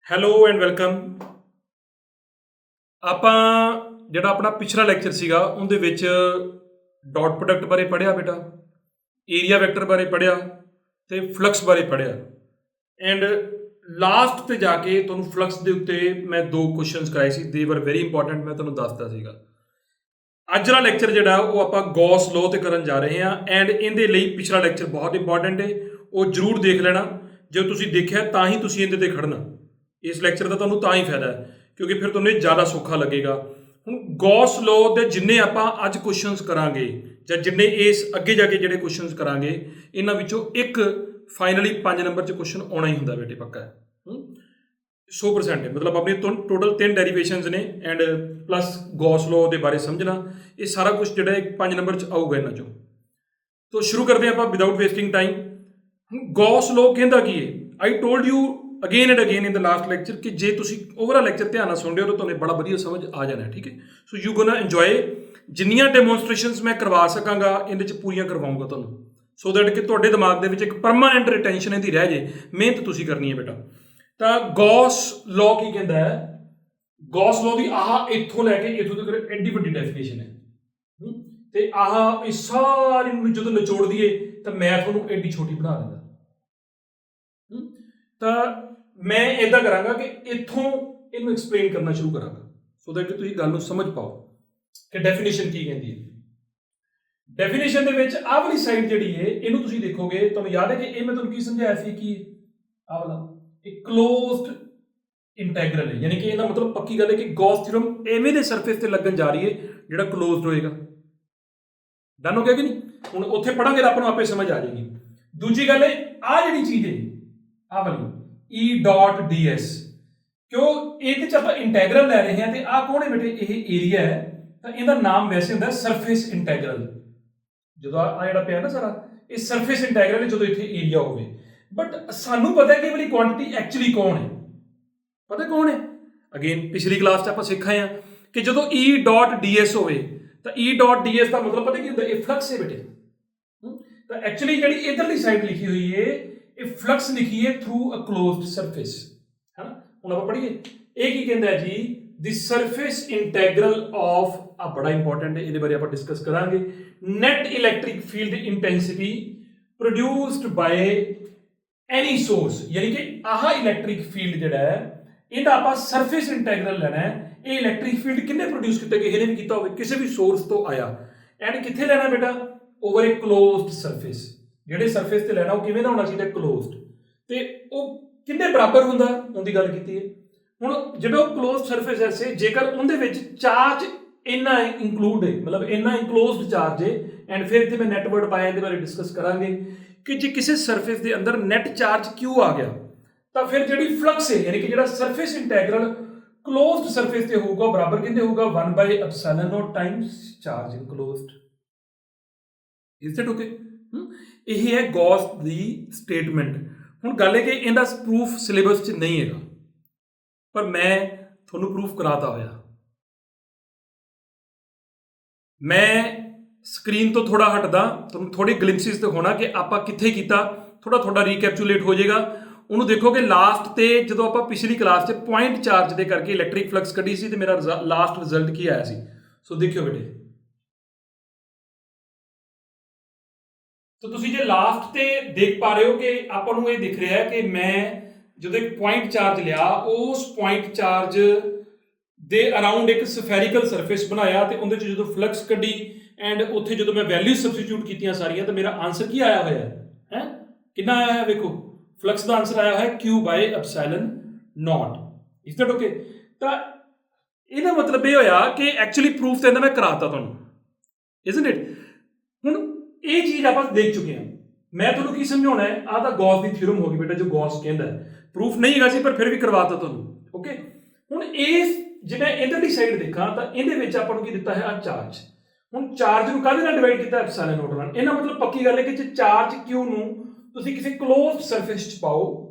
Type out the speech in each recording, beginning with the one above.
Hello and welcome. ਆਪਾਂ ਜਿਹੜਾ ਆਪਣਾ ਪਿਛਲਾ ਲੈਕਚਰ ਸੀਗਾ ਉਹਦੇ ਵਿੱਚ ਡਾਟ ਪ੍ਰੋਡਕਟ ਬਾਰੇ ਪੜ੍ਹਿਆ ਬੇਟਾ, ਏਰੀਆ ਵੈਕਟਰ ਬਾਰੇ ਪੜ੍ਹਿਆ ਤੇ ਫਲਕਸ ਬਾਰੇ ਪੜ੍ਹਿਆ। ਐਂਡ ਲਾਸਟ ਤੇ ਜਾ ਕੇ ਤੁਹਾਨੂੰ ਫਲਕਸ ਦੇ ਉੱਤੇ ਮੈਂ 2 ਕੁਐਸਚਨਸ ਕਰਾਏ ਸੀ, ਦੇ ਵਰ ਵੈਰੀ ਇੰਪੋਰਟੈਂਟ, ਮੈਂ ਤੁਹਾਨੂੰ ਦੱਸਦਾ ਸੀਗਾ। ਅੱਜ ਦਾ ਲੈਕਚਰ ਜਿਹੜਾ ਉਹ ਆਪਾਂ ਗੌਸ ਲੋ ਤੇ ਕਰਨ ਜਾ ਰਹੇ ਹਾਂ। ਐਂਡ ਇਹਦੇ ਲਈ ਪਿਛਲਾ ਲੈਕਚਰ ਬਹੁਤ ਇੰਪੋਰਟੈਂਟ ਹੈ, ਉਹ ਜ਼ਰੂਰ ਦੇਖ ਲੈਣਾ। ਜੇ ਤੁਸੀਂ ਦੇਖਿਆ ਤਾਂ ਹੀ ਤੁਸੀਂ ਇਹਦੇ ਤੇ ਖੜਨਾ। ਇਸ ਲੈਕਚਰ ਦਾ ਤੁਹਾਨੂੰ ਤਾਂ ਹੀ ਫਾਇਦਾ ਹੈ ਕਿਉਂਕਿ ਫਿਰ ਤੁਹਾਨੂੰ ਇਹ ਜ਼ਿਆਦਾ ਸੌਖਾ ਲੱਗੇਗਾ। ਹੁਣ ਗੌਸ ਲੋ ਦੇ ਜਿੰਨੇ ਆਪਾਂ ਅੱਜ ਕੁਐਸਚਨਸ ਕਰਾਂਗੇ ਜਾਂ ਜਿੰਨੇ ਇਸ ਅੱਗੇ ਜਾ ਕੇ ਜਿਹੜੇ ਕੁਐਸਚਨਸ ਕਰਾਂਗੇ, ਇਹਨਾਂ ਵਿੱਚੋਂ ਇੱਕ ਫਾਈਨਲੀ 5 ਨੰਬਰ 'ਚ ਕੁਐਸਚਨ ਆਉਣਾ ਹੀ ਹੁੰਦਾ ਬੇਟੇ, ਪੱਕਾ ਹੈ। 100% ਹੈ, ਮਤਲਬ ਆਪਣੀ ਟੋਟਲ 3 ਡੈਰੀਵੇਸ਼ਨਸ ਨੇ ਐਂਡ ਪਲੱਸ ਗੌਸ ਲੋ ਦੇ ਬਾਰੇ ਸਮਝਣਾ, ਇਹ ਸਾਰਾ ਕੁਝ ਜਿਹੜਾ 5 ਨੰਬਰ 'ਚ ਆਊਗਾ ਇਹਨਾਂ 'ਚੋਂ। ਤਾਂ ਸ਼ੁਰੂ ਕਰਦੇ ਹਾਂ ਆਪਾਂ ਵਿਦਾਊਟ ਵੇਸਟਿੰਗ ਟਾਈਮ। ਹੁਣ ਗੌਸ ਲੋ ਕਹਿੰਦਾ ਕੀ ਹੈ? I told you again and again in the last lecture ਕਿ ਜੇ ਤੁਸੀਂ ਓਵਰਆਲ ਲੈਕਚਰ ਧਿਆਨ ਨਾਲ ਸੁਣਦੇ ਹੋ ਤਾਂ ਤੁਹਾਨੂੰ ਬੜਾ ਵਧੀਆ ਸਮਝ ਆ ਜਾਣਾ ਹੈ, ਠੀਕ ਹੈ। So you ਗੋਨਾ enjoy. ਜਿੰਨੀਆਂ ਡੈਮੋਨਸਟ੍ਰੇਸ਼ਨਸ ਮੈਂ ਕਰਵਾ ਸਕਾਂਗਾ ਇਹਦੇ 'ਚ ਪੂਰੀਆਂ ਕਰਵਾਊਂਗਾ ਤੁਹਾਨੂੰ, ਸੋ ਦੈਟ ਕਿ ਤੁਹਾਡੇ ਦਿਮਾਗ ਦੇ ਵਿੱਚ ਇੱਕ ਪਰਮਾਨੈਂਟ ਰਿਟੈਂਸ਼ਨ ਇਹਦੀ ਰਹਿ ਜੇ। ਮਿਹਨਤ ਤੁਸੀਂ ਕਰਨੀ ਹੈ ਬੇਟਾ। ਤਾਂ ਗੌਸ ਲੋ ਕੀ ਕਹਿੰਦਾ ਹੈ? ਗੌਸ ਲੋ ਦੀ ਆਹ ਇੱਥੋਂ ਲੈ ਕੇ ਇੱਥੋਂ ਤੱਕ ਐਡੀ ਵੱਡੀ ਡੈਫੀਨੇਸ਼ਨ ਹੈ ਤੇ ਆਹ ਇਹ ਸਾਰੀ ਨੂੰ ਜਦੋਂ ਨਿਚੋੜ ਦਈਏ ਤਾਂ ਮੈਂ ਤੁਹਾਨੂੰ ਐਡੀ ਛੋਟੀ ਬਣਾ ਦਿੰਦਾ। ਤਾਂ ਮੈਂ ਇਦਾਂ ਕਰਾਂਗਾ ਕਿ ਇੱਥੋਂ ਇਹਨੂੰ ਐਕਸਪਲੇਨ ਕਰਨਾ ਸ਼ੁਰੂ ਕਰਾਂਗਾ ਸੋ ਦੈਟ ਕਿ ਤੁਸੀਂ ਗੱਲ ਨੂੰ ਸਮਝ ਪਾਓ ਕਿ ਡੈਫੀਨੇਸ਼ਨ ਕੀ ਕਹਿੰਦੀ ਹੈ। ਡੈਫੀਨੇਸ਼ਨ ਦੇ ਵਿੱਚ ਆਹ ਵਾਲੀ ਸਾਈਡ ਜਿਹੜੀ ਹੈ ਇਹਨੂੰ ਤੁਸੀਂ ਦੇਖੋਗੇ, ਤੁਹਾਨੂੰ ਯਾਦ ਹੈ ਕਿ ਇਹ ਮੈਂ ਤੁਹਾਨੂੰ ਕੀ ਸਮਝਾਇਆ ਸੀ ਕਿ ਆਹ ਵਾਲਾ ਇੱਕ ਕਲੋਜ਼ਡ ਇੰਟੈਗਰਲ ਹੈ, ਯਾਨੀ ਕਿ ਇਹਦਾ ਮਤਲਬ ਪੱਕੀ ਗੱਲ ਹੈ ਕਿ ਗੌਸ ਥਿਊਰਮ ਐਵੇਂ ਦੇ ਸਰਫੇਸ ਤੇ ਲੱਗਣ ਜਾ ਰਹੀ ਹੈ ਜਿਹੜਾ ਕਲੋਜ਼ਡ ਹੋਏਗਾ। ਡਨ ਹੋ ਗਿਆ ਕਿ ਨਹੀਂ? ਹੁਣ ਉੱਥੇ ਪੜਾਂਗੇ ਤਾਂ ਆਪਾਂ ਨੂੰ ਆਪੇ ਸਮਝ ਆ ਜਾਏਗੀ। ਦੂਜੀ ਗੱਲ ਹੈ ਆਹ ਜਿਹੜੀ ਚੀਜ਼ ਹੈ ਆਹ ਵਾਲੀ E ਡਾਟ ds, ਕਿਉਂ ਇਹਦੇ ਚ ਆਪਾਂ ਇੰਟੈਗਰਲ ਲੈ ਰਹੇ ਹਾਂ ਤੇ ਆਹ ਕੌਣ ਹੈ ਬੇਟੇ? ਇਹ ਏਰੀਆ ਹੈ, ਤਾਂ ਇਹਦਾ ਨਾਮ ਵੈਸੇ ਹੁੰਦਾ ਸਰਫੇਸ ਇੰਟੈਗਰਲ। ਜਦੋਂ ਆ ਜਿਹੜਾ ਪਿਆ ਨਾ ਸਾਰਾ ਇਹ ਸਰਫੇਸ ਇੰਟੈਗਰਲ ਹੈ ਜਦੋਂ ਇੱਥੇ ਏਰੀਆ ਹੋਵੇ। ਬਟ ਸਾਨੂੰ ਪਤਾ ਹੈ ਕਿ ਇਹ ਵਾਲੀ ਕੁਆਂਟੀਟੀ ਐਕਚੁਅਲੀ ਕੌਣ ਹੈ? ਪਤਾ ਕੌਣ ਹੈ? ਅਗੇਨ ਪਿਛਲੀ ਕਲਾਸ 'ਚ ਆਪਾਂ ਸਿੱਖ ਆਏ ਹਾਂ ਕਿ ਜਦੋਂ E ਡਾਟ ds ਹੋਵੇ ਤਾਂ E ਡਾਟ ds ਦਾ ਮਤਲਬ ਪਤਾ ਕੀ ਹੁੰਦਾ? ਇਹ ਫਲਕਸ ਹੈ ਬੇਟੇ। ਤਾਂ ਐਕਚੁਅਲੀ ਜਿਹੜੀ ਇਧਰਲੀ ਸਾਈਡ ਲਿਖੀ ਹੋਈ ਹੈ ਇਹ ਫਲਕਸ ਲਿਖੀ ਹੈ ਥਰੂ ਅ ਕਲੋਜ਼ਡ ਸਰਫੇਸ, ਹੈ ਨਾ। ਹੁਣ ਆਪਾਂ ਪੜ੍ਹੀਏ ਇਹ ਕੀ ਕਹਿੰਦਾ ਜੀ? ਦੀ ਸਰਫੇਸ ਇੰਟੈਗਰਲ ਆਫ, ਆ ਬੜਾ ਇੰਪੋਰਟੈਂਟ ਹੈ, ਇਹਦੇ ਬਾਰੇ ਆਪਾਂ ਡਿਸਕਸ ਕਰਾਂਗੇ। Net electric field intensity produced by any source, ਯਾਨੀ ਕਿ ਆਹ ਇਲੈਕਟ੍ਰਿਕ ਫੀਲਡ ਜਿਹੜਾ ਹੈ ਇਹਦਾ ਆਪਾਂ ਸਰਫੇਸ ਇੰਟੈਗਰਲ ਲੈਣਾ ਹੈ। ਇਹ ਇਲੈਕਟ੍ਰਿਕ ਫੀਲਡ ਕਿੰਨੇ ਪ੍ਰੋਡਿਊਸ ਕੀਤਾ? ਕਿਸੇ ਨੇ ਵੀ ਕੀਤਾ ਹੋਵੇ, ਕਿਸੇ ਵੀ ਸੋਰਸ ਤੋਂ ਆਇਆ। ਐਂਡ ਕਿੱਥੇ ਲੈਣਾ ਬੇਟਾ? ਓਵਰ ਏ ਕਲੋਜ਼ਡ ਸਰਫੇਸ। ਜਿਹੜੇ ਸਰਫੇਸ ਤੇ ਲੈਣਾ ਉਹ ਕਿਵੇਂ ਦਾ ਹੋਣਾ ਚਾਹੀਦਾ? ਕਲੋਜ਼ਡ। ਤੇ ਉਹ ਕਿੰਨੇ ਬਰਾਬਰ ਹੁੰਦਾ ਉਹਦੀ ਗੱਲ ਕੀਤੀ ਹੈ। ਹੁਣ ਜਿਹੜਾ ਉਹ ਕਲੋਜ਼ਡ ਸਰਫੇਸ ਐਸੇ ਜੇਕਰ ਉਹਦੇ ਵਿੱਚ ਚਾਰਜ ਇੰਨਾ ਇਨਕਲੂਡ ਹੈ, ਮਤਲਬ ਇੰਨਾ ਇਨਕਲੋਜ਼ਡ ਚਾਰਜ ਹੈ, ਐਂਡ ਫਿਰ ਇੱਥੇ ਮੈਂ ਨੈਟ ਵਰਡ ਪਾਇਆ, ਇਹਦੇ ਬਾਰੇ ਡਿਸਕਸ ਕਰਾਂਗੇ ਕਿ ਜੇ ਕਿਸੇ ਸਰਫੇਸ ਦੇ ਅੰਦਰ ਨੈਟ ਚਾਰਜ ਕਿਉਂ ਆ ਗਿਆ ਤਾਂ ਫਿਰ ਜਿਹੜੀ ਫਲਕਸ ਹੈ ਯਾਨੀ ਕਿ ਜਿਹੜਾ ਸਰਫੇਸ ਇੰਟੈਗਰਲ ਕਲੋਜ਼ਡ ਸਰਫੇਸ ਤੇ ਹੋਊਗਾ ਬਰਾਬਰ ਕਿੰਨੇ ਹੋਊਗਾ? 1/ε0 times charge enclosed. Is it okay? ਇਹ ਹੈ ਗੌਸ ਦੀ ਸਟੇਟਮੈਂਟ। ਹੁਣ ਗੱਲ ਹੈ ਕਿ ਇਹਦਾ ਪ੍ਰੂਫ ਸਿਲੇਬਸ 'ਚ ਨਹੀਂ ਹੈਗਾ, ਪਰ ਮੈਂ ਤੁਹਾਨੂੰ ਪ੍ਰੂਫ ਕਰਾਤਾ ਹੋਇਆ। ਮੈਂ ਸਕਰੀਨ ਤੋਂ ਥੋੜਾ ਹਟਦਾ, ਤੁਹਾਨੂੰ ਥੋੜੀ ਗਲਿੰਪਸਿਸ ਦਿਖਾਉਣਾ ਕਿ ਆਪਾਂ ਕਿੱਥੇ ਕੀਤਾ, ਥੋੜਾ ਰੀਕੈਪਚੂਲੇਟ ਹੋ ਜਾਏਗਾ। ਉਹਨੂੰ ਦੇਖੋਗੇ ਲਾਸਟ ਤੇ ਜਦੋਂ ਆਪਾਂ ਪਿਛਲੀ ਕਲਾਸ 'ਚ ਪੁਆਇੰਟ ਚਾਰਜ ਦੇ ਕਰਕੇ ਇਲੈਕਟ੍ਰਿਕ ਫਲਕਸ ਕੱਢੀ ਸੀ ਤੇ ਮੇਰਾ ਲਾਸਟ ਰਿਜ਼ਲਟ ਕੀ ਆਇਆ ਸੀ। ਸੋ ਦੇਖਿਓ ਬੇਟੇ, ਤਾਂ ਤੁਸੀਂ ਜੇ ਲਾਸਟ ਤੇ ਦੇਖ ਪਾ ਰਹੇ ਹੋ ਕਿ ਆਪਾਂ ਨੂੰ ਇਹ ਦਿਖ ਰਿਹਾ ਹੈ ਕਿ ਮੈਂ ਜਦੋਂ ਇੱਕ ਪੁਆਇੰਟ ਚਾਰਜ ਲਿਆ ਉਸ ਪੁਆਇੰਟ ਚਾਰਜ ਦੇ ਅਰਾਊਂਡ ਇੱਕ ਸਫੈਰੀਕਲ ਸਰਫੇਸ ਬਣਾਇਆ ਤੇ ਉਹਦੇ 'ਚ ਜਦੋਂ ਫਲਕਸ ਕੱਢੀ ਐਂਡ ਉੱਥੇ ਜਦੋਂ ਮੈਂ ਵੈਲਿਊ ਸਬਸਟੀਟਿਊਟ ਕੀਤੀਆਂ ਸਾਰੀਆਂ ਤਾਂ ਮੇਰਾ ਆਨਸਰ ਕੀ ਆਇਆ ਹੋਇਆ ਹੈ? ਕਿੰਨਾ ਆਇਆ ਹੈ? ਵੇਖੋ ਫਲਕਸ ਦਾ ਆਨਸਰ ਆਇਆ ਹੈ Q/ε0। ਇਸ ਦੈਟ ਓਕੇ? ਤਾਂ ਇਹਦਾ ਮਤਲਬ ਇਹ ਹੋਇਆ ਕਿ ਐਕਚੁਅਲੀ ਪ੍ਰੂਫ ਤਾਂ ਇਹਦਾ ਮੈਂ ਕਰਾਤਾ ਤੁਹਾਨੂੰ, ਇਜ਼ਨਟ ਇਟ? ਹੁਣ ਇਹ ਚੀਜ਼ ਆਪਾਂ ਦੇਖ ਚੁੱਕੇ ਹਾਂ। ਮੈਂ ਤੁਹਾਨੂੰ ਕੀ ਸਮਝਾਉਣਾ ਹੈ? ਆਹ ਤਾਂ ਗੌਸ ਦੀ ਥਿਊਰਮ ਹੋ ਗਈ ਬੇਟਾ, ਜੋ ਗੌਸ ਕਹਿੰਦਾ ਪ੍ਰੂਫ ਨਹੀਂ ਹੈਗਾ ਸੀ ਪਰ ਫਿਰ ਵੀ ਕਰਵਾਤਾ ਤੁਹਾਨੂੰ, ਓਕੇ। ਹੁਣ ਇਹ ਜੇ ਮੈਂ ਇਧਰਲੀ ਸਾਈਡ ਦੇਖਾਂ ਤਾਂ ਇਹਦੇ ਵਿੱਚ ਆਪਾਂ ਨੂੰ ਕੀ ਦਿੱਤਾ ਹੈ? ਆ ਚਾਰਜ। ਹੁਣ ਚਾਰਜ ਨੂੰ ਕਾਹਦੇ ਨਾਲ ਡਿਵਾਈਡ ਕੀਤਾ? ε0 ਨਾਲ। ਇਹਨਾਂ ਮਤਲਬ ਪੱਕੀ ਗੱਲ ਹੈ ਕਿ ਜੇ ਚਾਰਜ Q ਨੂੰ ਤੁਸੀਂ ਕਿਸੇ ਕਲੋਜ਼ਡ ਸਰਫੇਸ 'ਚ ਪਾਓ,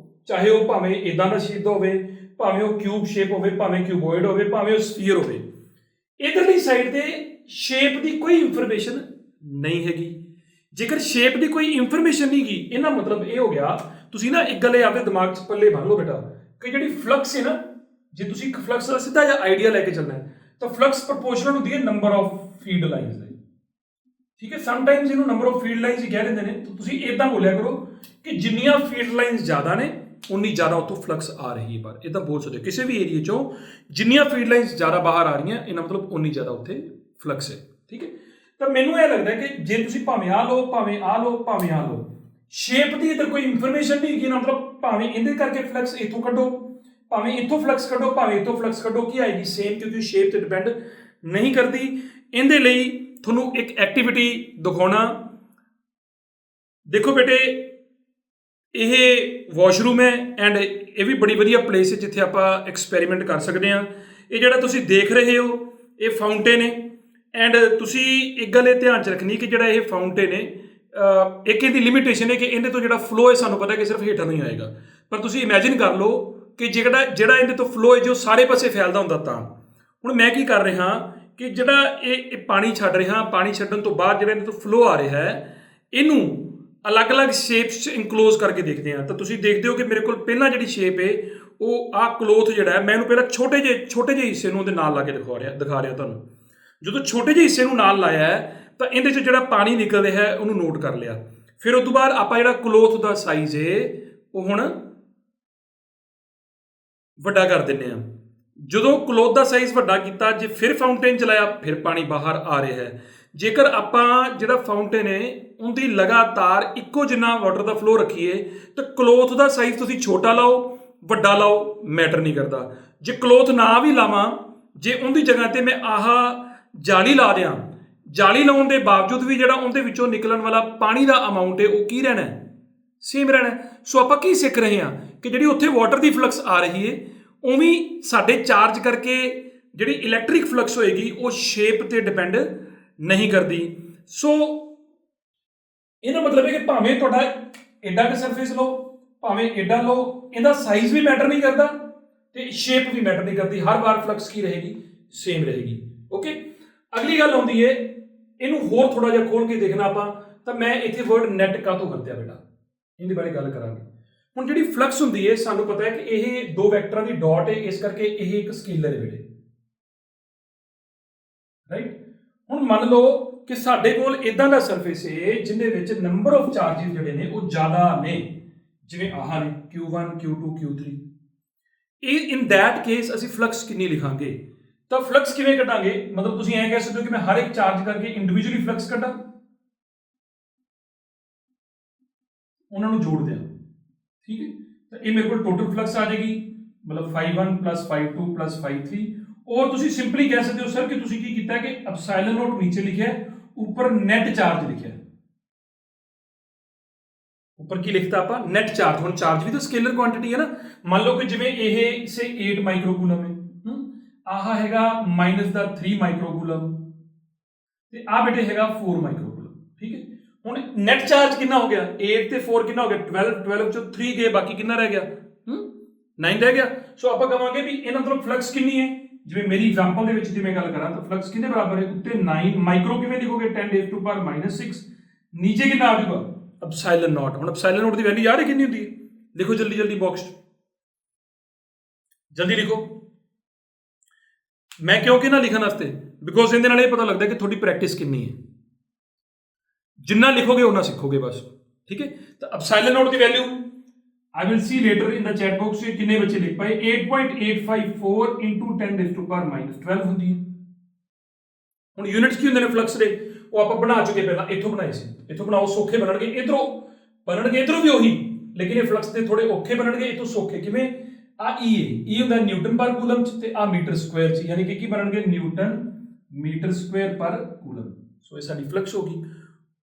ਚਾਹੇ ਉਹ ਭਾਵੇਂ ਇਦਾਂ ਦਾ ਸ਼ੇਪ ਦਾ ਹੋਵੇ, ਭਾਵੇਂ ਉਹ ਕਿਊਬ ਸ਼ੇਪ ਹੋਵੇ, ਭਾਵੇਂ ਕਿਊਬੋਇਡ ਹੋਵੇ, ਭਾਵੇਂ ਉਹ ਸਫੀਅਰ ਹੋਵੇ, ਇਧਰਲੀ ਸਾਈਡ ਤੇ ਸ਼ੇਪ ਦੀ ਕੋਈ ਇਨਫੋਰਮੇਸ਼ਨ ਨਹੀਂ ਹੈਗੀ। ਜੇਕਰ ਸ਼ੇਪ ਦੀ ਕੋਈ ਇਨਫੋਰਮੇਸ਼ਨ ਨਹੀਂ ਗਈ, ਇਹਦਾ ਮਤਲਬ ਇਹ ਹੋ ਗਿਆ, ਤੁਸੀਂ ਨਾ ਇੱਕ ਗੱਲ ਆਪਦੇ ਦਿਮਾਗ 'ਚ ਪੱਲੇ ਬੰਨ ਲਓ ਬੇਟਾ ਕਿ ਜਿਹੜੀ ਫਲਕਸ ਹੈ ਨਾ, ਜੇ ਤੁਸੀਂ ਇੱਕ ਫਲਕਸ ਦਾ ਸਿੱਧਾ ਜਿਹਾ ਆਈਡੀਆ ਲੈ ਕੇ ਚੱਲਣਾ ਹੈ ਤਾਂ ਫਲਕਸ ਪ੍ਰੋਪੋਰਸ਼ਨਲ ਹੁੰਦੀ ਹੈ ਨੰਬਰ ਆਫ ਫੀਲਡ ਲਾਈਨਸ ਦੇ। ਠੀਕ ਹੈ, ਸਮਟਾਈਮਸ ਇਹਨੂੰ ਨੰਬਰ ਆਫ ਫੀਲਡ ਲਾਈਨਸ ਹੀ ਕਹਿ ਦਿੰਦੇ ਨੇ। ਤਾਂ ਤੁਸੀਂ ਇਦਾਂ ਬੋਲਿਆ ਕਰੋ ਕਿ ਜਿੰਨੀਆਂ ਫੀਲਡ ਲਾਈਨਸ ਜ਼ਿਆਦਾ ਨੇ ਉਨੀ ਜ਼ਿਆਦਾ ਉੱਥੋਂ ਫਲਕਸ ਆ ਰਹੀ ਹੈ ਬਾਹਰ। ਇਦਾਂ ਬੋਲ ਸਕਦੇ ਹੋ ਕਿਸੇ ਵੀ ਏਰੀਏ ਚੋਂ ਜਿੰਨੀਆਂ ਫੀਲਡ ਲਾਈਨਸ ਜ਼ਿਆਦਾ ਬਾਹਰ ਆ ਰਹੀਆਂ, ਇਹਨਾਂ ਮਤਲਬ ਉਨੀ ਜ਼ਿਆਦਾ ਉੱਥੇ ਫਲਕਸ ਹੈ। ਠੀਕ ਹੈ, ਤਾਂ ਮੈਨੂੰ ਇਹ ਲੱਗਦਾ ਕਿ ਜੇ ਤੁਸੀਂ ਭਾਵੇਂ ਆ ਲਓ, ਭਾਵੇਂ ਆ ਲਓ, ਭਾਵੇਂ ਆ ਲਓ, ਸ਼ੇਪ ਦੀ ਇੱਧਰ ਕੋਈ ਇਨਫੋਰਮੇਸ਼ਨ ਨਹੀਂ ਹੈਗੀ ਨਾ, ਮਤਲਬ ਭਾਵੇਂ ਇਹਦੇ ਕਰਕੇ ਫਲਕਸ ਇੱਥੋਂ ਕੱਢੋ, ਭਾਵੇਂ ਇੱਥੋਂ ਫਲਕਸ ਕੱਢੋ, ਭਾਵੇਂ ਇੱਥੋਂ ਫਲਕਸ ਕੱਢੋ, ਕੀ ਆਏਗੀ ਸੇਮ, ਕਿਉਂਕਿ ਸ਼ੇਪ ਤੇ ਡਿਪੈਂਡ ਨਹੀਂ ਕਰਦੀ। ਇਹਦੇ ਲਈ ਤੁਹਾਨੂੰ ਇੱਕ ਐਕਟੀਵਿਟੀ ਦਿਖਾਉਣਾ। ਦੇਖੋ ਬੇਟੇ, ਇਹ ਵਾਸ਼ਰੂਮ ਹੈ ਐਂਡ ਇਹ ਵੀ ਬੜੀ ਵਧੀਆ ਪਲੇਸ ਹੈ ਜਿੱਥੇ ਆਪਾਂ ਐਕਸਪੈਰੀਮੈਂਟ ਕਰ ਸਕਦੇ ਹਾਂ। ਇਹ ਜਿਹੜਾ ਤੁਸੀਂ ਦੇਖ ਰਹੇ ਹੋ ਇਹ ਫਾਊਂਟੇਨ ਹੈ ਐਂਡ ਤੁਸੀਂ ਇੱਕ ਗੱਲ ਇਹ ਧਿਆਨ 'ਚ ਰੱਖਣੀ ਕਿ ਜਿਹੜਾ ਇਹ ਫਾਊਂਟੇਨ ਹੈ, ਇੱਕ ਇਹਦੀ ਲਿਮਿਟੇਸ਼ਨ ਹੈ ਕਿ ਇਹਦੇ ਤੋਂ ਜਿਹੜਾ ਫਲੋ ਹੈ ਸਾਨੂੰ ਪਤਾ ਕਿ ਸਿਰਫ ਹੇਠਾਂ ਨੂੰ ਹੀ ਆਏਗਾ, ਪਰ ਤੁਸੀਂ ਇਮੈਜਿਨ ਕਰ ਲਓ ਕਿ ਜਿਹੜਾ ਇਹਦੇ ਤੋਂ ਫਲੋ ਹੈ ਜੋ ਸਾਰੇ ਪਾਸੇ ਫੈਲਦਾ ਹੁੰਦਾ। ਤਾਂ ਹੁਣ ਮੈਂ ਕੀ ਕਰ ਰਿਹਾ ਕਿ ਜਿਹੜਾ ਇਹ ਪਾਣੀ ਛੱਡ ਰਿਹਾ, ਪਾਣੀ ਛੱਡਣ ਤੋਂ ਬਾਅਦ ਜਿਹੜਾ ਇਹਦੇ ਤੋਂ ਫਲੋ ਆ ਰਿਹਾ ਹੈ, ਇਹਨੂੰ ਅਲੱਗ-ਅਲੱਗ ਸ਼ੇਪਸ 'ਚ ਇਨਕਲੋਜ਼ ਕਰਕੇ ਦੇਖਦੇ ਹਾਂ। ਤਾਂ ਤੁਸੀਂ ਦੇਖਦੇ ਹੋ ਕਿ ਮੇਰੇ ਕੋਲ ਪਹਿਲਾਂ ਜਿਹੜੀ ਸ਼ੇਪ ਹੈ ਉਹ ਆਹ ਕਲੋਥ ਜਿਹੜਾ ਹੈ, ਮੈਂ ਇਹਨੂੰ ਪਹਿਲਾਂ ਛੋਟੇ ਜਿਹੇ ਹਿੱਸੇ ਨੂੰ ਉਹਦੇ ਨਾਲ ਲਾ ਕੇ ਦਿਖਾ ਰਿਹਾ ਤੁਹਾਨੂੰ। ਜਦੋਂ ਛੋਟੇ ਜਿਹੇ ਹਿੱਸੇ ਨੂੰ ਨਾਲ ਲਾਇਆ ਹੈ ਤਾਂ ਇਹਦੇ 'ਚ ਜਿਹੜਾ ਪਾਣੀ ਨਿਕਲ ਰਿਹਾ ਹੈ ਉਹਨੂੰ ਨੋਟ ਕਰ ਲਿਆ। ਫਿਰ ਉਸ ਤੋਂ ਬਾਅਦ ਆਪਾਂ ਜਿਹੜਾ ਕਲੋਥ ਦਾ ਸਾਈਜ਼ ਹੈ ਉਹ ਹੁਣ ਵੱਡਾ ਕਰ ਦਿੰਦੇ ਹਾਂ। ਜਦੋਂ ਕਲੋਥ ਦਾ ਸਾਈਜ਼ ਵੱਡਾ ਕੀਤਾ, ਜੇ ਫਿਰ ਫਾਊਂਟੇਨ ਚਲਾਇਆ ਫਿਰ ਪਾਣੀ ਬਾਹਰ ਆ ਰਿਹਾ ਹੈ। ਜੇਕਰ ਆਪਾਂ ਜਿਹੜਾ ਫਾਊਂਟੇਨ ਹੈ ਉਹਦੀ ਲਗਾਤਾਰ ਇੱਕੋ ਜਿੰਨਾ ਵਾਟਰ ਦਾ ਫਲੋ ਰੱਖੀਏ ਤਾਂ ਕਲੋਥ ਦਾ ਸਾਈਜ਼ ਤੁਸੀਂ ਛੋਟਾ ਲਾਓ ਵੱਡਾ ਲਾਓ ਮੈਟਰ ਨਹੀਂ ਕਰਦਾ। ਜੇ ਕਲੋਥ ਨਾ ਵੀ ਲਾਵਾਂ, ਜੇ ਉਹਦੀ ਜਗ੍ਹਾ ਤੇ ਮੈਂ ਆਹ ਜਾਲੀ ਲਾ ਦਿਆਂ, ਜਾਲੀ ਲਾਉਣ ਦੇ ਬਾਵਜੂਦ ਵੀ ਜਿਹੜਾ ਉਹਦੇ ਵਿੱਚੋਂ ਨਿਕਲਣ ਵਾਲਾ ਪਾਣੀ ਦਾ ਅਮਾਊਂਟ ਹੈ ਉਹ ਕੀ ਰਹਿਣਾ, ਸੇਮ ਰਹਿਣਾ। ਸੋ ਆਪਾਂ ਕੀ ਸਿੱਖ ਰਹੇ ਹਾਂ ਕਿ ਜਿਹੜੀ ਉੱਥੇ ਵਾਟਰ ਦੀ ਫਲਕਸ ਆ ਰਹੀ ਹੈ ਉਵੇਂ ਸਾਡੇ ਚਾਰਜ ਕਰਕੇ ਜਿਹੜੀ ਇਲੈਕਟ੍ਰਿਕ ਫਲਕਸ ਹੋਏਗੀ ਉਹ ਸ਼ੇਪ ਤੇ ਡਿਪੈਂਡ ਨਹੀਂ ਕਰਦੀ। ਸੋ ਇਹਦਾ ਮਤਲਬ ਹੈ ਕਿ ਭਾਵੇਂ ਤੁਹਾਡਾ ਐਡਾ ਕੁ ਸਰਫੇਸ ਲਓ, ਭਾਵੇਂ ਐਡਾ ਲਓ, ਇਹਦਾ ਸਾਈਜ਼ ਵੀ ਮੈਟਰ ਨਹੀਂ ਕਰਦਾ ਤੇ ਸ਼ੇਪ ਵੀ ਮੈਟਰ ਨਹੀਂ ਕਰਦੀ। ਹਰ ਵਾਰ ਫਲਕਸ ਕੀ ਰਹੇਗੀ, ਸੇਮ ਰਹੇਗੀ। ਓਕੇ, ਅਗਲੀ ਗੱਲ ਆਉਂਦੀ ਹੈ, ਇਹਨੂੰ ਹੋਰ ਥੋੜਾ ਜਿਹਾ ਖੋਲ ਕੇ ਦੇਖਣਾ ਆਪਾਂ। ਤਾਂ ਮੈਂ ਇੱਥੇ ਵਰਡ ਨੈਟ ਕਾਹਤੋਂ ਵਰਤਿਆ ਬੇਟਾ, ਇਹਦੇ ਬਾਰੇ ਗੱਲ ਕਰਾਂਗੇ। ਹੁਣ ਜਿਹੜੀ ਫਲਕਸ ਹੁੰਦੀ ਹੈ ਸਾਨੂੰ ਪਤਾ ਹੈ ਕਿ ਇਹ ਦੋ ਵੈਕਟਰਾਂ ਦੀ ਡਾਟ ਹੈ, ਇਸ ਕਰਕੇ ਇਹ ਇੱਕ ਸਕੇਲਰ ਹੈ ਬੇਟੇ, ਰਾਈਟ। ਹੁਣ ਮੰਨ ਲਓ ਕਿ ਸਾਡੇ ਕੋਲ ਇਦਾਂ ਦਾ ਸਰਫੇਸ ਹੈ ਜਿਹਦੇ ਵਿੱਚ ਨੰਬਰ ਆਫ ਚਾਰजेस ਜਿਹੜੇ ਨੇ ਉਹ ਜ਼ਿਆਦਾ ਨੇ, ਜਿਵੇਂ ਆਹ ਨੇ Q1 Q2 Q3। ਇਹ ਇਨ ਦੈਟ ਕੇਸ ਅਸੀਂ ਫਲਕਸ ਕਿੰਨੀ ਲਿਖਾਂਗੇ? ਤਾਂ ਫਲਕਸ ਕਿਵੇਂ ਕੱਢਾਂਗੇ? ਮਤਲਬ ਤੁਸੀਂ ਐਂ ਕਹਿ ਸਕਦੇ ਹੋ ਕਿ ਮੈਂ ਹਰ ਇੱਕ ਚਾਰਜ ਕਰਕੇ ਇੰਡੀਵਿਜੂਅਲੀ ਫਲਕਸ ਕੱਢਾਂ, ਉਹਨਾਂ ਨੂੰ ਜੋੜ ਦਿਆਂ। ਠੀਕ ਹੈ, ਤਾਂ ਇਹ ਮੇਰੇ ਕੋਲ ਟੋਟਲ ਫਲਕਸ ਆ ਜਾਏਗੀ, ਮਤਲਬ φ1 + φ2 + φ3। ਔਰ ਤੁਸੀਂ ਸਿੰਪਲੀ ਕਹਿ ਸਕਦੇ ਹੋ ਸਰ ਕਿ ਤੁਸੀਂ ਕੀ ਕੀਤਾ ਕਿ ਐਪਸਾਈਲਨ ਨੋਟ ਨੀਚੇ ਲਿਖਿਆ, ਉੱਪਰ ਨੈਟ ਚਾਰਜ ਲਿਖਿਆ। ਉੱਪਰ ਕੀ ਲਿਖਤਾ ਆਪਾਂ? Net charge. ਹੁਣ ਚਾਰਜ ਵੀ ਤਾਂ ਸਕੇਲਰ ਕੁਆਂਟੀਟੀ ਹੈ ਨਾ। ਮੰਨ ਲਓ ਕਿ ਜਿਵੇਂ ਇਹ ਸੇ 8 ਮਾਈਕਰੋਕੂਲਮ ਹੈ, ਆਹ ਹੈਗਾ -3 ਮਾਈਕਰੋਕੂਲਮ ਤੇ ਆਹ ਬੇਟੇ ਹੈਗਾ 4 ਮਾਈਕਰੋਕੂਲਮ। ਠੀਕ ਹੈ, ਹੁਣ ਨੈਟ ਚਾਰਜ ਕਿੰਨਾ ਹੋ ਗਿਆ? 8 ਤੇ 4 ਕਿੰਨਾ ਹੋ ਗਿਆ? 12। 12 ਚੋਂ 3 ਗਏ, ਬਾਕੀ ਕਿੰਨਾ ਰਹਿ ਗਿਆ? 9 ਰਹਿ ਗਿਆ। ਸੋ ਆਪਾਂ ਕਹਾਂਗੇ ਵੀ ਇਹਨਾਂ ਮਤਲਬ ਫਲਕਸ ਕਿੰਨੀ ਹੈ? ਜਿਵੇਂ ਮੇਰੀ ਐਗਜ਼ਾਮਪਲ ਦੇ ਵਿੱਚ ਜੇ ਮੈਂ ਗੱਲ ਕਰਾਂ ਤਾਂ ਫਲਕਸ ਕਿੰਨੇ ਬਰਾਬਰ ਹੈ? ਉੱਤੇ 9 ਮਾਈਕਰੋ ਕਿਵੇਂ ਲਿਖੋਗੇ? 10⁻⁻⁶। ਨੀਚੇ ਕਿੰਨਾ ਆ ਜਾਊਗਾ? ਐਪਸਾਈਲਨ ਨੋਟ। ਹੁਣ ਐਪਸਾਈਲਨ ਨੋਟ ਦੀ ਵੈਲਿਊ ਯਾਦ ਹੈ ਕਿੰਨੀ ਹੁੰਦੀ ਹੈ? ਲਿਖੋ ਜਲਦੀ ਜਲਦੀ ਬਾਕਸ 'ਚ, ਜਲਦੀ ਲਿਖੋ। ਮੈਂ ਕਿਉਂ ਕਿਹਨਾਂ ਲਿਖਣ ਵਾਸਤੇ? ਬਿਕੋਜ਼ ਇਹਦੇ ਨਾਲ ਇਹ ਪਤਾ ਲੱਗਦਾ ਕਿ ਤੁਹਾਡੀ ਪ੍ਰੈਕਟਿਸ ਕਿੰਨੀ ਹੈ। ਜਿੰਨਾ ਲਿਖੋਗੇ ਉਹਨਾਂ ਸਿੱਖੋਗੇ ਬਸ। ਠੀਕ ਹੈ, ਤਾਂ ਐਪਸਾਈਲਨ note the value I will see later in the chat box से कितने बच्चे लिख पाए? 8.854 into 10⁻⁻12 ਹੁੰਦੀ ਹੈ। ਹੁਣ ਯੂਨਿਟਸ ਕੀ ਹੁੰਦੇ ਨੇ ਫਲਕਸ ਦੇ? ਉਹ ਆਪਾਂ ਬਣਾ ਚੁੱਕੇ ਪਹਿਲਾਂ, ਇੱਥੋਂ ਬਣਾਏ ਸੀ। ਇੱਥੋਂ ਬਣਾਓ ਸੌਖੇ ਬਣਨਗੇ, ਇਧਰੋਂ ਵੀ ਉਹੀ, ਲੇਕਿਨ ਇਹ ਫਲਕਸ ਦੇ ਥੋੜੇ ਔਖੇ ਬਣਨਗੇ। ਇੱਥੋਂ ਸੌਖੇ ਕਿਵੇਂ? ਆ E ਹੈ, E ਹੁੰਦਾ ਨਿਊਟਨ ਪਰ ਕੂਲਮ ਚ ਤੇ ਆ ਮੀਟਰ ਸਕੁਆਇਰ ਚ, ਯਾਨੀ ਕਿ ਕੀ ਬਣਨਗੇ? ਨਿਊਟਨ ਮੀਟਰ ਸਕੁਆਇਰ ਪਰ ਕੂਲਮ। ਸੋ ਇਹ ਸਾਡੀ ਫਲਕਸ ਹੋ ਗਈ।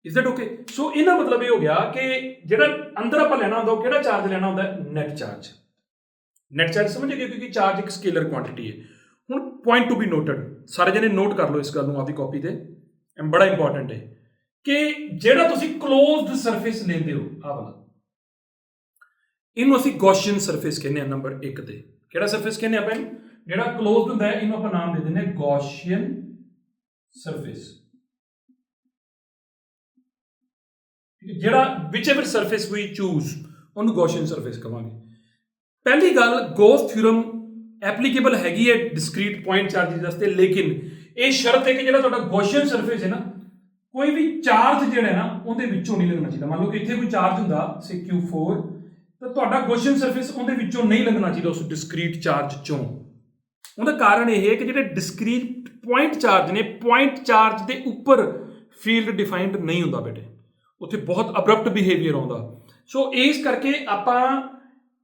Is that okay? ਸੋ ਇਹਦਾ ਮਤਲਬ ਇਹ ਹੋ ਗਿਆ ਕਿ ਜਿਹੜਾ ਅੰਦਰ ਆਪਾਂ ਲੈਣਾ ਹੁੰਦਾ ਉਹ ਕਿਹੜਾ ਚਾਰਜ ਲੈਣਾ ਹੁੰਦਾ? Net charge. ਨੈਟ ਚਾਰਜ ਸਮਝ ਗਏ? ਕਿਉਂਕਿ ਚਾਰਜ ਇੱਕ ਸਕੇਲਰ ਕੁਆਂਟੀਟੀ ਹੈ। ਹੁਣ ਪੁਆਇੰਟ ਟੂ ਬੀ ਨੋਟਡ, ਸਾਰੇ ਜਣੇ ਨੋਟ ਕਰ ਲਓ ਇਸ ਗੱਲ ਨੂੰ ਆਪਦੀ ਕਾਪੀ ਤੇ, ਬੜਾ ਇੰਪੋਰਟੈਂਟ ਹੈ ਕਿ ਜਿਹੜਾ ਤੁਸੀਂ ਕਲੋਜ਼ਡ ਸਰਫੇਸ ਲੈਂਦੇ ਹੋ, ਆਹ ਵਾਲਾ, ਇਹਨੂੰ ਅਸੀਂ ਗੌਸੀਅਨ ਸਰਫੇਸ ਕਹਿੰਦੇ ਆ। ਨੰਬਰ 1 ਤੇ ਕਿਹੜਾ ਸਰਫੇਸ ਕਹਿੰਦੇ ਆਪਾਂ ਇਹਨੂੰ? ਜਿਹੜਾ ਕਲੋਜ਼ਡ ਹੁੰਦਾ ਹੈ ਇਹਨੂੰ ਆਪਾਂ ਨਾਮ ਦੇ ਦਿੰਦੇ ਹਾਂ ਗੌਸੀਅਨ ਸਰਫੇਸ। ਜਿਹੜਾ whichever surface we choose ਉਹਨੂੰ ਗੌਸੀਅਨ ਸਰਫੇਸ ਕਹਾਂਗੇ। ਪਹਿਲੀ ਗੱਲ, ਗੌਸ ਥਿਊਰਮ ਐਪਲੀਕੇਬਲ ਹੈਗੀ ਹੈ ਡਿਸਕ੍ਰੀਟ ਪੁਆਇੰਟ ਚਾਰजेस ਵਾਸਤੇ, ਲੇਕਿਨ ਇਹ ਸ਼ਰਤ ਹੈ ਕਿ ਜਿਹੜਾ ਤੁਹਾਡਾ ਗੌਸੀਅਨ ਸਰਫੇਸ ਹੈ ਨਾ, ਕੋਈ ਵੀ ਚਾਰਜ ਜਿਹੜਾ ਹੈ ਨਾ ਉਹਦੇ ਵਿੱਚੋਂ ਨਹੀਂ ਲੱਗਣਾ ਚਾਹੀਦਾ। ਮੰਨ ਲਓ ਕਿ ਇੱਥੇ ਕੋਈ ਚਾਰਜ ਹੁੰਦਾ ਸੇ Q4, ਤਾਂ ਤੁਹਾਡਾ ਗੌਸੀਅਨ ਸਰਫੇਸ ਉਹਦੇ ਵਿੱਚੋਂ ਨਹੀਂ ਲੱਗਣਾ ਚਾਹੀਦਾ, ਉਸ ਡਿਸਕ੍ਰੀਟ ਚਾਰਜ ਚੋਂ। ਉਹਦਾ ਕਾਰਨ ਇਹ ਹੈ ਕਿ ਜਿਹੜੇ ਡਿਸਕ੍ਰੀਟ ਪੁਆਇੰਟ ਚਾਰਜ ਨੇ, ਪੁਆਇੰਟ ਚਾਰਜ ਦੇ ਉੱਪਰ ਫੀਲਡ ਡਿਫਾਈਨਡ ਨਹੀਂ ਹੁੰਦਾ ਬੇਟੇ, ਉੱਥੇ ਬਹੁਤ ਅਬਰਪਟ ਬਿਹੇਵੀਅਰ ਆਉਂਦਾ। ਸੋ ਇਸ ਕਰਕੇ ਆਪਾਂ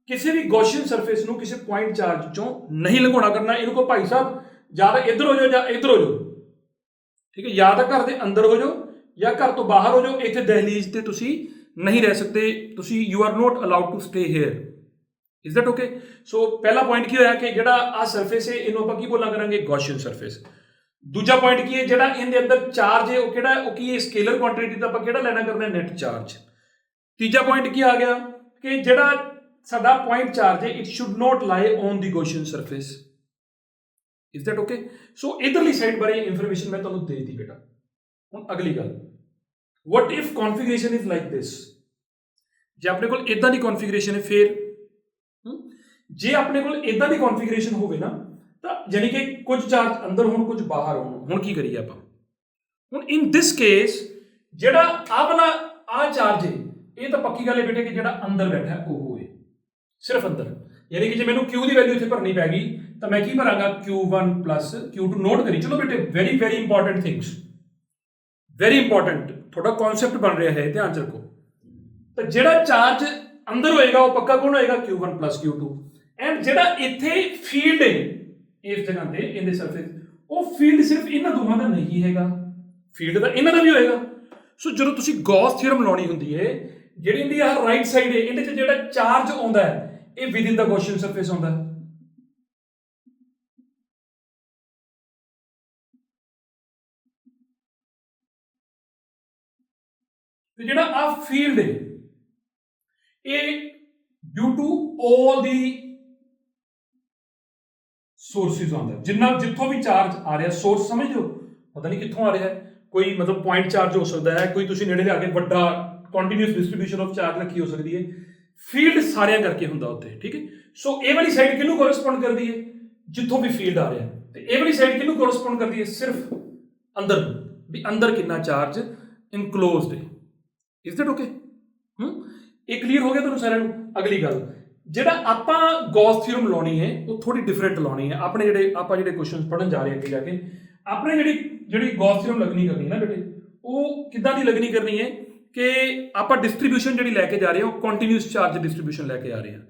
ਕਿਸੇ ਵੀ ਗੌਸੀਅਨ ਸਰਫੇਸ ਨੂੰ ਕਿਸੇ ਪੁਆਇੰਟ ਚਾਰਜ ਚੋਂ ਨਹੀਂ ਲੰਘਾਉਣਾ ਕਰਨਾ। ਇਹਨੂੰ ਕੋ ਭਾਈ ਸਾਹਿਬ ਜਾਂ ਤਾਂ ਇੱਧਰ ਹੋ ਜਾਓ ਜਾਂ ਇੱਧਰ ਹੋ ਜਾਓ, ਠੀਕ ਹੈ, ਜਾਂ ਤਾਂ ਘਰ ਦੇ ਅੰਦਰ ਹੋ ਜਾਓ ਜਾਂ ਘਰ ਤੋਂ ਬਾਹਰ ਹੋ ਜਾਓ, ਇੱਥੇ ਦਹਲੀਜ਼ ਤੇ ਤੁਸੀਂ ਨਹੀਂ ਰਹਿ ਸਕਦੇ, ਤੁਸੀਂ you are not allowed to stay here. Is that okay? So ਪਹਿਲਾ ਪੁਆਇੰਟ ਕੀ ਹੋਇਆ ਕਿ ਜਿਹੜਾ ਆ ਸਰਫੇਸ ਹੈ ਇਹਨੂੰ ਆਪਾਂ ਕੀ ਬੋਲਾਂ ਕਰਾਂਗੇ, ਗੌਸੀਅਨ ਸਰਫੇਸ। ਦੂਜਾ ਪੁਆਇੰਟ ਕੀ ਹੈ, ਜਿਹੜਾ ਇਹਦੇ ਅੰਦਰ ਚਾਰਜ ਹੈ ਉਹ ਕਿਹੜਾ, ਉਹ ਕੀ ਹੈ, ਸਕੇਲਰ ਕੁਆਂਟੀਟੀ ਦਾ ਆਪਾਂ ਕਿਹੜਾ ਲੈਣਾ ਕਰਨਾ, ਨੈਟ ਚਾਰਜ। ਤੀਜਾ ਪੁਆਇੰਟ ਕੀ ਆ ਗਿਆ ਕਿ ਜਿਹੜਾ ਸਾਡਾ ਪੁਆਇੰਟ ਚਾਰਜ ਹੈ, it should not lie on the Gaussian surface. Is that okay? So ਇਧਰਲੀ ਸਾਈਡ ਬਾਰੇ ਇਨਫੋਰਮੇਸ਼ਨ ਮੈਂ ਤੁਹਾਨੂੰ ਦੇ ਦਿੱਤੀ ਬੇਟਾ। ਹੁਣ ਅਗਲੀ ਗੱਲ, what if configuration is like this? ਜੇ ਆਪਣੇ ਕੋਲ ਇਦਾਂ ਦੀ ਕਨਫੀਗਰੇਸ਼ਨ ਹੈ, ਫਿਰ ਜੇ ਆਪਣੇ ਕੋਲ ਇਦਾਂ ਦੀ ਕਨਫੀਗਰੇਸ਼ਨ ਹੋਵੇ ਨਾ, ਤਾਂ ਯਾਨੀ ਕਿ ਕੁਝ ਚਾਰਜ ਅੰਦਰ ਹੋਣ ਕੁਝ ਬਾਹਰ ਹੋਣ। ਹੁਣ ਕੀ ਕਰੀਏ ਆਪਾਂ? ਹੁਣ ਇਨ ਦਿਸ ਕੇਸ ਜਿਹੜਾ ਆਹ ਵਾਲਾ ਆ ਚਾਰਜ ਹੈ, ਇਹ ਤਾਂ ਪੱਕੀ ਗੱਲ ਹੈ ਬੇਟੇ ਕਿ ਜਿਹੜਾ ਅੰਦਰ ਬੈਠਾ ਹੈ ਉਹ ਹੋਏ, ਸਿਰਫ ਅੰਦਰ। ਯਾਨੀ ਕਿ ਜੇ ਮੈਨੂੰ Q ਦੀ ਵੈਲਿਊ ਇੱਥੇ ਭਰਨੀ ਪੈ ਗਈ ਤਾਂ ਮੈਂ ਕੀ ਭਰਾਂਗਾ, Q1 plus Q2। ਨੋਟ ਕਰੀ ਚਲੋ ਬੇਟੇ, very very important things, very important, ਤੁਹਾਡਾ ਕਨਸੈਪਟ ਬਣ ਰਿਹਾ ਹੈ, ਧਿਆਨ ਚ ਰੱਖੋ। ਤਾਂ ਜਿਹੜਾ ਚਾਰਜ ਅੰਦਰ ਹੋਏਗਾ ਉਹ ਪੱਕਾ ਕੌਣ ਹੋਏਗਾ, Q1 plus Q2। ਐਂਡ ਜਿਹੜਾ ਇੱਥੇ ਫੀਲਡ ਹੈ ਇਸ ਜਗ੍ਹਾ ਤੇ ਇਹਦੇ ਸਰਫੇਸ, ਉਹ ਫੀਲਡ ਸਿਰਫ ਇਹਨਾਂ ਦੋਵਾਂ ਦਾ ਨਹੀਂ ਹੈਗਾ, ਫੀਲਡ ਦਾ ਇਹਨਾਂ ਦਾ ਵੀ ਹੋਏਗਾ। ਸੋ ਜਦੋਂ ਤੁਸੀਂ ਗੌਸ ਥਿਊਰਮ ਲਾਉਣੀ ਹੁੰਦੀ ਹੈ, ਜਿਹੜੀ ਇਹਦੀ ਆਹ ਰਾਈਟ ਸਾਈਡ ਹੈ, ਇਹਦੇ ਚ ਜਿਹੜਾ ਚਾਰਜ ਆਉਂਦਾ ਹੈ ਇਹ ਵਿਦ ਇਨ ਦਾ ਗੌਸੀਅਨ ਸਰਫੇਸ ਆਉਂਦਾ ਹੈ। ਤੇ ਜਿਹੜਾ ਆ ਫੀਲਡ ਹੈ ਇਹ due to all the sources ਆਉਂਦਾ, ਜਿੱਥੋਂ ਵੀ ਚਾਰਜ ਆ ਰਿਹਾ, ਸੋਰਸ ਸਮਝ ਲਓ, ਪਤਾ ਨਹੀਂ ਕਿੱਥੋਂ ਆ ਰਿਹਾ ਹੈ, ਕੋਈ ਮਤਲਬ ਪੁਆਇੰਟ ਚਾਰਜ ਹੋ ਸਕਦਾ ਹੈ, ਕੋਈ ਤੁਸੀਂ ਨੇੜੇ ਲਿਆ ਕੇ ਵੱਡਾ ਕੰਟੀਨਿਊਸ ਡਿਸਟ੍ਰੀਬਿਊਸ਼ਨ ਆਫ ਚਾਰਜ ਰੱਖੀ ਹੋ ਸਕਦੀ ਹੈ। ਫੀਲਡ ਸਾਰਿਆਂ ਕਰਕੇ ਹੁੰਦਾ ਉੱਥੇ, ਠੀਕ ਹੈ। ਸੋ ਇਹ ਵਾਲੀ ਸਾਈਡ ਕਿਹਨੂੰ ਕੋਰਸਪੌਂਡ ਕਰਦੀ ਹੈ, ਜਿੱਥੋਂ ਵੀ ਫੀਲਡ ਆ ਰਿਹਾ, ਤੇ ਇਹ ਵਾਲੀ ਸਾਈਡ ਕਿਹਨੂੰ ਕੋਰਸਪੌਂਡ ਕਰਦੀ ਹੈ, ਸਿਰਫ ਅੰਦਰ, ਵੀ ਅੰਦਰ ਕਿੰਨਾ ਚਾਰਜ ਇਨਕਲੋਜ਼ਡ ਹੈ। Is that okay? ਇਹ ਕਲੀਅਰ ਹੋ ਗਿਆ ਤੁਹਾਨੂੰ ਸਾਰਿਆਂ ਨੂੰ? ਅਗਲੀ ਗੱਲ, ਜਿਹੜਾ ਆਪਾਂ ਗੌਸ ਥਿਊਰਮ ਲਾਉਣੀ ਹੈ ਉਹ ਥੋੜੀ ਡਿਫਰੈਂਟ ਲਾਉਣੀ ਹੈ। ਆਪਣੇ ਜਿਹੜੇ ਕੁਐਸਚਨਸ ਪੜਨ ਜਾ ਰਹੇ ਅੱਗੇ ਜਾ ਕੇ, ਆਪਣੇ ਜਿਹੜੀ ਗੌਸ ਥਿਊਰਮ ਲੱਗਣੀ ਕਰਨੀ ਹੈ ਨਾ ਬੇਟੇ, ਉਹ ਕਿੱਦਾਂ ਦੀ ਲੱਗਣੀ ਕਰਨੀ ਹੈ ਕਿ ਆਪਾਂ ਡਿਸਟ੍ਰੀਬਿਊਸ਼ਨ ਜਿਹੜੀ ਲੈ ਕੇ ਜਾ ਰਹੇ ਹਾਂ ਉਹ ਕੰਟੀਨਿਊਸ ਚਾਰਜ ਡਿਸਟ੍ਰੀਬਿਊਸ਼ਨ ਲੈ ਕੇ ਆ ਰਹੇ ਹਾਂ।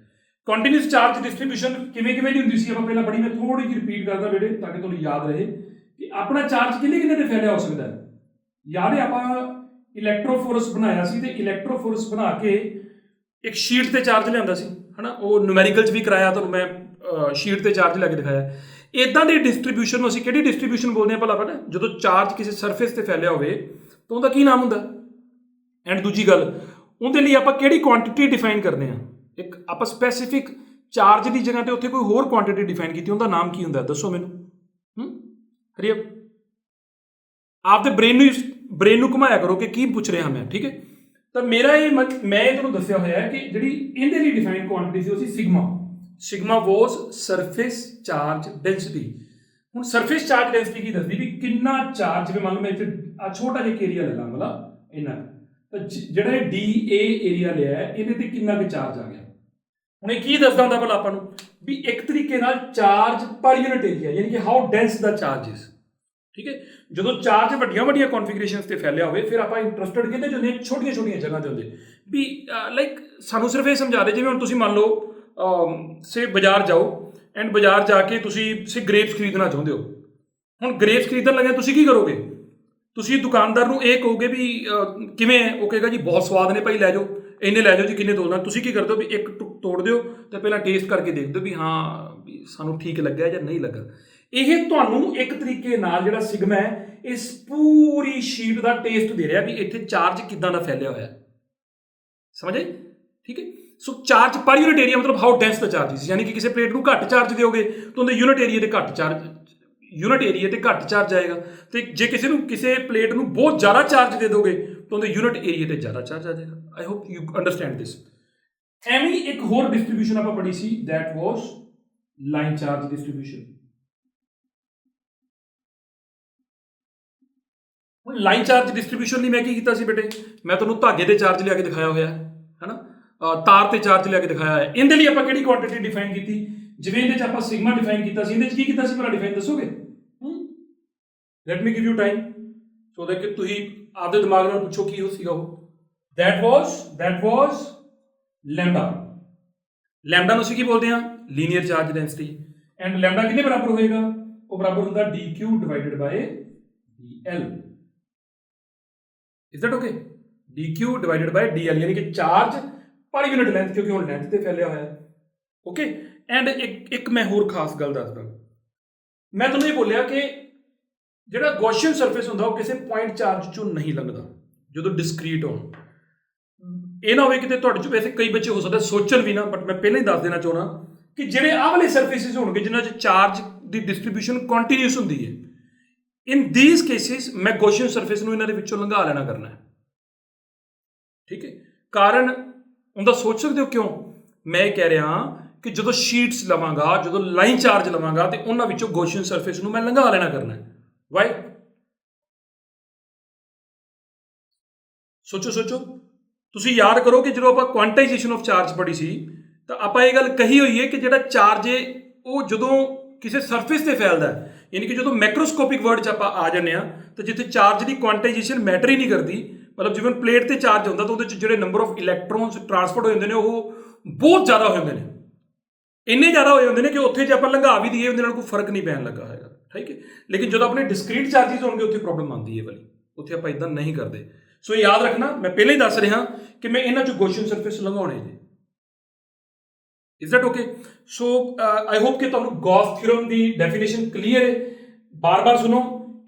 ਕੰਟੀਨਿਊਸ ਚਾਰਜ ਡਿਸਟ੍ਰੀਬਿਊਸ਼ਨ ਕਿਵੇਂ ਦੀ ਹੁੰਦੀ ਸੀ ਆਪਾਂ ਪਹਿਲਾਂ ਪੜ੍ਹੀ, ਮੈਂ ਥੋੜੀ ਜਿਹੀ ਰਿਪੀਟ ਕਰਦਾ ਬੇਟੇ ਤਾਂ ਕਿ ਤੁਹਾਨੂੰ ਯਾਦ ਰਹੇ ਕਿ ਆਪਣਾ ਚਾਰਜ ਕਿੰਨੇ ਤੇ ਫੈਲਿਆ ਹੋ ਸਕਦਾ ਹੈ। ਯਾਦ ਹੈ ਆਪਾਂ ਇਲੈਕਟ੍ਰੋਫੋਰਸ ਬਣਾਇਆ ਸੀ, ਤੇ ਇਲੈਕਟ੍ਰੋਫੋਰਸ ਬਣਾ ਕੇ ਇੱਕ ਸ਼ੀਟ ਤੇ ਚਾਰਜ ਲਿਆਂਦਾ ਸੀ, ਹਨਾ, ਉਹ ਨਿਊਮੈਰੀਕਲ ਚ ਵੀ ਕਰਾਇਆ ਤੁਹਾਨੂੰ ਮੈਂ, ਸ਼ੀਟ ਤੇ ਚਾਰਜ ਲੈ ਕੇ ਦਿਖਾਇਆ। ਇਦਾਂ ਦੀ ਡਿਸਟ੍ਰੀਬਿਊਸ਼ਨ ਨੂੰ ਅਸੀਂ ਕਿਹੜੀ ਡਿਸਟ੍ਰੀਬਿਊਸ਼ਨ ਬੋਲਦੇ ਹਾਂ ਭਲਾ ਪਤਾ? ਜਦੋਂ ਚਾਰਜ ਕਿਸੇ ਸਰਫੇਸ ਤੇ ਫੈਲਿਆ ਹੋਵੇ ਤਾਂ ਉਹਦਾ ਕੀ ਨਾਮ ਹੁੰਦਾ। ਐਂਡ ਦੂਜੀ ਗੱਲ, ਉਹਦੇ ਲਈ ਆਪਾਂ ਕਿਹੜੀ ਕੁਆਂਟੀਟੀ ਡਿਫਾਈਨ ਕਰਦੇ ਹਾਂ। ਇੱਕ ਆਪਾਂ ਸਪੈਸੀਫਿਕ ਚਾਰਜ ਦੀ ਜਗ੍ਹਾ ਤੇ ਉੱਥੇ ਕੋਈ ਹੋਰ ਕੁਆਂਟੀਟੀ ਡਿਫਾਈਨ ਕੀਤੀ, ਉਹਦਾ ਨਾਮ ਕੀ ਹੁੰਦਾ, ਦੱਸੋ ਮੈਨੂੰ। ਹਰੀ ਆਪਦੇ ਬ੍ਰੇਨ ਨੂੰ ਘੁਮਾਇਆ ਕਰੋ ਕਿ ਕੀ ਪੁੱਛ ਰਿਹਾ ਮੈਂ, ਠੀਕ ਹੈ। ਤਾਂ ਮੇਰਾ ਮੈਂ ਤੁਹਾਨੂੰ ਦੱਸਿਆ ਹੋਇਆ ਹੈ ਕਿ ਜਿਹੜੀ ਇਹਦੇ ਲਈ ਡਿਫਾਈਨ ਕੁਆਂਟੀਟੀ ਸੀ ਉਹ ਸੀ ਸਿਗਮਾ ਵਾਸ ਸਰਫੇਸ ਚਾਰਜ ਡੈਂਸਿਟੀ। ਹੁਣ ਸਰਫੇਸ ਚਾਰਜ ਡੈਂਸਿਟੀ ਕੀ ਦੱਸਦੀ ਵੀ ਕਿੰਨਾ ਚਾਰਜ, ਜਿਵੇਂ ਮੰਨ ਲਓ ਮੈਂ ਇੱਥੇ ਆ ਛੋਟਾ ਜਿਹਾ ਏਰੀਆ ਲੈ ਲਾਂ, ਮਤਲਬ ਇੰਨਾ, ਤਾਂ ਜਿਹੜਾ ਇਹ DA ਏਰੀਆ ਲਿਆ ਹੈ ਇਹਦੇ ਤੇ ਕਿੰਨਾ ਕੁ ਚਾਰਜ ਆ ਗਿਆ। ਹੁਣ ਇਹ ਕੀ ਦੱਸਦਾ ਹੁੰਦਾ ਭਲਾ ਆਪਾਂ ਨੂੰ, ਵੀ ਇੱਕ ਤਰੀਕੇ ਨਾਲ ਚਾਰਜ ਪਰ ਯੂਨਿਟ ਏਰੀਆ, ਯਾਨੀ ਕਿ how dense the charge is, ਠੀਕ ਹੈ। ਜਦੋਂ ਚਾਰਜ ਵੱਡੀਆਂ ਕੰਨਫੀਗਰੇਸ਼ਨਸ ਤੇ ਫੈਲਿਆ ਹੋਵੇ, ਫਿਰ ਆਪਾਂ ਇੰਟਰਸਟਡ ਕਿਹਦੇ ਚ ਹੁੰਦੇ, ਛੋਟੀਆਂ ਜਗ੍ਹਾ ਤੇ ਹੁੰਦੇ, ਵੀ ਲਾਈਕ ਸਾਨੂੰ ਸਿਰਫ ਇਹ ਸਮਝਾ ਦੇ, ਜਿਵੇਂ ਹੁਣ ਤੁਸੀਂ ਮੰਨ ਲਓ ਸੇ ਬਾਜ਼ਾਰ ਜਾਓ ਐਂਡ ਬਾਜ਼ਾਰ ਜਾ ਕੇ ਤੁਸੀਂ ਗ੍ਰੇਪਸ ਖਰੀਦਣਾ ਚਾਹੁੰਦੇ ਹੋ। ਹੁਣ ਗ੍ਰੇਪਸ ਖਰੀਦਣ ਲੱਗੇ ਤੁਸੀਂ ਕੀ ਕਰੋਗੇ? ਤੁਸੀਂ ਦੁਕਾਨਦਾਰ ਨੂੰ ਇਹ ਕਹੋਗੇ ਵੀ ਕਿਵੇਂ ਹੈ, ਉਹ ਕਹੇਗਾ ਜੀ ਬਹੁਤ ਸਵਾਦ ਨੇ ਭਾਈ, ਲੈ ਜਾਓ, ਇੰਨੇ ਲੈ ਜਾਓ ਜੀ, ਕਿੰਨੇ ਤੋੜਨਾ। ਤੁਸੀਂ ਕੀ ਕਰਦੇ ਹੋ ਵੀ ਇੱਕ ਤੋੜ ਦਿਓ ਤੇ ਪਹਿਲਾਂ ਟੇਸਟ ਕਰਕੇ ਦੇਖ ਦਿਓ ਵੀ ਹਾਂ ਵੀ ਸਾਨੂੰ ਠੀਕ ਲੱਗਿਆ ਜਾਂ ਨਹੀਂ ਲੱਗਾ। ਇਹ ਤੁਹਾਨੂੰ ਇੱਕ ਤਰੀਕੇ ਨਾਲ ਜਿਹੜਾ ਸਿਗਮਾ ਹੈ ਇਸ ਪੂਰੀ ਸ਼ੀਟ ਦਾ ਟੇਸਟ ਦੇ ਰਿਹਾ ਵੀ ਇੱਥੇ ਚਾਰਜ ਕਿੱਦਾਂ ਦਾ ਫੈਲਿਆ ਹੋਇਆ, ਸਮਝੇ, ਠੀਕ ਹੈ। ਸੋ ਚਾਰਜ ਪਰ ਯੂਨਿਟ ਏਰੀਆ ਮਤਲਬ ਹਾਊ ਡੈਂਸ ਦਾ ਚਾਰਜ, ਯਾਨੀ ਕਿ ਕਿਸੇ ਪਲੇਟ ਨੂੰ ਘੱਟ ਚਾਰਜ ਦਿਓਗੇ ਤਾਂ ਉਹਦੇ ਯੂਨਿਟ ਏਰੀਆ ਤੇ ਘੱਟ ਚਾਰਜ ਆਏਗਾ, ਤੇ ਜੇ ਕਿਸੇ ਪਲੇਟ ਨੂੰ ਬਹੁਤ ਜ਼ਿਆਦਾ ਚਾਰਜ ਦੇ ਦੋਗੇ ਤਾਂ ਉਹਦੇ ਯੂਨਿਟ ਏਰੀਆ ਤੇ ਜ਼ਿਆਦਾ ਚਾਰਜ ਆ ਜਾਏਗਾ। ਆਈ ਹੋਪ ਯੂ ਅੰਡਰਸਟੈਂਡ ਦਿਸ। ਐਵੇਂ ਇੱਕ ਹੋਰ ਡਿਸਟ੍ਰੀਬਿਊਸ਼ਨ ਆਪਾਂ ਪੜ੍ਹੀ ਸੀ, that was line charge distribution। ਹੁਣ ਲਾਈਨ ਚਾਰਜ ਡਿਸਟ੍ਰੀਬਿਊਸ਼ਨ ਲਈ ਮੈਂ ਕੀ ਕੀਤਾ ਸੀ ਬੇਟੇ, ਮੈਂ ਤੁਹਾਨੂੰ ਧਾਗੇ ਤੇ ਚਾਰਜ ਲਿਆ ਕੇ ਦਿਖਾਇਆ ਹੋਇਆ ਹੈ ਨਾ, ਤਾਰ ਤੇ ਚਾਰਜ ਲਿਆ ਕੇ ਦਿਖਾਇਆ ਹੈ। ਇਹਦੇ ਲਈ ਆਪਾਂ ਕਿਹੜੀ ਕੁਆਂਟੀਟੀ ਡਿਫਾਈਨ ਕੀਤੀ, ਜਿਵੇਂ ਇਹਦੇ ਚ ਆਪਾਂ ਸਿਗਮਾ ਡਿਫਾਈਨ ਕੀਤਾ ਸੀ, ਇਹਦੇ ਚ ਕੀ ਕੀਤਾ ਸੀ ਭਲਾ ਡਿਫਾਈਨ, ਦੱਸੋਗੇ? Let me give you time so that ਕਿ ਤੁਸੀਂ ਆਪਦੇ ਦਿਮਾਗ ਨਾਲ ਪੁੱਛੋ ਕੀ ਹੋ ਸੀਗਾ ਉਹ। that was lambda। lambda ਨੂੰ ਅਸੀਂ ਕੀ ਬੋਲਦੇ ਹਾਂ, linear charge density. And lambda ਕਿੰਨੇ ਬਰਾਬਰ ਹੋਏਗਾ, ਉਹ ਬਰਾਬਰ ਹੁੰਦਾ dq divided by dl। Is that okay? dq divided by dl, ਯਾਨੀ ਕਿ ਚਾਰਜ ਪਰ ਯੂਨਿਟ ਲੈਂਥ, ਕਿਉਂਕਿ ਹੁਣ ਲੈਂਥ ਤੇ ਫੈਲਿਆ ਹੋਇਆ ਹੈ। ਓਕੇ। ਐਂਡ ਇੱਕ ਮੈਂ ਹੋਰ ਖਾਸ ਗੱਲ ਦੱਸਦਾ, ਮੈਂ ਤੁਹਾਨੂੰ ਇਹ ਬੋਲਿਆ ਕਿ ਜਿਹੜਾ ਗੌਸੀਅਨ ਸਰਫੇਸ ਹੁੰਦਾ ਉਹ ਕਿਸੇ ਪੁਆਇੰਟ ਚਾਰਜ ਚੋਂ ਨਹੀਂ ਲੰਘਦਾ ਜਦੋਂ ਡਿਸਕ੍ਰੀਟ ਹੋਣ। ਇਹ ਨਾ ਹੋਵੇ ਕਿਤੇ ਤੁਹਾਡੇ ਚੋਂ, ਵੈਸੇ ਕਈ ਬੱਚੇ ਹੋ ਸਕਦਾ ਸੋਚਣ ਵੀ ਨਾ, ਬਟ ਮੈਂ ਪਹਿਲਾਂ ਹੀ ਦੱਸ ਦੇਣਾ ਚਾਹੁੰਦਾ ਕਿ ਜਿਹੜੇ ਆਹ ਵਾਲੇ ਸਰਫੇਸਿਸ ਹੋਣਗੇ ਜਿਨ੍ਹਾਂ 'ਚ ਚਾਰਜ ਦੀ ਡਿਸਟ੍ਰੀਬਿਊਸ਼ਨ ਕੰਟੀਨਿਊਸ ਹੁੰਦੀ ਹੈ, ਇਨ ਦੀਜ਼ ਕੇਸਿਸ ਮੈਂ ਗੌਸੀਅਨ ਸਰਫੇਸ ਨੂੰ ਇਹਨਾਂ ਦੇ ਵਿੱਚੋਂ ਲੰਘਾ ਲੈਣਾ ਕਰਨਾ ਹੈ। ਠੀਕ ਹੈ, ਕਾਰਨ ਉਹਦਾ ਸੋਚ ਸਕਦੇ ਹੋ ਕਿਉਂ? ਮੈਂ ਇਹ ਕਹਿ ਰਿਹਾ ਕਿ ਜਦੋਂ ਸ਼ੀਟਸ ਲਵਾਂਗਾ, ਜਦੋਂ ਲਾਈਨ ਚਾਰਜ ਲਵਾਂਗਾ, ਤੇ ਉਹਨਾਂ ਵਿੱਚੋਂ ਗੌਸੀਅਨ ਸਰਫੇਸ ਨੂੰ ਮੈਂ ਲੰਘਾ ਲੈਣਾ ਕਰਨਾ ਹੈ। ਵਾਈ? ਸੋਚੋ ਤੁਸੀਂ ਯਾਦ ਕਰੋ ਕਿ ਜਦੋਂ ਆਪਾਂ ਕੁਆਂਟਾਈਜੇਸ਼ਨ ਆਫ ਚਾਰਜ ਪੜ੍ਹੀ ਸੀ ਤਾਂ ਆਪਾਂ ਇਹ ਗੱਲ ਕਹੀ ਹੋਈ ਹੈ ਕਿ ਜਿਹੜਾ ਚਾਰਜ ਹੈ ਉਹ ਜਦੋਂ ਕਿਸੇ ਸਰਫੇਸ ਤੇ ਫੈਲਦਾ ਹੈ, ਯਾਨੀ ਕਿ ਜਦੋਂ ਮੈਕਰੋਸਕੋਪਿਕ ਵਰਡ 'ਚ ਆਪਾਂ ਆ ਜਾਂਦੇ ਹਾਂ ਤਾਂ ਜਿੱਥੇ ਚਾਰਜ ਦੀ ਕੁਆਂਟਾਈਜੇਸ਼ਨ ਮੈਟਰ ਹੀ ਨਹੀਂ ਕਰਦੀ, ਮਤਲਬ ਜਿਵੇਂ ਪਲੇਟ ਤੇ ਚਾਰਜ ਹੁੰਦਾ ਤਾਂ ਉਹਦੇ 'ਚ ਜਿਹੜੇ ਨੰਬਰ ਆਫ ਇਲੈਕਟ੍ਰੋਨਸ ਟ੍ਰਾਂਸਫਰ ਹੋ ਜਾਂਦੇ ਨੇ ਉਹ ਬਹੁਤ ਜ਼ਿਆਦਾ ਹੋ ਜਾਂਦੇ ਨੇ, ਇੰਨੇ ਜ਼ਿਆਦਾ ਹੋ ਜਾਂਦੇ ਨੇ ਕਿ ਉੱਥੇ ਜੇ ਆਪਾਂ ਲੰਘਾ ਵੀ ਦਈਏ ਉਹਦੇ ਨਾਲ ਕੋਈ ਫਰਕ ਨਹੀਂ ਪੈਣ ਲੱਗਾ ਹੈਗਾ। ਠੀਕ ਹੈ, ਲੇਕਿਨ ਜਦੋਂ ਆਪਣੇ ਡਿਸਕ੍ਰੀਟ ਚਾਰਜਿਸ ਹੋਣਗੇ ਉੱਥੇ ਪ੍ਰੋਬਲਮ ਆਉਂਦੀ ਹੈ ਵਾਲੀ, ਉੱਥੇ ਆਪਾਂ ਇਦਾਂ ਨਹੀਂ ਕਰਦੇ। ਸੋ ਯਾਦ ਰੱਖਣਾ, ਮੈਂ ਪਹਿਲਾਂ ਹੀ ਦੱਸ ਰਿਹਾ ਕਿ ਮੈਂ ਇਹਨਾਂ 'ਚੋਂ ਗੌਸੀਅਨ ਸਰਫੇਸ ਲੰਘਾਉਣੇ ਜੀ। Is that okay? So I hope ਕਿ ਤੁਹਾਨੂੰ ਗੌਸ ਥਿਊਰਮ ਦੀ ਡੈਫੀਨੇਸ਼ਨ ਕਲੀਅਰ ਹੈ। ਬਾਰ-ਬਾਰ ਸੁਣੋ,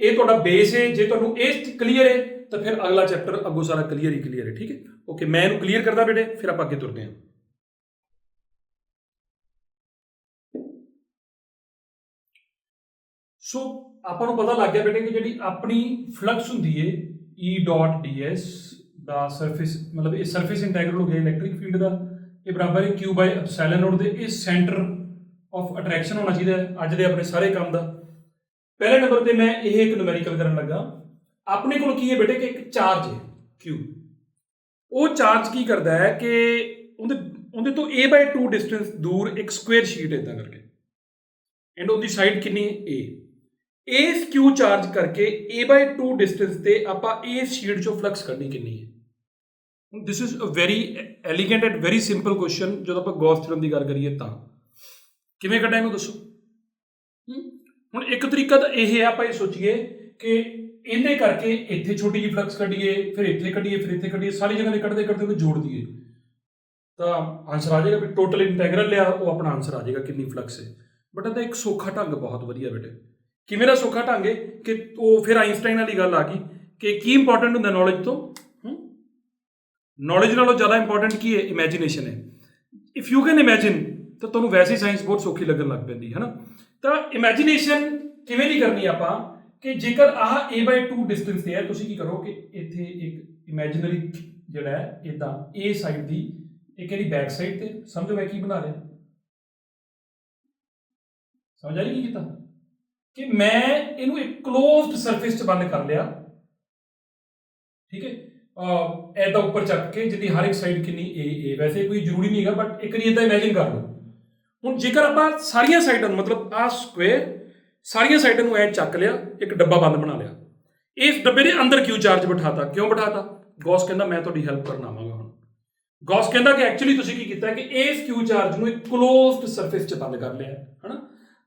ਇਹ ਤੁਹਾਡਾ ਬੇਸ ਹੈ। ਜੇ ਤੁਹਾਨੂੰ ਇਹ ਕਲੀਅਰ ਹੈ ਤਾਂ ਫਿਰ ਅਗਲਾ ਚੈਪਟਰ ਅੱਗੋਂ ਸਾਰਾ ਕਲੀਅਰ ਹੀ ਕਲੀਅਰ ਹੈ। ਠੀਕ ਹੈ, ਓਕੇ। ਮੈਂ ਇਹਨੂੰ ਕਲੀਅਰ ਕਰਦਾ ਬੇਟੇ, ਫਿਰ ਆਪਾਂ ਅੱਗੇ ਤੁਰਦੇ ਹਾਂ। ਸੋ ਆਪਾਂ ਨੂੰ ਪਤਾ ਲੱਗ ਗਿਆ ਬੇਟੇ ਕਿ ਜਿਹੜੀ ਆਪਣੀ ਫਲਕਸ ਹੁੰਦੀ ਹੈ E ਡਾਟ ds ਦਾ ਸਰਫੇਸ, ਮਤਲਬ ਇਹ ਸਰਫੇਸ ਇੰਟੈਗਰਲ ਹੋ ਗਿਆ ਇਲੈਕਟ੍ਰਿਕ ਫੀਲਡ ਦਾ, ਇਹ ਬਰਾਬਰ ਹੈ q ਬਾਈ ਐਪਸੀਲਨ ਨੋਟ ਦੇ। ਇਹ ਸੈਂਟਰ ਆਫ ਅਟਰੈਕਸ਼ਨ ਹੋਣਾ ਚਾਹੀਦਾ ਅੱਜ ਦੇ ਆਪਣੇ ਸਾਰੇ ਕੰਮ ਦਾ। ਪਹਿਲੇ ਨੰਬਰ ਤੇ ਮੈਂ ਇਹ ਇੱਕ ਨੂਮੈਰੀਕਲ ਕਰਨ ਲੱਗਾ। ਆਪਣੇ ਕੋਲ ਕੀ ਹੈ ਬੇਟੇ ਕਿ ਇੱਕ ਚਾਰਜ ਹੈ q। ਉਹ ਚਾਰਜ ਕੀ ਕਰਦਾ ਹੈ ਕਿ ਉਹਦੇ ਤੋਂ a/2 ਡਿਸਟੈਂਸ ਦੂਰ ਇੱਕ ਸਕੁਅਰ ਸ਼ੀਟ ਇਦਾਂ ਕਰਕੇ, ਐਂਡ ਉਹਦੀ ਸਾਈਡ ਕਿੰਨੀ ਹੈ a। ਇਸ q ਚਾਰਜ ਕਰਕੇ a/2 ਡਿਸਟੈਂਸ ਤੇ ਆਪਾਂ ਇਸ ਸ਼ੀਟ ਚੋਂ ਫਲਕਸ ਕੱਢਣੀ ਕਿੰਨੀ ਹੈ। This is a very elegant and very simple question. ਜਦੋਂ ਆਪਾਂ ਗੌਸ ਥਿਊਰਮ ਦੀ ਗੱਲ ਕਰੀਏ ਤਾਂ ਕਿਵੇਂ ਕੱਢਾਂ ਇਹਨੂੰ ਦੱਸੋ। ਹੁਣ ਇੱਕ ਤਰੀਕਾ ਤਾਂ ਇਹ ਹੈ, ਆਪਾਂ ਇਹ ਸੋਚੀਏ ਕਿ ਇਹਦੇ ਕਰਕੇ ਇੱਥੇ ਛੋਟੀ ਜਿਹੀ ਫਲਕਸ ਕੱਢੀਏ, ਫਿਰ ਇੱਥੇ ਕੱਢੀਏ, ਫਿਰ ਇੱਥੇ ਕੱਢੀਏ, ਸਾਰੀ ਜਗ੍ਹਾ ਤੇ ਕੱਢਦੇ ਕੱਢਦੇ ਉਹਨੂੰ ਜੋੜ ਦਈਏ ਤਾਂ ਆਨਸਰ ਆ ਜਾਏਗਾ। ਵੀ ਟੋਟਲ ਇੰਟੈਗਰਲ ਲਿਆ, ਉਹ ਆਪਣਾ ਆਨਸਰ ਆ ਜਾਏਗਾ ਕਿੰਨੀ ਫਲਕਸ ਹੈ। ਬਟ ਇਹਦਾ ਇੱਕ ਸੌਖਾ ਢੰਗ ਬਹੁਤ ਵਧੀਆ ਬੇਟੇ। ਕਿਵੇਂ ਦਾ ਸੌਖਾ ਢੰਗ ਹੈ ਕਿ ਉਹ ਫਿਰ ਆਈਨਸਟਾਈਨ ਵਾਲੀ ਗੱਲ ਆ ਗਈ ਕਿ ਕੀ ਇੰਪੋਰਟੈਂਟ ਹੁੰਦਾ ਨੌਲੇਜ ਤੋਂ। ਨੌਲੇਜ ਨਾਲੋਂ ਜ਼ਿਆਦਾ ਇੰਪੋਰਟੈਂਟ ਕੀ ਹੈ? ਇਮੈਜੀਨੇਸ਼ਨ ਹੈ। ਇਫ ਯੂ ਕੈਨ ਇਮੈਜਿਨ ਤਾਂ ਤੁਹਾਨੂੰ ਵੈਸੇ ਸਾਇੰਸ ਬਹੁਤ ਸੌਖੀ ਲੱਗਣ ਲੱਗ ਪੈਂਦੀ ਹੈ ਨਾ। ਤਾਂ ਇਮੈਜੀਨੇਸ਼ਨ ਕਿਵੇਂ ਦੀ ਕਰਨੀ ਆਪਾਂ ਕਿ ਜੇਕਰ ਆਹ a/2 ਡਿਸਟੈਂਸ ਤੇ ਹੈ, ਤੁਸੀਂ ਕੀ ਕਰੋ ਕਿ ਇੱਥੇ ਇੱਕ ਇਮੈਜਿਨਰੀ ਜਿਹੜਾ ਹੈ ਇਦਾਂ a ਸਾਈਡ ਦੀ, ਇੱਕ ਇਹਦੀ ਬੈਕ ਸਾਈਡ ਤੇ, ਸਮਝੋ ਮੈਂ ਕੀ ਬਣਾ ਰਿਹਾ, ਸਮਝ ਆ ਰਹੀ ਕੀ ਕੀਤਾ ਕਿ ਮੈਂ ਇਹਨੂੰ ਇੱਕ ਕਲੋਜ਼ਡ ਸਰਫੇਸ 'ਚ ਬੰਦ ਕਰ ਲਿਆ। ਠੀਕ ਹੈ, ਐਦਾਂ ਉੱਪਰ ਚੱਕ ਕੇ ਜਿਹਦੀ ਹਰ ਇੱਕ ਸਾਈਡ ਕਿੰਨੀ a। ਵੈਸੇ ਕੋਈ ਜ਼ਰੂਰੀ ਨਹੀਂ ਹੈਗਾ, ਬਟ ਇੱਕ ਵਾਰੀ ਇਦਾਂ ਇਮੈਜਿਨ ਕਰ ਲਓ। ਹੁਣ ਜੇਕਰ ਆਪਾਂ ਸਾਰੀਆਂ ਸਾਈਡਾਂ ਨੂੰ, ਮਤਲਬ ਆਹ ਸਕੁਅਰ ਸਾਰੀਆਂ ਸਾਈਡਾਂ ਨੂੰ ਐ ਚੱਕ ਲਿਆ, ਇੱਕ ਡੱਬਾ ਬੰਦ ਬਣਾ ਲਿਆ, ਇਸ ਡੱਬੇ ਦੇ ਅੰਦਰ ਕਿਉਂ ਚਾਰਜ ਬਿਠਾਤਾ? ਕਿਉਂ ਬਿਠਾਤਾ? ਗੌਸ ਕਹਿੰਦਾ ਮੈਂ ਤੁਹਾਡੀ ਹੈਲਪ ਕਰਨ ਆਵਾਂਗਾ। ਹੁਣ ਗੌਸ ਕਹਿੰਦਾ ਕਿ ਐਕਚੁਅਲੀ ਤੁਸੀਂ ਕੀ ਕੀਤਾ ਕਿ ਇਸ ਕਿਉ ਚਾਰਜ ਨੂੰ ਇੱਕ ਕਲੋਜ਼ਡ ਸਰਫੇਸ 'ਚ ਬੰਦ ਕਰ ਲਿਆ ਹੈ ਨਾ।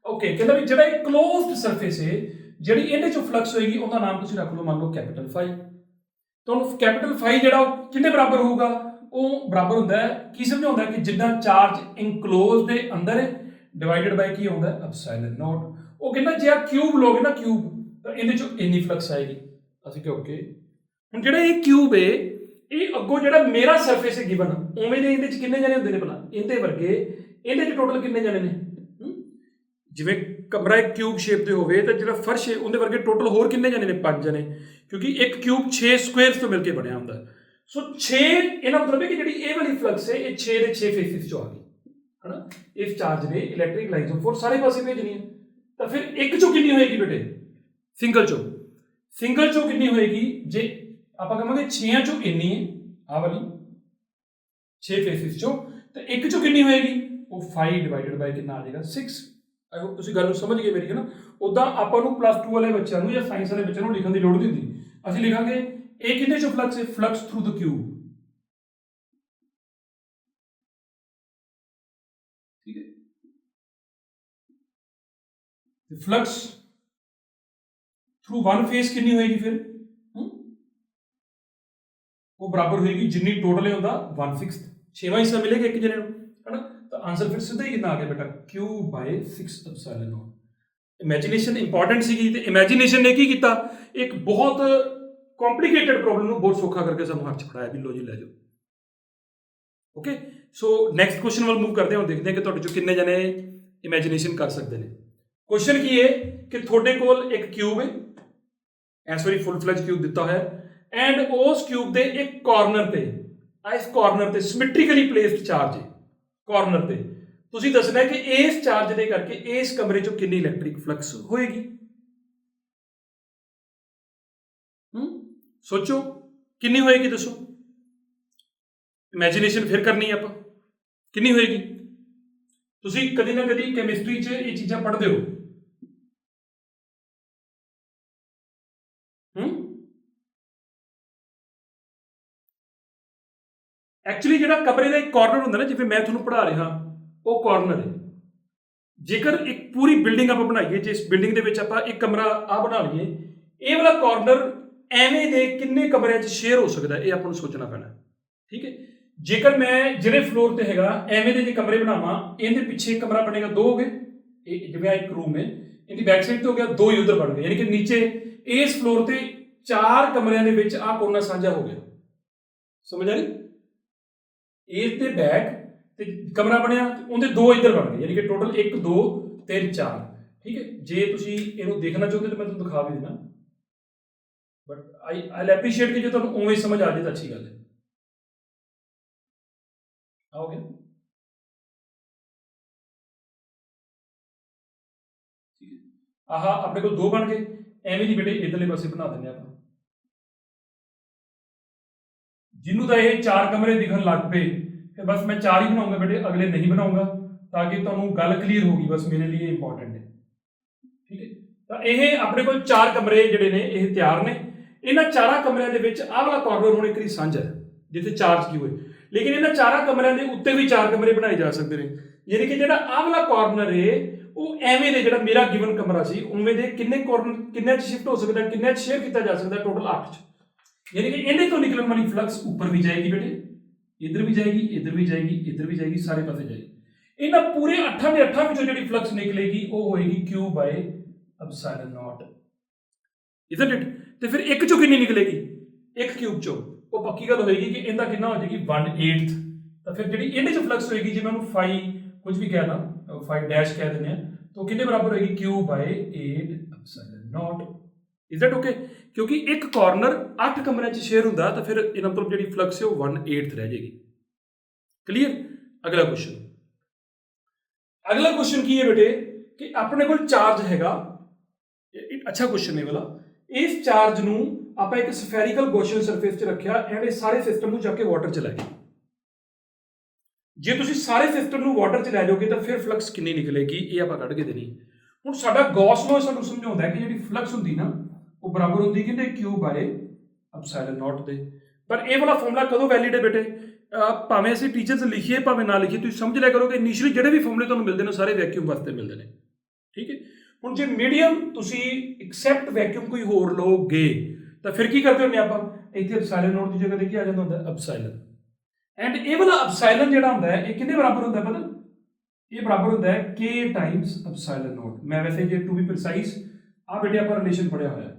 ਓਕੇ, ਕਹਿੰਦਾ ਵੀ ਜਿਹੜਾ ਇਹ ਕਲੋਜ਼ਡ ਸਰਫੇਸ ਹੈ, ਜਿਹੜੀ ਇਹਦੇ 'ਚੋਂ ਫਲਕਸ ਹੋਏਗੀ ਉਹਦਾ ਨਾਮ ਤੁਸੀਂ ਰੱਖ ਲਓ, ਮੰਨ ਲਓ ਕੈਪੀਟਲ φ। ਤੁਹਾਨੂੰ ਕੈਪੀਟਲ φ ਜਿਹੜਾ ਉਹ ਕਿੰਨੇ ਬਰਾਬਰ ਹੋਊਗਾ? ਉਹ ਬਰਾਬਰ ਹੁੰਦਾ ਹੈ, ਕੀ ਸਮਝਾਉਂਦਾ ਕਿ ਜਿੰਨਾ ਚਾਰਜ ਇਨਕਲੋਜ਼ ਦੇ ਅੰਦਰ ਹੈ ਡਿਵਾਈਡਡ ਬਾਈ ਕੀ ਹੁੰਦਾ ਐਪਸੀਲਨ ਨੋਟ। ਉਹ ਕਹਿੰਦਾ ਜੇ ਆ ਕਿਊਬ ਲੋਗੇ ਨਾ ਕਿਊਬ, ਤਾਂ ਇਹਦੇ 'ਚੋਂ ਇੰਨੀ ਫਲਕਸ ਆਏਗੀ। ਅਸੀਂ ਕਿ ਓਕੇ, ਹੁਣ ਜਿਹੜਾ ਇਹ ਕਿਊਬ ਹੈ ਇਹ ਅੱਗੋਂ ਜਿਹੜਾ ਮੇਰਾ ਸਰਫੇਸ ਹੈ ਗਿਵਨ, ਉਵੇਂ ਦੇ ਇਹਦੇ 'ਚ ਕਿੰਨੇ ਜਣੇ ਹੁੰਦੇ ਨੇ ਭਲਾ? ਇਹਦੇ ਵਰਗੇ ਇਹਦੇ 'ਚ ਟੋਟਲ ਕਿੰਨੇ ਜਣੇ ਨੇ? ਜਿਵੇਂ ਕਮਰਾ ਇੱਕ ਕਿਊਬ ਸ਼ੇਪ ਦੇ ਹੋਵੇ ਤਾਂ ਜਿਹੜਾ ਫਰਸ਼ ਹੈ ਉਹਦੇ ਵਰਗੇ ਟੋਟਲ ਹੋਰ ਕਿੰਨੇ ਜਣੇ ਨੇ? 5 ਜਣੇ, ਕਿਉਂਕਿ ਇੱਕ ਕਿਊਬ 6 ਸਕੁਅਰਸ ਤੋਂ ਮਿਲ ਕੇ ਬਣਿਆ ਹੁੰਦਾ। ਸੋ 6 ਇਹਦਾ ਮਤਲਬ ਹੈ ਕਿ ਜਿਹੜੀ ਇਹ ਵਾਲੀ ਫਲਕਸ ਹੈ ਇਹ 6 ਦੇ 6 ਫੇਸਿਸ ਚੋਂ ਆ ਗਈ ਹੈ ਨਾ। ਇਸ ਚਾਰਜ ਨੇ ਇਲੈਕਟ੍ਰਿਕ ਲਾਈਨਸ ਆਫ ਫੋਰਸ ਸਾਰੇ ਪਾਸੇ ਭੇਜਣੀ ਹੈ, ਤਾਂ ਫਿਰ ਇੱਕ ਚੋਂ ਕਿੰਨੀ ਹੋਏਗੀ ਬੇਟੇ? ਸਿੰਗਲ ਚੋਂ ਕਿੰਨੀ ਹੋਏਗੀ? ਜੇ ਆਪਾਂ ਕਹਾਂਗੇ 6 ਚੋਂ ਇੰਨੀ ਹੈ ਆ ਵਾਲੀ 6 ਫੇਸਿਸ ਚੋਂ, ਤਾਂ ਇੱਕ ਚੋਂ ਕਿੰਨੀ ਹੋਏਗੀ? ਉਹ 5 ਡਿਵਾਈਡਡ ਬਾਈ ਕਿੰਨਾ ਆ ਜਾਏਗਾ? 6। ਆਈ ਹੋਪ ਤੁਸੀਂ ਗੱਲ ਨੂੰ ਸਮਝ ਗਏ ਮੇਰੀ, ਹੈ ਨਾ। ਉਦਾਂ ਆਪਾਂ ਨੂੰ +2 ਵਾਲੇ ਬੱਚਿਆਂ ਨੂੰ ਜਾਂ ਸਾਇੰਸ ਵਾਲੇ ਬੱਚਿਆਂ ਨੂੰ ਲਿਖਣ ਦੀ ਲੋੜ ਨਹੀਂ ਹੁੰਦੀ, ਅਸੀਂ ਲਿਖਾਂਗੇ ਇਹ ਕਿੰਨੇ ਚੋਂ ਫਲਕਸ ਹੈ? ਫਲਕਸ ਥਰੂ ਦ ਕਿਊਬ, ਠੀਕ ਹੈ। ਫਲਕਸ ਥਰੂ ਵਨ ਫੇਸ ਕਿੰਨੀ ਹੋਏਗੀ ਫਿਰ? ਉਹ ਬਰਾਬਰ ਹੋਏਗੀ ਜਿੰਨੀ ਟੋਟਲ ਹੈ ਉਹਦਾ 1/6, 6ਵਾਂ ਹਿੱਸਾ ਮਿਲੇਗਾ ਇੱਕ ਜਣੇ ਨੂੰ, ਹੈ ਨਾ। ਤਾਂ ਆਨਸਰ ਫਿਰ ਸਿੱਧਾ ਹੀ ਕਿੰਨਾ ਆ ਗਿਆ ਬੇਟਾ? Q/6 ਐਪਸਾਈਲਨ note. ਇਮੇਜਿਨੇਸ਼ਨ ਇੰਪੋਰਟੈਂਟ ਸੀਗੀ, ਤੇ ਇਮੇਜਿਨੇਸ਼ਨ ਨੇ ਕੀ ਕੀਤਾ? ਇੱਕ ਬਹੁਤ ਕੰਪਲਿਕੇਟਡ ਪ੍ਰੋਬਲਮ ਨੂੰ ਬਹੁਤ ਸੌਖਾ ਕਰਕੇ ਸਾਨੂੰ ਹੱਥ 'ਚ ਫੜਾਇਆ ਵੀ ਲੋ ਜੀ ਲੈ ਜਾਓ। ਓਕੇ, ਸੋ ਨੈਕਸਟ ਕੁਐਸਚਨ ਵੱਲ ਮੂਵ ਕਰਦੇ ਹਾਂ। ਦੇਖਦੇ ਹਾਂ ਕਿ ਤੁਹਾਡੇ 'ਚੋਂ ਕਿੰਨੇ ਜਣੇ ਇਮੇਜਿਨੇਸ਼ਨ ਕਰ ਸਕਦੇ ਨੇ। ਕੁਐਸਚਨ ਕੀ ਹੈ ਕਿ ਤੁਹਾਡੇ ਕੋਲ ਇੱਕ ਕਿਊਬ ਹੈ, ਇਸ ਵਾਰੀ ਫੁੱਲ ਫਲੈਜ ਕਿਊਬ ਦਿੱਤਾ ਹੋਇਆ ਹੈ, ਐਂਡ ਉਸ ਕਿਊਬ ਦੇ ਇੱਕ ਕਾਰਨਰ ਤੇ, ਇਸ ਕਾਰਨਰ ਤੇ ਸਿਮੈਟ੍ਰਿਕਲੀ ਪਲੇਸਡ ਚਾਰਜ ਹੈ ਕਾਰਨਰ ਤੇ। ਤੁਸੀਂ ਦੱਸਣਾ ਹੈ ਕਿ ਇਸ ਚਾਰਜ ਦੇ ਕਰਕੇ ਇਸ ਕਮਰੇ 'ਚੋਂ ਕਿੰਨੀ ਇਲੈਕਟ੍ਰਿਕ ਫਲਕਸ ਹੋਏਗੀ। ਸੋਚੋ ਕਿੰਨੀ ਹੋਏਗੀ, ਦੱਸੋ। ਇਮੇਜਿਨੇਸ਼ਨ ਫਿਰ ਕਰਨੀ ਹੈ ਆਪਾਂ, ਕਿੰਨੀ ਹੋਏਗੀ? ਤੁਸੀਂ ਕਦੀ ਨਾ ਕਦੀ ਕੈਮਿਸਟਰੀ 'ਚ ਇਹ ਚੀਜ਼ਾਂ ਪੜ੍ਹਦੇ ਹੋ। ਐਕਚੁਅਲੀ ਜਿਹੜਾ ਕਮਰੇ ਦਾ ਇੱਕ ਕਾਰਨਰ ਹੁੰਦਾ ਨਾ, ਜਿਵੇਂ ਮੈਂ ਤੁਹਾਨੂੰ ਪੜ੍ਹਾ ਰਿਹਾ, ਉਹ ਕਾਰਨਰ ਹੈ। ਜੇਕਰ ਇੱਕ ਪੂਰੀ ਬਿਲਡਿੰਗ ਆਪਾਂ ਬਣਾਈਏ, ਜਿਸ ਬਿਲਡਿੰਗ ਦੇ ਵਿੱਚ ਆਪਾਂ ਇੱਕ ਕਮਰਾ ਆ ਬਣਾ ਲਈਏ, ਇਹ ਵਾਲਾ ਕਾਰਨਰ ਐਵੇਂ ਦੇ ਕਿੰਨੇ ਕਮਰਿਆਂ 'ਚ ਸ਼ੇਅਰ ਹੋ ਸਕਦਾ, ਇਹ ਆਪਾਂ ਨੂੰ ਸੋਚਣਾ ਪੈਣਾ, ਠੀਕ ਹੈ। ਜੇਕਰ ਮੈਂ ਜਿਹੜੇ ਫਲੋਰ ਤੇ ਹੈਗਾ ਐਵੇਂ ਦੇ ਜੇ ਕਮਰੇ ਬਣਾਵਾਂ, ਇਹਦੇ ਪਿੱਛੇ ਕਮਰਾ ਬਣੇਗਾ 2 ਹੋ ਗਏ, ਇਹ ਜਿਵੇਂ ਇੱਕ ਰੂਮ ਹੈ, ਇਹਦੀ ਬੈਕ ਸਾਈਡ ਤੇ ਹੋ ਗਿਆ 2 ਹੀ ਉਧਰ ਬਣ ਗਏ, ਯਾਨੀ ਕਿ ਨੀਚੇ ਇਸ ਫਲੋਰ ਤੇ 4 ਕਮਰਿਆਂ ਦੇ ਵਿੱਚ ਆਹ ਕੋਨਾ ਸਾਂਝਾ ਹੋ ਗਿਆ। ਸਮਝ ਆ ਰਹੀ? ਇਸ ਤੇ ਬੈਕ ਤੇ ਕਮਰਾ ਬਣਿਆ, ਉਹਦੇ 2 ਇੱਧਰ ਬਣ ਗਏ, ਯਾਨੀ ਕਿ ਟੋਟਲ 1 2 3 4, ਠੀਕ ਹੈ। ਜੇ ਤੁਸੀਂ ਇਹਨੂੰ ਦੇਖਣਾ ਚਾਹੁੰਦੇ ਤਾਂ ਮੈਂ ਤੁਹਾਨੂੰ ਦਿਖਾ ਵੀ ਦੇਣਾ, ਬਟ ਆਈ ਐਪਰੀਸ਼ੀਏਟ ਕਿ ਜੇ ਤੁਹਾਨੂੰ ਉਵੇਂ ਸਮਝ ਆ ਜਾਏ ਤਾਂ ਅੱਛੀ ਗੱਲ ਹੈ। ਆਓਗੇ, ਠੀਕ ਹੈ। ਆਹ ਆਪਣੇ ਕੋਲ 2 ਬਣ ਗਏ, ਐਵੇਂ ਦੀ ਬੇਟੇ ਇਧਰਲੇ ਪਾਸੇ ਬਣਾ ਦਿੰਦੇ ਆਪਾਂ। ਜਿਹਨੂੰ ਤਾਂ ਇਹ 4 ਕਮਰੇ ਦਿਖਣ ਲੱਗ ਪਏ ਤੇ ਬਸ ਮੈਂ 4 ਹੀ ਬਣਾਉਂਗਾ ਬੇਟੇ, ਅਗਲੇ ਨਹੀਂ ਬਣਾਉਂਗਾ, ਤਾਂ ਕਿ ਤੁਹਾਨੂੰ ਗੱਲ ਕਲੀਅਰ ਹੋਗੀ, ਬਸ ਮੇਰੇ ਲਈ ਇੰਪੋਰਟੈਂਟ ਹੈ, ਠੀਕ ਹੈ। ਤਾਂ ਇਹ ਆਪਣੇ ਕੋਲ 4 ਕਮਰੇ ਜਿਹੜੇ ਨੇ ਇਹ ਤਿਆਰ ਨੇ। ਇਹਨਾਂ 4 ਕਮਰਿਆਂ ਦੇ ਵਿੱਚ ਆਹ ਵਾਲਾ ਕਾਰਨਰ ਹੁਣ ਇੱਕ ਵਾਰੀ ਸਾਂਝਾ ਹੈ ਜਿੱਥੇ ਚਾਰਜ ਕੀ ਹੋਏ, ਲੇਕਿਨ ਇਹਨਾਂ 4 ਕਮਰਿਆਂ ਦੇ ਉੱਤੇ ਵੀ 4 ਕਮਰੇ ਬਣਾਏ ਜਾ ਸਕਦੇ ਨੇ, ਯਾਨੀ ਕਿ ਜਿਹੜਾ ਆਹ ਵਾਲਾ ਕਾਰਨਰ ਹੈ ਉਹ ਐਵੇਂ ਦੇ, ਜਿਹੜਾ ਮੇਰਾ ਗਿਵਨ ਕਮਰਾ ਸੀ ਉਵੇਂ ਦੇ ਕਿੰਨੇ ਕਾਰਨਰ, ਕਿੰਨੇ 'ਚ ਸ਼ਿਫਟ ਹੋ ਸਕਦਾ, ਕਿੰਨੇ 'ਚ ਸ਼ੇਅਰ ਕੀਤਾ ਜਾ ਸਕਦਾ? ਟੋਟਲ 8 'ਚ। यानी कि ਇਹਦੇ ਤੋਂ ਨਿਕਲਣ ਵਾਲੀ ਫਲਕਸ ਉੱਪਰ ਵੀ ਜਾਏਗੀ ਬੇਟੇ, ਇੱਧਰ ਵੀ ਜਾਏਗੀ, ਇੱਧਰ ਵੀ ਜਾਏਗੀ, ਇੱਧਰ ਵੀ ਜਾਏਗੀ, ਸਾਰੇ ਪਾਸੇ ਜਾਏਗੀ। ਇਹਨਾਂ ਪੂਰੇ 8 ਦੇ 8 ਵਿੱਚੋਂ ਜਿਹੜੀ ਫਲਕਸ ਨਿਕਲੇਗੀ ਉਹ ਹੋਏਗੀ Q/ε ਨੋਟ, ਇਜ਼ਨਟ ਇਟ। ਤੇ ਫਿਰ ਇੱਕ ਚੋਂ ਕਿੰਨੀ ਨਿਕਲੇਗੀ? ਇੱਕ ਕਿਊਬ ਚੋਂ, ਉਹ ਪੱਕੀ ਗੱਲ ਹੋਏਗੀ ਕਿ ਇਹਦਾ ਕਿੰਨਾ ਹੋ ਜਾਏਗੀ 1/8। ਤਾਂ ਫਿਰ ਜਿਹੜੀ ਇਹਦੇ 'ਚ ਫਲਕਸ ਹੋਏਗੀ, ਜੇ ਮੈਂ ਉਹਨੂੰ φ ਕੁਝ ਵੀ ਕਹਿ ਦਾਂ, φ ਡੈਸ਼ ਕਹਿ ਦਿੰਦੇ ਆ, ਤਾਂ ਕਿੰਨੇ ਬਰਾਬਰ ਹੋਏਗੀ? Q/8ε note. Is that okay? ਕਿਉਂਕਿ ਇੱਕ ਕਾਰਨਰ 8 ਕਮਰਿਆਂ 'ਚ ਸ਼ੇਅਰ ਹੁੰਦਾ, ਤਾਂ ਫਿਰ ਇਹਦਾ ਮਤਲਬ ਜਿਹੜੀ ਫਲਕਸ ਹੈ ਉਹ 1/8 ਰਹਿ ਜਾਏਗੀ। ਕਲੀਅਰ? ਅਗਲਾ ਕੁਐਸਚਨ ਕੀ ਹੈ ਬੇਟੇ ਕਿ ਆਪਣੇ ਕੋਲ ਚਾਰਜ ਹੈਗਾ, ਅੱਛਾ ਕੁਐਸਚਨ ਹੈ ਵਾਲਾ। ਇਸ ਚਾਰਜ ਨੂੰ ਆਪਾਂ ਇੱਕ ਸਫੈਰੀਕਲ ਗੌਸੀਅਨ ਸਰਫੇਸ 'ਚ ਰੱਖਿਆ, ਐਂਡ ਇਹ ਸਾਰੇ ਸਿਸਟਮ ਨੂੰ ਚੱਕ ਕੇ ਵਾਟਰ 'ਚ ਲੈ ਗਏ। ਜੇ ਤੁਸੀਂ ਸਾਰੇ ਸਿਸਟਮ ਨੂੰ ਵਾਟਰ 'ਚ ਲੈ ਜਾਓਗੇ ਤਾਂ ਫਿਰ ਫਲਕਸ ਕਿੰਨੀ ਨਿਕਲੇਗੀ, ਇਹ ਆਪਾਂ ਕੱਢ ਕੇ ਦੇਣੀ। ਹੁਣ ਸਾਡਾ ਗੌਸ ਲਾਅ ਸਾਨੂੰ ਸਮਝਾਉਂਦਾ ਹੈ ਕਿ ਜਿਹੜੀ ਫਲਕਸ ਹੁੰਦੀ ਨਾ ਉਹ ਬਰਾਬਰ ਹੁੰਦੀ ਕਿੰਨੇ? Q/ε ਨੋਟ ਦੇ। ਪਰ ਇਹ ਵਾਲਾ ਫਾਰਮੂਲਾ ਕਦੋਂ ਵੈਲਿਡ ਹੈ ਬੇਟੇ? ਭਾਵੇਂ ਅਸੀਂ ਟੀਚਰਸ ਲਿਖੀਏ ਭਾਵੇਂ ਨਾ ਲਿਖੀਏ, ਤੁਸੀਂ ਸਮਝ ਲਿਆ ਕਰੋ ਕਿ ਇਨੀਸ਼ੀਅਲੀ ਜਿਹੜੇ ਵੀ ਫਾਰਮੂਲੇ ਤੁਹਾਨੂੰ ਮਿਲਦੇ ਨੇ ਸਾਰੇ ਵੈਕਿਊਮ ਵਾਸਤੇ ਮਿਲਦੇ ਨੇ, ਠੀਕ ਹੈ। ਹੁਣ ਜੇ ਮੀਡੀਅਮ ਤੁਸੀਂ ਐਕਸੈਪਟ ਵੈਕਿਊਮ ਕੋਈ ਹੋਰ ਲਓਗੇ ਤਾਂ ਫਿਰ ਕੀ ਕਰਦੇ ਹੁੰਦੇ ਆਪਾਂ? ਇੱਥੇ ਐਪਸਾਈਲਨ ਨੋਟ ਦੀ ਜਗ੍ਹਾ ਤੇ ਕੀ ਆ ਜਾਂਦਾ ਹੁੰਦਾ? ਐਪਸਾਈਲਨ। ਐਂਡ ਇਹ ਵਾਲਾ ਐਪਸਾਈਲਨ ਜਿਹੜਾ ਹੁੰਦਾ ਹੈ ਇਹ ਕਿੰਨੇ ਬਰਾਬਰ ਹੁੰਦਾ ਪਤਾ? ਇਹ ਬਰਾਬਰ ਹੁੰਦਾ ਹੈ K ਟਾਈਮਸ ਐਪਸਾਈਲਨ ਨੋਟ। ਮੈਂ ਵੈਸੇ ਜੇ ਟੂ ਬੀ ਪ੍ਰੀਸਾਈਜ਼ ਆ ਬੇਟੇ ਆਪਾਂ ਰਿਲੇਸ਼ਨ ਪੜਿਆ ਹੋਇਆ,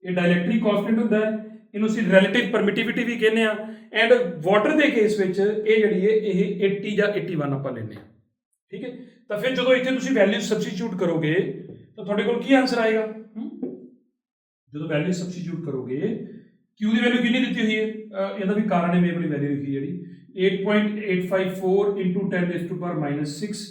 ਇਹ ਡਾਇਲੈਕਟ੍ਰਿਕ ਕਾਂਸਟੈਂਟ ਹੁੰਦਾ ਹੈ, ਇਹਨੂੰ ਅਸੀਂ ਰਿਲੇਟਿਵ ਪਰਮਿਟਿਵਿਟੀ ਵੀ ਕਹਿੰਦੇ ਆ। ਐਂਡ ਵਾਟਰ ਦੇ ਕੇਸ ਵਿੱਚ ਇਹ ਜਿਹੜੀ ਹੈ ਇਹ 80 ਜਾਂ 81 ਆਪਾਂ ਲੈਂਦੇ ਹਾਂ, ਠੀਕ ਹੈ। ਤਾਂ ਫਿਰ ਜਦੋਂ ਇੱਥੇ ਤੁਸੀਂ ਵੈਲਿਊ ਸਬਸਟੀਟਿਊਟ ਕਰੋਗੇ ਤਾਂ ਤੁਹਾਡੇ ਕੋਲ ਕੀ ਆਨਸਰ ਆਏਗਾ? ਜਦੋਂ ਵੈਲਿਊ ਸਬਸਟੀਟਿਊਟ ਕਰੋਗੇ Q ਦੀ ਵੈਲਿਊ ਕਿੰਨੀ ਦਿੱਤੀ ਹੋਈ ਹੈ, ਇਹਦਾ ਵੀ ਕਾਰਨ ਹੈ, ਮੈਂ ਆਪਣੀ ਵੈਲਿਊ ਲਿਖੀ ਜਿਹੜੀ 8.854 into 10⁻⁻6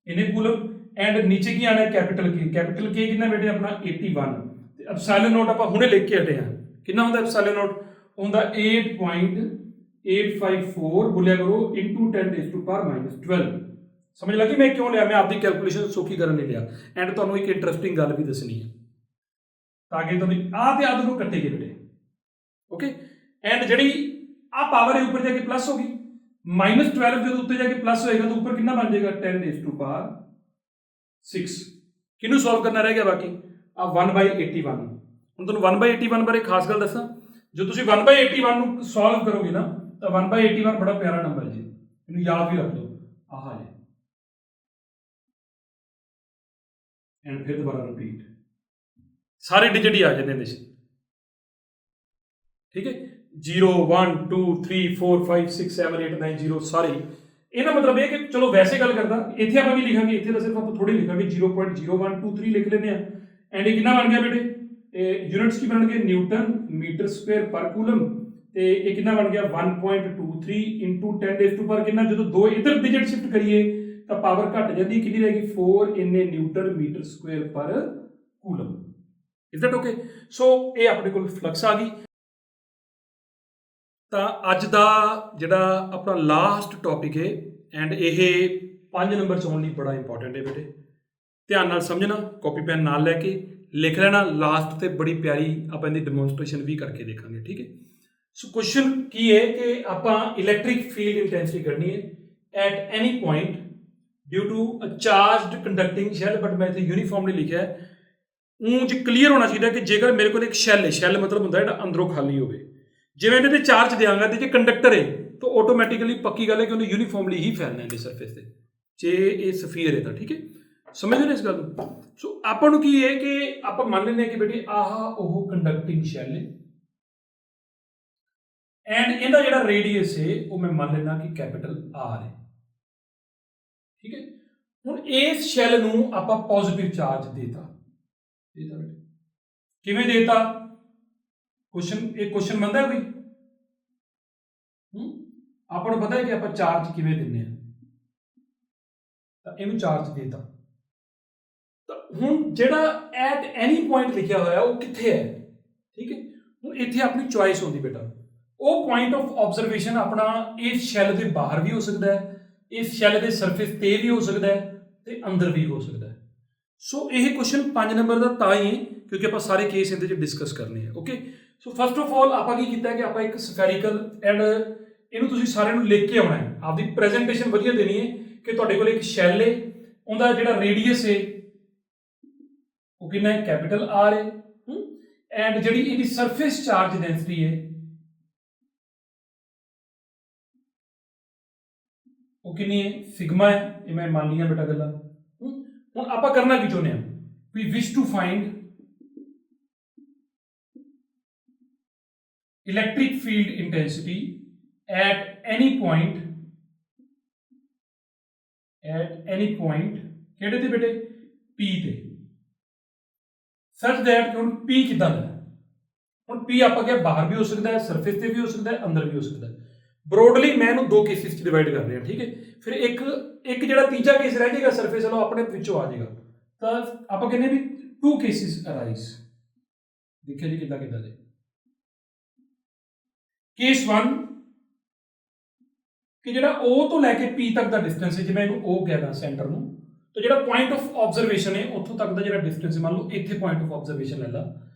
ਇਹਨੇ ਕੂਲਮ। ਐਂਡ ਨੀਚੇ ਕੀ ਆਣਾ ਹੈ, ਕੈਪੀਟਲ K ਕਿੰਨਾ ਬੇਟੇ ਆਪਣਾ 81, ਤੇ ਐਪਸਾਈਲਨ ਨੋਟ ਆਪਾਂ ਹੁਣੇ ਲਿਖ ਕੇ ਹਟੇ ਆ, ਕਿੰਨਾ ਹੁੰਦਾ ਐਪਸਾਈਲਨ ਨੋਟ, ਹੁੰਦਾ 8.854 ਬੋਲਿਆ ਕਰੋ into 10⁻12। ਸਮਝ ਲੱਗੀ ਮੈਂ ਕਿਉਂ ਲਿਆ, ਮੈਂ ਆਪਦੀ ਕੈਲਕੂਲੇਸ਼ਨ ਸੌਖੀ ਕਰਨ ਨਹੀਂ ਲਿਆ। ਐਂਡ ਤੁਹਾਨੂੰ ਇੱਕ ਇੰਟਰਸਟਿੰਗ ਗੱਲ ਵੀ ਦੱਸਣੀ ਹੈ ਤਾਂ ਕਿ ਤੁਹਾਨੂੰ ਆਹ ਤੇ ਆਹ ਦੋਨੋਂ ਇਕੱਠੇ ਗਏ ਬੇਟੇ, ਓਕੇ। ਐਂਡ ਜਿਹੜੀ ਆਹ ਪਾਵਰ ਹੈ ਉੱਪਰ ਜਾ ਕੇ ਪਲੱਸ ਹੋ ਗਈ, -12 ਜਦੋਂ ਉੱਤੇ ਜਾ ਕੇ ਪਲੱਸ ਹੋਏਗਾ ਤਾਂ ਉੱਪਰ ਕਿੰਨਾ ਬਣ ਜਾਏਗਾ 10⁻6। ਕਿਹਨੂੰ ਸੋਲਵ ਕਰਨਾ ਰਹਿ ਗਿਆ ਬਾਕੀ, ਆ 1/81। ਹੁਣ ਤੁਹਾਨੂੰ 1/81 ਬਾਰੇ ਖਾਸ ਗੱਲ ਦੱਸਾਂ, ਜੋ ਤੁਸੀਂ 1/81 ਨੂੰ ਸੋਲਵ ਕਰੋਗੇ ਨਾ ਤਾਂ 1/81 ਬੜਾ ਪਿਆਰਾ ਨੰਬਰ ਜੀ, ਇਹਨੂੰ ਯਾਦ ਵੀ ਰੱਖ ਲਓ, ਆਹ ਜੀ। ਐਂਡ ਫਿਰ ਦੁਬਾਰਾ ਰਿਪੀਟ, ਸਾਰੇ ਡਿਜਿਟ ਹੀ ਆ ਜਾਂਦੇ ਨੇ, ਠੀਕ ਹੈ। 0 1 2 3 4 5 6 7 8 9 0 ਸਾਰੇ। ਇਹਦਾ ਮਤਲਬ ਇਹ ਕਿ ਚਲੋ ਵੈਸੇ ਗੱਲ ਕਰਦਾ, ਇੱਥੇ ਆਪਾਂ ਕੀ ਲਿਖਾਂਗੇ, ਇੱਥੇ ਤਾਂ ਸਿਰਫ ਆਪਾਂ ਥੋੜੀ ਲਿਖਾਂਗੇ 0.0123 ਲਿਖ ਲੈਂਦੇ ਆ। ਐਂਡ ਇਹ ਕਿੰਨਾ ਬਣ ਗਿਆ ਬੇਟੇ, ਇਹ ਯੂਨਿਟਸ ਕੀ ਬਣਨਗੇ, Newton metre square per coulomb, ਤੇ ਇਹ ਕਿੰਨਾ ਬਣ ਗਿਆ 1.23 into 10⁻, ਕਿੰਨਾ, ਜਦੋਂ ਦੋ ਇਧਰ ਡਿਜਿਟ ਸ਼ਿਫਟ ਕਰੀਏ ਤਾਂ ਪਾਵਰ ਘਟ ਜਾਂਦੀ, ਕਿੰਨੀ ਰਹੇਗੀ 4 ਇੰਨੇ newton metre square per coulomb. Is that okay. So ਇਹ ਆਪਣੇ ਕੋਲ ਫਲਕਸ ਆ ਗਈ। ਤਾਂ ਅੱਜ ਦਾ ਜਿਹੜਾ ਆਪਣਾ ਲਾਸਟ ਟੌਪਿਕ ਹੈ, ਐਂਡ ਇਹ 5 ਨੰਬਰ 'ਚ ਆਉਣ ਲਈ ਬੜਾ ਇੰਪੋਰਟੈਂਟ ਹੈ ਬੇਟੇ, ਧਿਆਨ ਨਾਲ ਸਮਝਣਾ, ਕਾਪੀ ਪੈਨ ਨਾਲ ਲੈ ਕੇ ਲਿਖ ਲੈਣਾ। ਲਾਸਟ ਤੇ ਬੜੀ ਪਿਆਰੀ ਆਪਾਂ ਇਹਦੀ ਡੈਮੋਨਸਟ੍ਰੇਸ਼ਨ ਵੀ ਕਰਕੇ ਦੇਖਾਂਗੇ, ਠੀਕ ਹੈ। ਸੋ ਕੁਐਸਚਨ ਕੀ ਹੈ ਕਿ ਆਪਾਂ ਇਲੈਕਟ੍ਰਿਕ ਫੀਲਡ ਇੰਟੈਂਸਿਟੀ ਕਰਨੀ ਹੈ at any point due to a charged conducting shell, but ਮੈਂ ਇੱਥੇ ਯੂਨੀਫਾਰਮਲੀ ਲਿਖਿਆ ਹੈ। ਉਂਝ ਕਲੀਅਰ ਹੋਣਾ ਚਾਹੀਦਾ ਕਿ ਜੇਕਰ ਮੇਰੇ ਕੋਲ ਇੱਕ ਸ਼ੈਲ ਹੈ, ਸ਼ੈਲ ਮਤਲਬ ਹੁੰਦਾ ਜਿਹੜਾ ਅੰਦਰੋਂ ਖਾਲੀ ਹੋਵੇ, ਜਿਵੇਂ ਇਹਦੇ ਤੇ ਚਾਰਜ ਦਿਆਂਗਾ ਤੇ ਜੇ ਕੰਡਕਟਰ ਹੈ ਤਾਂ ਆਟੋਮੈਟਿਕਲੀ ਪੱਕੀ ਗੱਲ ਹੈ ਕਿ ਉਹਨੇ ਯੂਨੀਫਾਰਮਲੀ ਹੀ ਫੈਲਣਾ ਹੈ ਸਰਫੇਸ ਤੇ, ਜੇ ਇਹ ਸਫੀਅਰ ਹੈ ਤਾਂ, ਠੀਕ ਹੈ। ਸਮਝਦੇ ਨੇ ਇਸ ਗੱਲ ਨੂੰ। ਸੋ ਆਪਾਂ ਨੂੰ ਕੀ ਹੈ ਕਿ ਆਪਾਂ ਮੰਨ ਲੈਂਦੇ ਹਾਂ ਕਿ ਬੇਟੇ ਆਹ ਉਹ ਕੰਡਕਟਿੰਗ ਸ਼ੈਲ ਹੈ, ਐਂਡ ਇਹਦਾ ਜਿਹੜਾ ਰੇਡੀਅਸ ਹੈ ਉਹ ਮੈਂ ਮੰਨ ਲੈਣਾ ਕਿ ਕੈਪੀਟਲ R ਹੈ, ਠੀਕ ਹੈ। ਹੁਣ ਇਸ ਸ਼ੈਲ ਨੂੰ ਆਪਾਂ ਪੋਜ਼ਿਟਿਵ ਚਾਰਜ ਦੇਤਾ ਬੇਟੇ, ਕਿਵੇਂ ਦੇਤਾ, ਕੁਐਸਚਨ, ਇਹ ਕੁਐਸਚਨ ਮੰਨਦਾ ਕੋਈ, ਆਪਾਂ ਨੂੰ ਪਤਾ ਹੈ ਕਿ ਆਪਾਂ ਚਾਰਜ ਕਿਵੇਂ ਦਿੰਦੇ ਆ, ਤਾਂ ਇਹਨੂੰ ਚਾਰਜ ਦੇਤਾ। ਤਾਂ ਹੁਣ ਜਿਹੜਾ ਐਟ ਐਨੀ ਪੁਆਇੰਟ ਲਿਖਿਆ ਹੋਇਆ ਉਹ ਕਿੱਥੇ ਹੈ, ਠੀਕ ਹੈ। ਹੁਣ ਇੱਥੇ ਆਪਣੀ ਚੁਆਇਸ ਹੁੰਦੀ ਬੇਟਾ, ਉਹ ਪੁਆਇੰਟ ਆਫ ਆਬਜ਼ਰਵੇਸ਼ਨ ਆਪਣਾ ਇਸ ਸ਼ੈਲ ਦੇ ਬਾਹਰ ਵੀ ਹੋ ਸਕਦਾ ਹੈ, ਇਸ ਸ਼ੈਲ ਦੇ ਸਰਫੇਸ ਤੇ ਵੀ ਹੋ ਸਕਦਾ ਹੈ, ਤੇ ਅੰਦਰ ਵੀ ਹੋ ਸਕਦਾ ਹੈ। ਸੋ ਇਹ ਕੁਐਸਚਨ 5 ਨੰਬਰ ਦਾ ਤਾਂ ਹੀ ਹੈ ਕਿਉਂਕਿ ਆਪਾਂ ਸਾਰੇ ਕੇਸ ਇਹਦੇ 'ਚ ਡਿਸਕਸ ਕਰਨੇ ਆ, okay. So first of all ਆਪਾਂ ਕੀ ਕੀਤਾ ਕਿ ਆਪਾਂ ਇੱਕ ਸਫੈਰੀਕਲ, ਐਂਡ ਇਹਨੂੰ ਤੁਸੀਂ ਸਾਰਿਆਂ ਨੂੰ ਲਿਖ ਕੇ ਆਉਣਾ ਹੈ, ਆਪਦੀ ਪ੍ਰੈਜੈਂਟੇਸ਼ਨ ਵਧੀਆ ਦੇਣੀ ਹੈ ਕਿ ਤੁਹਾਡੇ ਕੋਲ ਇੱਕ ਸ਼ੈਲ ਹੈ, ਉਹਦਾ ਜਿਹੜਾ ਰੇਡੀਅਸ ਹੈ ਉਹ ਕਿੰਨਾ ਹੈ, ਕੈਪੀਟਲ R ਹੈ, ਐਂਡ ਜਿਹੜੀ ਇਹਦੀ ਸਰਫੇਸ ਚਾਰਜ ਡੈਂਸਿਟੀ ਹੈ ਉਹ ਕਿੰਨੀ ਹੈ, ਸਿਗਮਾ ਹੈ। ਇਹ ਮੈਂ ਮੰਨ ਲਿਆ ਬੇਟਾ ਗੱਲਾਂ। ਹੁਣ ਆਪਾਂ ਕਰਨਾ ਕੀ ਚਾਹੁੰਦੇ ਹਾਂ, we wish to find electric field intensity at any point ਕਿਹੜੇ ਤੇ ਬੇਟੇ, P ਤੇ, such that ਕਿ ਹੁਣ P ਕਿੱਦਾਂ ਦਾ, ਹੁਣ P ਆਪਾਂ ਕਿਹਾ ਬਾਹਰ ਵੀ ਹੋ ਸਕਦਾ ਹੈ, ਸਰਫੇਸ ਤੇ ਵੀ ਹੋ ਸਕਦਾ ਹੈ, ਅੰਦਰ ਵੀ ਹੋ ਸਕਦਾ ਹੈ। ਬਰੋਡਲੀ ਮੈਂ ਇਹਨੂੰ ਦੋ ਕੇਸਿਸ 'ਚ ਡਿਵਾਈਡ ਕਰ ਰਿਹਾ, ਠੀਕ ਹੈ। ਫਿਰ ਇੱਕ ਜਿਹੜਾ ਤੀਜਾ ਕੇਸ ਰਹਿ ਜਾਏਗਾ ਸਰਫੇਸ ਵਾਲਾ ਆਪਣੇ ਵਿੱਚੋਂ ਆ ਜਾਏਗਾ, ਤਾਂ ਆਪਾਂ ਕਹਿੰਦੇ ਵੀ 2 cases arise। ਦੇਖਿਆ ਜੀ ਕਿੱਦਾਂ ਕਿੱਦਾਂ ਦੇ। ਕੇਸ 1 ਕਿ ਜਿਹੜਾ O ਤੋਂ ਲੈ ਕੇ P ਤੱਕ ਦਾ ਡਿਸਟੈਂਸ ਹੈ, ਜਿਵੇਂ ਇਹਨੂੰ O ਕਹਿਦਾ ਸੈਂਟਰ ਨੂੰ, ਤਾਂ ਜਿਹੜਾ ਪੁਆਇੰਟ ਆਫ ਆਬਜ਼ਰਵੇਸ਼ਨ ਹੈ ਉੱਥੋਂ ਤੱਕ ਦਾ ਜਿਹੜਾ ਡਿਸਟੈਂਸ, ਮੰਨ ਲਓ ਇੱਥੇ ਪੁਆਇੰਟ ਆਫ ਆਬਜ਼ਰਵੇਸ਼ਨ ਲੈ ਲਾ,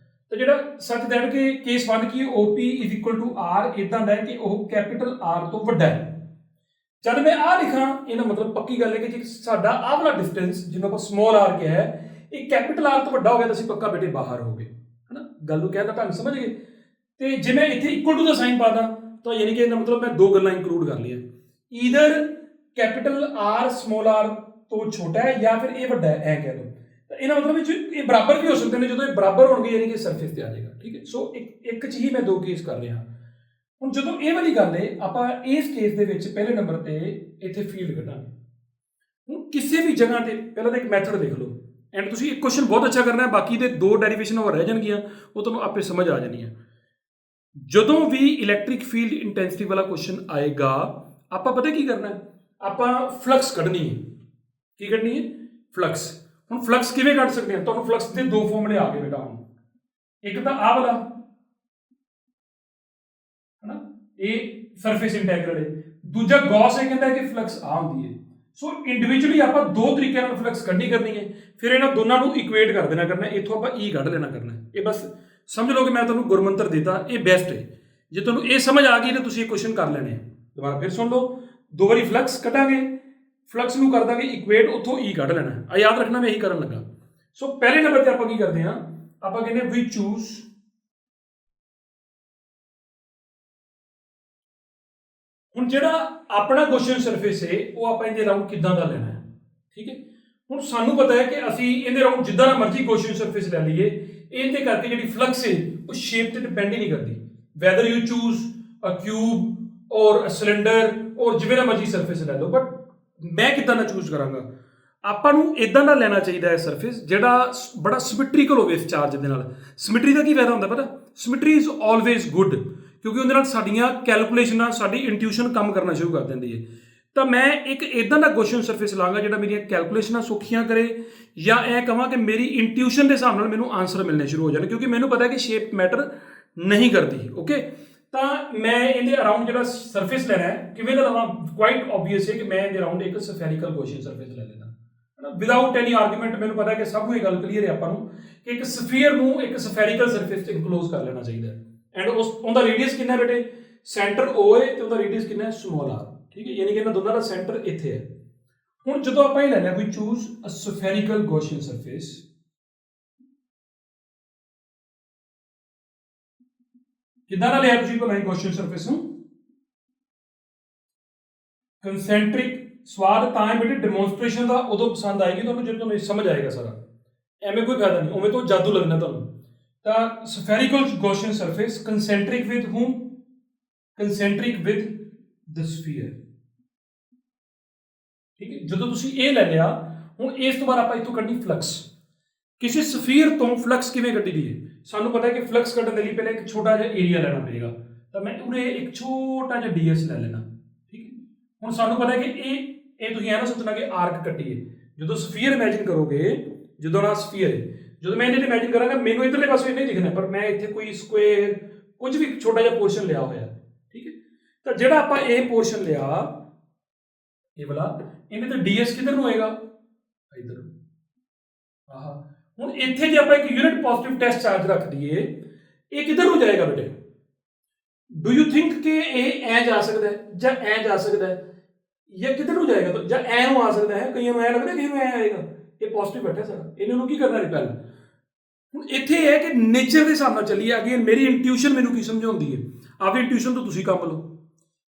ਤਾਂ ਜਿਹੜਾ ਸੱਚ ਦੈਟ ਕਿ ਕੇਸ 1 ਕੀ OP = R ਇਦਾਂ ਦਾ ਹੈ ਕਿ ਉਹ ਕੈਪੀਟਲ R ਤੋਂ ਵੱਡਾ ਹੈ। ਜਦ ਮੈਂ ਆਹ ਲਿਖਾਂ ਇਹਦਾ ਮਤਲਬ ਪੱਕੀ ਗੱਲ ਹੈ ਕਿ ਜੇ ਸਾਡਾ ਆਹ ਵਾਲਾ ਡਿਸਟੈਂਸ ਜਿਹਨੂੰ ਆਪਾਂ ਸਮਾਲ r ਕਿਹਾ ਹੈ, ਇਹ ਕੈਪੀਟਲ R ਤੋਂ ਵੱਡਾ ਹੋ ਗਿਆ ਤਾਂ ਅਸੀਂ ਪੱਕਾ ਬੇਟੇ ਬਾਹਰ ਹੋ ਗਏ, ਹਨਾ। ਗੱਲ ਨੂੰ ਕਹਿਦਾ ਢੰਗ ਸਮਝ ਗਏ। ਤੇ ਜੇ ਮੈਂ ਇੱਥੇ ਇਕੁਅਲ ਟੂ ਦਾ ਸਾਈਨ ਪਾ ਦਾਂ ਤਾਂ ਯਾਨੀ ਕਿ ਇਹਦਾ ਮਤਲਬ ਮੈਂ 2 ਗੱਲਾਂ ਇੰਕਲੂਡ ਕਰ ਲਈਆਂ, either capital R small r ਤੋਂ ਛੋਟਾ ਹੈ ਜਾਂ ਫਿਰ ਇਹ ਵੱਡਾ ਹੈ, ਐ ਕਹਿ ਲਓ। ਤਾਂ ਇਹਨਾਂ ਮਤਲਬ ਵਿੱਚ ਇਹ ਬਰਾਬਰ ਵੀ ਹੋ ਸਕਦੇ ਨੇ, ਜਦੋਂ ਇਹ ਬਰਾਬਰ ਹੋਣਗੇ ਯਾਨੀ ਕਿ ਸਰਫੇਸ ਤੇ ਆ ਜਾਏਗਾ, ਠੀਕ ਹੈ। ਸੋ ਇੱਕ 'ਚ ਹੀ ਮੈਂ 2 ਕੇਸ ਕਰ ਰਿਹਾ। ਹੁਣ ਜਦੋਂ ਇਹ ਵਾਲੀ ਗੱਲ ਹੈ, ਆਪਾਂ ਇਸ ਕੇਸ ਦੇ ਵਿੱਚ ਪਹਿਲੇ ਨੰਬਰ ਤੇ ਇੱਥੇ ਫੀਲਡ ਕੱਢਾਂਗੇ। ਹੁਣ ਕਿਸੇ ਵੀ ਜਗ੍ਹਾ ਤੇ ਪਹਿਲਾਂ ਤਾਂ ਇੱਕ ਮੈਥਡ ਦੇਖ ਲਓ, ਐਂਡ ਤੁਸੀਂ ਇੱਕ ਕੁਐਸਚਨ ਬਹੁਤ ਅੱਛਾ ਕਰਨਾ ਹੈ, ਬਾਕੀ ਦੇ 2 ਡੈਰੀਵੇਸ਼ਨ ਹੋਰ ਰਹਿ ਜਾਣਗੀਆਂ, ਉਹ ਤੁਹਾਨੂੰ ਆਪੇ ਸਮਝ ਆ ਜਾਣੀਆਂ। ਜਦੋਂ ਵੀ ਇਲੈਕਟ੍ਰਿਕ ਫੀਲਡ ਇੰਟੈਂਸਿਟੀ ਵਾਲਾ ਕੁਐਸਚਨ ਆਏਗਾ ਆਪਾਂ ਪਤਾ ਕੀ ਕਰਨਾ ਹੈ, ਆਪਾਂ ਫਲਕਸ ਕੱਢਣੀ ਹੈ। ਕੀ ਕੱਢਣੀ ਹੈ? ਫਲਕਸ। ਹੁਣ ਫਲਕਸ ਕਿਵੇਂ ਕੱਢ ਸਕਦੇ ਹਾਂ? ਤੁਹਾਨੂੰ ਫਲਕਸ ਦੇ ਦੋ ਫਾਰਮੂਲੇ ਆ ਗਏ ਬੇਟਾ। ਹੁਣ ਇੱਕ ਤਾਂ ਆਹ ਵਾਲਾ ਹੈ ਨਾ, ਇਹ ਸਰਫੇਸ ਇੰਟੈਗਰਲ ਹੈ। ਦੂਜਾ ਗੌਸ ਇਹ ਕਹਿੰਦਾ ਕਿ ਫਲਕਸ ਆ ਹੁੰਦੀ ਹੈ। ਸੋ ਇੰਡੀਵਿਜੂਅਲੀ ਆਪਾਂ ਦੋ ਤਰੀਕਿਆਂ ਨਾਲ ਫਲਕਸ ਕੱਢਣੀ ਕਰਨੀ ਹੈ, ਫਿਰ ਇਹਨਾਂ ਦੋਨਾਂ ਨੂੰ ਇਕੁਏਟ ਕਰ ਦੇਣਾ ਕਰਨਾ। ਇੱਥੋਂ ਆਪਾਂ ਈ ਕੱਢ ਲੈਣਾ ਕਰਨਾ। ਇਹ ਬਸ ਸਮਝ ਲਓ ਕਿ ਮੈਂ ਤੁਹਾਨੂੰ ਗੁਰਮੰਤਰ ਦਿੱਤਾ, ਇਹ ਬੈਸਟ ਹੈ। ਜੇ ਤੁਹਾਨੂੰ ਇਹ ਸਮਝ ਆ ਗਈ ਤਾਂ ਤੁਸੀਂ ਇਹ ਕੁਐਸਚਨ ਕਰ ਲੈਣੇ ਆ। ਦੁਬਾਰਾ ਫਿਰ ਸੁਣ ਲਓ, ਦੋ ਵਾਰੀ ਫਲਕਸ ਕੱਢਾਂਗੇ, ਫਲਕਸ ਨੂੰ ਕਰ ਦਾਂਗੇ ਇਕੁਏਟ, ਉੱਥੋਂ ਈ ਕੱਢ ਲੈਣਾ। ਆ ਯਾਦ ਰੱਖਣਾ, ਮੈਂ ਇਹੀ ਕਰਨ ਲੱਗਾ। ਸੋ ਪਹਿਲੇ ਨੰਬਰ ਤੇ ਆਪਾਂ ਕੀ ਕਰਦੇ ਹਾਂ, ਆਪਾਂ ਕਹਿੰਦੇ ਵੀ ਚੂਜ਼ ਹੁਣ ਜਿਹੜਾ ਆਪਣਾ ਕੁਐਸਚਨ ਸਰਫੇਸ ਹੈ ਉਹ ਆਪਾਂ ਇਹਦੇ ਰਾਊਂਡ ਕਿੱਦਾਂ ਦਾ ਲੈਣਾ ਹੈ। ਠੀਕ ਹੈ, ਹੁਣ ਸਾਨੂੰ ਪਤਾ ਹੈ ਕਿ ਅਸੀਂ ਇਹਦੇ ਰਾਊਂਡ ਜਿੱਦਾਂ ਦਾ ਮਰਜ਼ੀ ਕੁਐਸਚਨ ਸਰਫੇਸ ਲੈ ਲਈਏ, ਇਹਦੇ ਕਰਕੇ ਜਿਹੜੀ ਫਲਕਸ ਹੈ ਉਹ ਸ਼ੇਪ ਤੇ ਡਿਪੈਂਡ ਹੀ ਨਹੀਂ ਕਰਦੀ। Whether you choose a cube or a cylinder ਔਰ ਜਿਵੇਂ ਦਾ ਮਰਜ਼ੀ ਸਰਫੇਸ ਲੈ ਲਓ, ਬਟ ਮੈਂ ਕਿੱਦਾਂ ਦਾ ਚੂਜ਼ ਕਰਾਂਗਾ? ਆਪਾਂ ਨੂੰ ਇਦਾਂ ਦਾ ਲੈਣਾ ਚਾਹੀਦਾ ਹੈ ਸਰਫੇਸ ਜਿਹੜਾ ਬੜਾ ਸਿਮੈਟ੍ਰੀਕਲ ਹੋਵੇ ਇਸ ਚਾਰਜ ਦੇ ਨਾਲ। ਸਿਮੈਟਰੀ ਦਾ ਕੀ ਫਾਇਦਾ ਹੁੰਦਾ ਪਤਾ? ਸਿਮੈਟਰੀ ਇਜ਼ ਆਲਵੇਜ਼ ਗੁੱਡ, ਕਿਉਂਕਿ ਉਹਦੇ ਨਾਲ ਸਾਡੀਆਂ ਕੈਲਕੂਲੇਸ਼ਨਾਂ, ਸਾਡੀ ਇੰਟਿਊਸ਼ਨ ਕੰਮ ਕਰਨਾ ਸ਼ੁਰੂ ਕਰ ਦਿੰਦੀ ਹੈ। ਤਾਂ ਮੈਂ ਇੱਕ ਇਦਾਂ ਦਾ ਕੁਐਸਚਨ ਸਰਫੇਸ ਲਾਂਗਾ ਜਿਹੜਾ ਮੇਰੀਆਂ ਕੈਲਕੂਲੇਸ਼ਨਾਂ ਸੌਖੀਆਂ ਕਰੇ, ਜਾਂ ਇਹ ਕਹਾਂ ਕਿ ਮੇਰੀ ਇੰਟਿਊਸ਼ਨ ਦੇ ਹਿਸਾਬ ਨਾਲ ਮੈਨੂੰ ਆਨਸਰ ਮਿਲਣੇ ਸ਼ੁਰੂ ਹੋ ਜਾਣ, ਕਿਉਂਕਿ ਮੈਨੂੰ ਪਤਾ ਹੈ ਕਿ ਸ਼ੇਪ ਮੈਟਰ ਨਹੀਂ ਕਰਦੀ। ਓਕੇ, ਤਾਂ ਮੈਂ ਇਹਦੇ ਅਰਾਊਂਡ ਜਿਹੜਾ ਸਰਫੇਸ ਲੈਣਾ ਹੈ ਕਿਵੇਂ ਦਾ ਲਵਾਂ? ਕੁਆਇਟ ਆਬਵੀਅਸ ਹੈ ਕਿ ਮੈਂ ਇਹਦੇ ਅਰਾਊਂਡ ਇੱਕ ਸਫੈਰੀਕਲ ਕੁਐਸਚਨ ਸਰਫੇਸ ਲੈ ਲੈਣਾ ਹੈ ਨਾ, ਵਿਦਆਊਟ ਐਨੀ ਆਰਗੂਮੈਂਟ। ਮੈਨੂੰ ਪਤਾ ਹੈ ਕਿ ਸਭ ਨੂੰ ਇਹ ਗੱਲ ਕਲੀਅਰ ਹੈ ਆਪਾਂ ਨੂੰ ਕਿ ਇੱਕ ਸਫੀਅਰ ਨੂੰ ਇੱਕ ਸਫੈਰੀਕਲ ਸਰਫੇਸ ਤੇ ਇਨਕਲੋਜ਼ ਕਰ ਲੈਣਾ ਚਾਹੀਦਾ ਹੈ। ਐਂਡ ਉਹਦਾ ਰੇਡੀਅਸ ਕਿੰਨਾ ਹੈ ਬੇਟੇ? ਸੈਂਟਰ O ਹੈ ਤੇ ਉਹਦਾ ਰੇਡੀਅਸ ਕਿੰਨਾ ਹੈ? Small r। ਠੀਕ ਹੈ, ਯਾਨੀ ਕਿ ਇਹਨਾਂ ਦੋਨਾਂ ਦਾ ਸੈਂਟਰ ਇੱਥੇ ਹੈ। ਹੁਣ ਜਦੋਂ ਆਪਾਂ ਇਹ ਲੈ ਲਿਆ ਵੀ ਚੂਜ਼ ਅ ਸਫੈਰੀਕਲ ਗੌਸੀਅਨ ਸਰਫੇਸ, ਕਿੱਦਾਂ ਦਾ ਲਿਆ ਤੁਸੀਂ ਭਲਾ ਗੌਸੀਅਨ ਸਰਫੇਸ ਨੂੰ? ਕੰਸੈਂਟ੍ਰਿਕ। ਸਵਾਦ ਤਾਂ ਹੈ ਬੇਟੇ ਡੈਮੋਨਸਟ੍ਰੇਸ਼ਨ ਦਾ ਉਦੋਂ ਪਸੰਦ ਆਏਗੀ ਤੁਹਾਨੂੰ ਜਦੋਂ ਤੁਹਾਨੂੰ ਸਮਝ ਆਏਗਾ ਸਾਰਾ। ਐਵੇਂ ਕੋਈ ਫਾਇਦਾ ਨਹੀਂ, ਉਵੇਂ ਤੋਂ ਜਾਦੂ ਲੱਗਣਾ ਤੁਹਾਨੂੰ। ਤਾਂ spherical Gaussian surface concentric with whom? Concentric with the sphere. ਠੀਕ ਹੈ, ਜਦੋਂ ਤੁਸੀਂ ਇਹ ਲੈ ਲਿਆ, ਹੁਣ ਇਸ ਤੋਂ ਬਾਅਦ ਆਪਾਂ ਇੱਥੋਂ ਕੱਢਣੀ ਫਲਕਸ। ਕਿਸੇ ਸਫੀਅਰ ਤੋਂ ਫਲਕਸ ਕਿਵੇਂ ਕੱਢੀ ਦੀ ਹੈ? ਸਾਨੂੰ ਪਤਾ ਹੈ ਕਿ ਫਲਕਸ ਕੱਢਣ ਦੇ ਲਈ ਪਹਿਲਾਂ ਇੱਕ ਛੋਟਾ ਜਿਹਾ ਏਰੀਆ ਲੈਣਾ ਪਏਗਾ। ਤਾਂ ਮੈਂ ਉਰੇ ਇੱਕ ਛੋਟਾ ਜਿਹਾ ds ਲੈ ਲੈਣਾ। ਠੀਕ ਹੈ, ਹੁਣ ਸਾਨੂੰ ਪਤਾ ਹੈ ਕਿ ਇਹ ਤੁਸੀਂ ਐ ਨਾ ਸੋਚਣਾ ਕਿ ਆਰਕ ਕੱਟੀ ਹੈ। ਜਦੋਂ ਸਫੀਅਰ ਇਮੇਜਿਨ ਕਰੋਗੇ, ਜਦੋਂ ਨਾ ਸਫੀਅਰ ਹੈ, ਜਦੋਂ ਮੈਂ ਇਹਦੇ ਤੇ ਇਮੇਜਿਨ ਕਰਾਂਗਾ ਮੈਨੂੰ ਇਧਰਲੇ ਪਾਸੇ ਨਹੀਂ ਦਿਖਣਾ, ਪਰ ਮੈਂ ਇੱਥੇ ਕੋਈ ਸਕੁਅਰ ਕੁਝ ਵੀ ਛੋਟਾ ਜਿਹਾ ਪੋਰਸ਼ਨ ਲਿਆ ਹੋਇਆ। ਠੀਕ ਹੈ, ਤਾਂ ਜਿਹੜਾ ਆਪਾਂ ਇਹ ਪੋਰਸ਼ਨ ਲਿਆ ਇਹ ਵਾਲਾ, ਇਹਨੇ ਤੇ ds ਕਿੱਧਰ ਨੂੰ ਹੋਏਗਾ? ਇਧਰ ਨੂੰ। ਆਹ ਹੁਣ ਇੱਥੇ ਜੇ ਆਪਾਂ ਇੱਕ ਯੂਨਿਟ ਪੋਜ਼ਿਟਿਵ ਟੈਸਟ ਚਾਰਜ ਰੱਖ ਦਈਏ, ਇਹ ਕਿੱਧਰ ਨੂੰ ਜਾਏਗਾ ਬੇਟੇ? ਡੂ ਯੂ ਥਿੰਕ ਕਿ ਇਹ ਐ ਜਾ ਸਕਦਾ ਹੈ ਜਾਂ ਐ ਜਾ ਸਕਦਾ ਹੈ, ਜਾਂ ਕਿੱਧਰ ਨੂੰ ਜਾਏਗਾ? ਜਾਂ ਐ ਨੂੰ ਆ ਸਕਦਾ ਹੈ, ਕਈਆਂ ਨੂੰ ਐ ਲੱਗਦਾ, ਕਈਆਂ ਨੂੰ ਐ ਆਏਗਾ। ਇਹ ਪੋਜ਼ਿਟਿਵ ਬੈਠਾ ਸਾਰਾ, ਇਹਨੇ ਨੂੰ ਕੀ ਕਰਨਾ ਰਿਪੈਲ। ਹੁਣ ਇੱਥੇ ਇਹ ਹੈ ਕਿ ਨੇਚਰ ਦੇ ਹਿਸਾਬ ਨਾਲ ਚੱਲੀਏ। ਅਗੇਨ ਮੇਰੀ ਇੰਟਿਊਸ਼ਨ ਮੈਨੂੰ ਕੀ ਸਮਝਾਉਂਦੀ ਹੈ? ਆਪਣੀ ਇੰਟਿਊਸ਼ਨ ਤੋਂ ਤੁਸੀਂ ਕੰਮ ਲਓ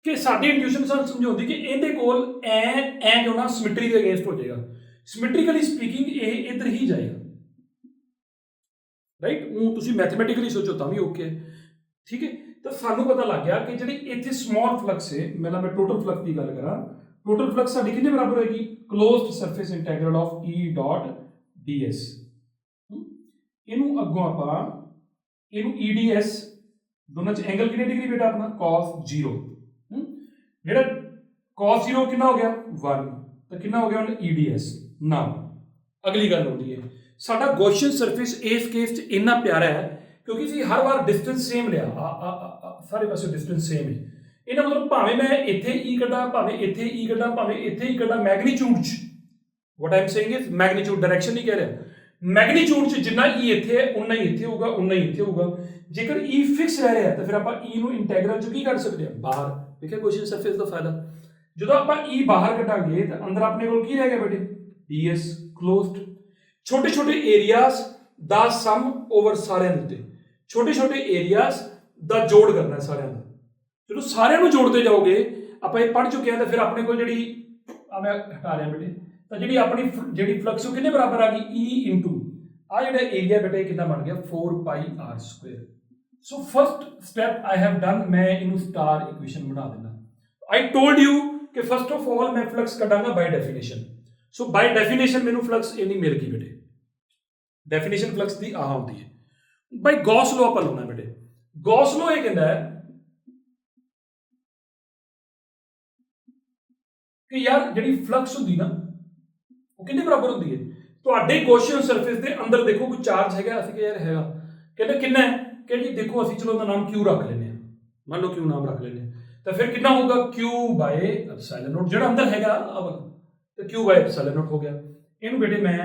ਕਿ ਸਾਡੀ ਇੰਟਿਊਸ਼ਨ ਸਾਨੂੰ ਸਮਝਾਉਂਦੀ ਕਿ ਇਹਦੇ ਕੋਲ ਐ ਜੋ ਨਾ ਸਿਮੈਟਰੀ ਦੇ ਅਗੇਂਸਟ ਹੋ ਜਾਏਗਾ। ਸਿਮੈਟ੍ਰੀਕਲੀ ਸਪੀਕਿੰਗ ਇਹ ਇੱਧਰ ਹੀ ਜਾਏਗਾ। ਰਾਈਟ, ਉਹ ਤੁਸੀਂ ਮੈਥਮੈਟਿਕਲੀ ਸੋਚੋ ਤਾਂ ਵੀ ਓਕੇ ਹੈ। ਠੀਕ ਹੈ, ਤਾਂ ਸਾਨੂੰ ਪਤਾ ਲੱਗ ਗਿਆ ਕਿ ਜਿਹੜੀ ਇੱਥੇ ਸਮਾਲ ਫਲਕਸ ਹੈ, ਮੈਂ ਟੋਟਲ ਫਲਕਸ ਦੀ ਗੱਲ ਕਰਾਂ, ਟੋਟਲ ਫਲਕਸ ਸਾਡੀ ਕਿੰਨੇ ਬਰਾਬਰ ਹੋਏਗੀ? Closed surface integral of E dot ds। ਇਹਨੂੰ ਅੱਗੋਂ ਆਪਾਂ ਇਹਨੂੰ EDS, ਦੋਨਾਂ ਚ ਐਂਗਲ ਕਿੰਨੇ ਡਿਗਰੀ ਬੇਟਾ ਆਪਣਾ? cos 0। ਜਿਹੜਾ cos 0 ਕਿੰਨਾ ਹੋ ਗਿਆ? 1। ਤਾਂ ਕਿੰਨਾ ਹੋ ਗਿਆ ਹੁਣ? EDS। ਨਾਓ ਅਗਲੀ ਗੱਲ ਹੁੰਦੀ ਹੈ, ਸਾਡਾ ਗੌਸੀਅਨ ਸਰਫੇਸ ਇਸ ਕੇਸ 'ਚ ਇੰਨਾ ਪਿਆਰਾ ਹੈ ਕਿਉਂਕਿ ਅਸੀਂ ਹਰ ਵਾਰ ਡਿਸਟੈਂਸ ਸੇਮ ਲਿਆ। ਸਾਰੇ ਪਾਸੇ ਡਿਸਟੈਂਸ ਸੇਮ ਹੈ। ਇਹਦਾ ਮਤਲਬ ਭਾਵੇਂ ਮੈਂ ਇੱਥੇ E ਕੱਢਾਂ, ਭਾਵੇਂ ਇੱਥੇ E ਕੱਢਾਂ, ਭਾਵੇਂ ਇੱਥੇ E ਕੱਢਾਂ, ਮੈਗਨੀਚਿਊਡ 'ਚ what I am saying is magnitude, direction ਨਹੀਂ ਕਹਿ ਰਿਹਾ। ਮੈਗਨੀਚਿਊਡ 'ਚ ਜਿੰਨਾ E ਇੱਥੇ ਹੈ ਉਨਾ ਹੀ ਇੱਥੇ ਹੋਊਗਾ, ਉਨਾ ਹੀ ਇੱਥੇ ਹੋਊਗਾ। ਜੇਕਰ E ਫਿਕਸ ਰਹਿ ਰਿਹਾ ਤਾਂ ਫਿਰ ਆਪਾਂ E ਨੂੰ ਇੰਟੈਗਰਲ 'ਚ ਕੀ ਕੱਢ ਸਕਦੇ ਹਾਂ? ਬਾਹਰ। ਦੇਖਿਆ ਗੌਸੀਅਨ ਸਰਫੇਸ ਦਾ ਫਾਇਦਾ। ਜਦੋਂ ਆਪਾਂ E ਬਾਹਰ ਕੱਢਾਂਗੇ ਤਾਂ ਅੰਦਰ ਆਪਣੇ ਕੋਲ ਕੀ ਰਹਿ ਗਿਆ ਬੇਟੇ? ds closed. ਛੋਟੇ ਛੋਟੇ ਏਰੀਆਜ਼ ਦਾ ਸਮ ਓਵਰ ਸਾਰਿਆਂ ਦੇ ਉੱਤੇ, ਛੋਟੇ ਛੋਟੇ ਏਰੀਆਜ਼ ਦਾ ਜੋੜ ਕਰਨਾ ਸਾਰਿਆਂ ਦਾ। ਜਦੋਂ ਸਾਰਿਆਂ ਨੂੰ ਜੋੜਦੇ ਜਾਓਗੇ, ਆਪਾਂ ਇਹ ਪੜ੍ਹ ਚੁੱਕੇ ਹਾਂ, ਤਾਂ ਫਿਰ ਆਪਣੇ ਕੋਲ ਜਿਹੜੀ ਮੈਂ ਹਟਾ ਰਿਹਾ ਬੇਟੇ, ਤਾਂ ਜਿਹੜੀ ਆਪਣੀ ਜਿਹੜੀ ਫਲਕਸ ਉਹ ਕਿੰਨੇ ਬਰਾਬਰ ਆ ਗਈ? E ਇੰਟੂ ਆ ਜਿਹੜਾ ਏਰੀਆ ਬੇਟੇ ਕਿੰਨਾ ਬਣ ਗਿਆ? 4πr²। So first step I have done, ਮੈਂ ਇਹਨੂੰ ਸਟਾਰ ਇਕੁਏਸ਼ਨ ਬਣਾ ਦਿੰਦਾ। ਆਈ ਟੋਲਡ ਯੂ ਕਿ ਫਸਟ ਆਫ ਆਲ ਮੈਂ ਫਲਕਸ ਕੱਢਾਂਗਾ ਬਾਈ ਡੈਫੀਨੇਸ਼ਨ। ਸੋ ਬਾਈ ਡੈਫੀਨੇਸ਼ਨ ਮੈਨੂੰ ਫਲਕਸ ਇੰਨੀ ਮਿਲ ਗਈ ਬੇਟੇ। ਡੈਫੀਨੇਸ਼ਨ ਫਲਕਸ ਦੀ ਆਹ ਹੁੰਦੀ ਹੈ। ਬਾਈ ਗੌਸ ਲੋ ਆਪਾਂ ਲਾਉਣਾ ਬੇਟੇ। ਗੌਸ ਲੋ ਇਹ ਕਹਿੰਦਾ ਹੈ ਕਿ ਯਾਰ ਜਿਹੜੀ ਫਲਕਸ ਹੁੰਦੀ ਨਾ ਉਹ ਕਿੰਨੇ ਬਰਾਬਰ ਹੁੰਦੀ ਹੈ। ਤੁਹਾਡੇ ਗੌਸੀਅਨ ਸਰਫੇਸ ਦੇ ਅੰਦਰ ਦੇਖੋ ਕੋਈ ਚਾਰਜ ਹੈਗਾ, ਅਸੀਂ ਕਿ ਯਾਰ ਹੈਗਾ, ਕਹਿੰਦੇ ਕਿੰਨਾ ਹੈ ਕਿ ਜੀ ਦੇਖੋ ਅਸੀਂ ਚਲੋ ਉਹਦਾ ਨਾਮ Q ਰੱਖ ਲੈਂਦੇ ਹਾਂ, ਮੰਨ ਲਓ Q ਨਾਮ ਰੱਖ ਲੈਂਦੇ ਹਾਂ, ਤਾਂ ਫਿਰ ਕਿੰਨਾ ਹੋਊਗਾ Q/ε0 ਜਿਹੜਾ ਅੰਦਰ ਹੈਗਾ ਅਵਲ, ਤੇ Q/ε0 ਹੋ ਗਿਆ। ਇਹਨੂੰ ਬੇਟੇ ਮੈਂ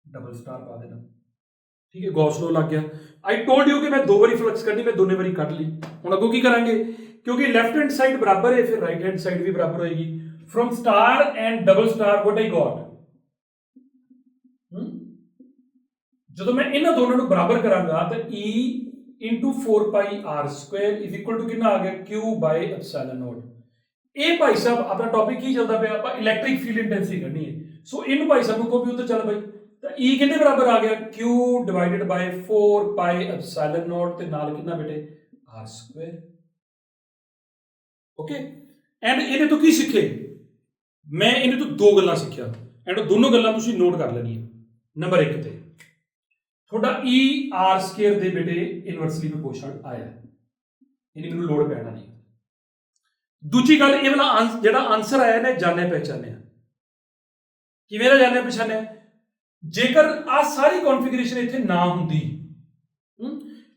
ਡਬਲ ਸਟਾਰ ਪਾ ਦੇਣਾ, ਠੀਕ ਹੈ, ਗੌਸ ਲੋ ਲੱਗ ਗਿਆ। ਆਈ ਟੋਲਡ ਯੂ ਕਿ ਮੈਂ 2 ਵਾਰੀ ਫਲਕਸ ਕਰਨੀ, ਮੈਂ ਦੋਨੇ ਵਾਰੀ ਕੱਢ ਲਈ। ਹੁਣ ਅੱਗੋਂ ਕੀ ਕਰਾਂਗੇ, ਕਿਉਂਕਿ ਲੈਫਟ ਹੈਂਡ ਸਾਈਡ ਬਰਾਬਰ ਹੈ, ਫਿਰ ਰਾਈਟ ਹੈਂਡ ਸਾਈਡ ਵੀ ਬਰਾਬਰ ਹੋਏਗੀ। From star and double star what I got, ਜਦੋਂ ਮੈਂ ਇਹਨਾਂ ਦੋਨਾਂ ਨੂੰ ਬਰਾਬਰ ਕਰਾਂਗਾ ਤਾਂ E into 4πr² is equal to ਕਿੰਨਾ ਆ ਗਿਆ Q/ε0। ਇਹ ਭਾਈ ਸਾਹਿਬ ਆਪਣਾ ਟੌਪਿਕ ਕੀ ਚੱਲਦਾ ਪਿਆ, ਆਪਾਂ ਇਲੈਕਟ੍ਰਿਕ ਫੀਲਡ ਇੰਟੈਂਸਿਟੀ ਕੱਢਣੀ ਹੈ। ਸੋ ਇਹਨੂੰ ਭਾਈ ਸਾਹਿਬ ਨੂੰ ਕਹੋ ਵੀ ਉੱਤੇ ਚੱਲ ਬਾਈ, ਤਾਂ E ਕਿੰਨੇ ਬਰਾਬਰ ਆ ਗਿਆ Q/4πε0 ਤੇ ਨਾਲ ਕਿੰਨਾ ਬੇਟੇ r²। ਓਕੇ, ਐਂਡ ਇਹਦੇ ਤੋਂ ਕੀ ਸਿੱਖੇ, ਮੈਂ ਇਹਦੇ ਤੋਂ 2 ਗੱਲਾਂ ਸਿੱਖਿਆ, ਐਂਡ ਉਹ ਦੋਨੋਂ ਗੱਲਾਂ ਤੁਸੀਂ ਨੋਟ ਕਰ ਲੈਣੀਆਂ। ਨੰਬਰ 1 ਤੇ ਤੁਹਾਡਾ ER² ਦੇ ਬੇਟੇ ਇਨਵਰਸਲੀ ਪ੍ਰਪੋਰਸ਼ਨਲ ਆਇਆ, ਇਹਦੀ ਮੈਨੂੰ ਲੋੜ ਪੈਣਾ ਨਹੀਂ। ਦੂਜੀ ਗੱਲ, ਇਹ ਵਾਲਾ ਜਿਹੜਾ ਆਨਸਰ ਆਇਆ ਨੇ ਜਾਣਿਆ ਪਹਿਚਾਨਿਆ, ਕਿਵੇਂ ਦਾ ਜਾਣਿਆ ਪਛਾਣਿਆ, ਜੇਕਰ ਆ ਸਾਰੀ ਕਨਫੀਗਰੇਸ਼ਨ ਇੱਥੇ ਨਾ ਹੁੰਦੀ,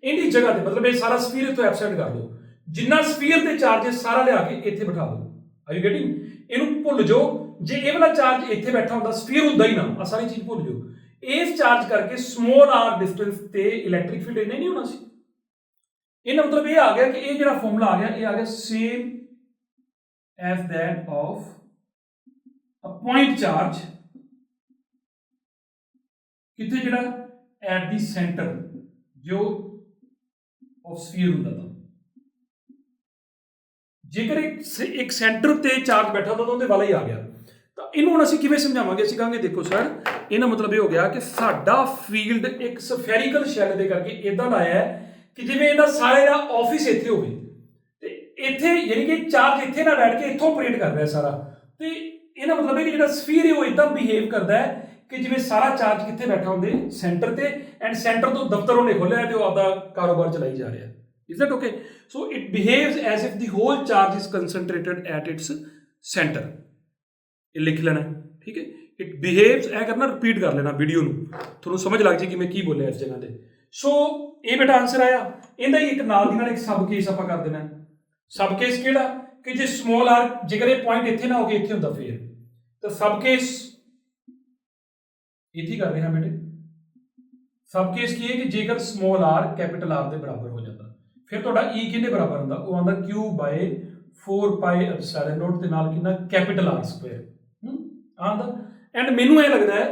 ਇਹਦੀ ਜਗ੍ਹਾ ਤੇ ਮਤਲਬ ਇਹ ਸਾਰਾ ਸਫੀਅਰ ਤੋਂ ਐਬਸੈਂਟ ਕਰ ਲਓ, ਜਿੰਨਾ ਸਫੀਅਰ ਤੇ ਚਾਰजेस ਸਾਰਾ ਲਿਆ ਕੇ ਇੱਥੇ ਬਿਠਾ ਦਿਓ। ਆਰ ਯੂ ਗੈਟਿੰਗ, ਇਹਨੂੰ ਭੁੱਲ ਜਾਓ, ਜੇ ਇਹ ਵਾਲਾ ਚਾਰਜ ਇੱਥੇ ਬੈਠਾ ਹੁੰਦਾ, ਸਫੀਅਰ ਹੁੰਦਾ ਹੀ ਨਾ, ਆ ਸਾਰੀ ਚੀਜ਼ ਭੁੱਲ ਜਾਓ। ਇਸ ਚਾਰਜ ਕਰਕੇ ਸਮੋਲ r ਡਿਸਟੈਂਸ ਤੇ ਇਲੈਕਟ੍ਰਿਕ ਫੀਲਡ ਇੰਨਾ ਨਹੀਂ ਹੋਣਾ ਸੀ। ਇਹਦਾ ਮਤਲਬ ਇਹ ਆ ਗਿਆ ਕਿ ਇਹ ਜਿਹੜਾ ਫਾਰਮੂਲਾ ਆ ਗਿਆ, ਇਹ ਆ ਗਿਆ same as that of a point charge, ਕਿੱਥੇ ਜਿਹੜਾ ਐਟ ਦੀ ਸੈਂਟਰ ਜੋ ਆਫ ਸਫੀਅਰ ਹੁੰਦਾ ਤਾਂ, ਜੇਕਰ ਇੱਕ ਸੈਂਟਰ ਤੇ ਚਾਰਜ ਬੈਠਾ ਹੁੰਦਾ ਤਾਂ ਉਹਦੇ ਵਾਲਾ ਹੀ ਆ ਗਿਆ। ਤਾਂ ਇਹਨੂੰ ਹੁਣ ਅਸੀਂ ਕਿਵੇਂ ਸਮਝਾਵਾਂਗੇ, ਅਸੀਂ ਕਹਾਂਗੇ ਦੇਖੋ ਸਰ, ਇਹਦਾ ਮਤਲਬ ਇਹ ਹੋ ਗਿਆ ਕਿ ਸਾਡਾ ਫੀਲਡ ਇੱਕ ਸਫੈਰੀਕਲ ਸ਼ੈਲ ਦੇ ਕਰਕੇ ਇਦਾਂ ਦਾ ਆਇਆ ਕਿ ਜਿਵੇਂ ਇਹਦਾ ਸਾਰੇ ਦਾ ਆਫਿਸ ਇੱਥੇ ਹੋਵੇ, ਤੇ ਇੱਥੇ ਯਾਨੀ ਕਿ ਚਾਰਜ ਇੱਥੇ ਨਾ ਬੈਠ ਕੇ ਇੱਥੋਂ ਆਪਰੇਟ ਕਰ ਰਿਹਾ ਸਾਰਾ, ਤੇ ਇਹਦਾ ਮਤਲਬ ਹੈ ਕਿ ਜਿਹੜਾ ਸਫੀਅਰ ਹੈ ਉਹ ਇਦਾਂ ਬਿਹੇਵ ਕਰਦਾ ਹੈ ਕਿ ਜਿਵੇਂ ਸਾਰਾ ਚਾਰਜ ਕਿੱਥੇ ਬੈਠਾ ਹੁੰਦੇ, ਸੈਂਟਰ ਤੇ, ਐਂਡ ਸੈਂਟਰ ਤੋਂ ਦਫ਼ਤਰ ਉਹਨੇ ਖੋਲਿਆ ਤੇ ਉਹ ਆਪਦਾ ਕਾਰੋਬਾਰ ਚਲਾਈ ਜਾ ਰਿਹਾ। Is that okay? So it behaves as if the whole charge is concentrated at its center. ਇਹ ਲਿਖ ਲੈਣਾ, ਠੀਕ ਹੈ। ਇਟ ਬਿਹੇਵਸ, ਐ ਕਰਨਾ, ਰਿਪੀਟ ਕਰ ਲੈਣਾ ਵੀਡੀਓ ਨੂੰ, ਤੁਹਾਨੂੰ ਸਮਝ ਲੱਗ ਜੇ ਕਿ ਮੈਂ ਕੀ ਬੋਲਿਆ ਇਸ ਜਗ੍ਹਾ ਤੇ। ਸੋ ਇਹ ਬੇਟਾ ਆਨਸਰ ਆਇਆ। ਇਹਦਾ ਹੀ ਇੱਕ ਨਾਲ ਦੀ ਨਾਲ ਇੱਕ ਸਬ ਕੇਸ ਆਪਾਂ ਕਰ ਦੇਣਾ। ਸਬ ਕੇਸ ਕਿਹੜਾ, ਕਿ ਜੇ ਸਮਾਲ r, ਜੇਕਰ ਇਹ ਪੁਆਇੰਟ ਇੱਥੇ ਨਾ ਹੋ ਕੇ ਇੱਥੇ ਹੁੰਦਾ ਫੇਰ, ਤਾਂ ਸਬ ਕੇਸ ਇੱਥੇ ਕਰ ਰਹੇ ਹਾਂ ਬੇਟੇ। ਸਬ ਕੇਸ ਕੀ ਹੈ ਕਿ ਜੇਕਰ ਸਮਾਲ r ਕੈਪੀਟਲ R ਦੇ ਬਰਾਬਰ ਹੋ ਜਾਂਦਾ, ਫਿਰ ਤੁਹਾਡਾ E ਕਿੰਨੇ ਬਰਾਬਰ ਹੁੰਦਾ, ਉਹ ਆਉਂਦਾ Q/4πε0 ਤੇ ਨਾਲ ਕਿੰਨਾ ਕੈਪੀਟਲ R² ਆਉਂਦਾ। ਐਂਡ ਮੈਨੂੰ ਇਹ ਲੱਗਦਾ ਹੈ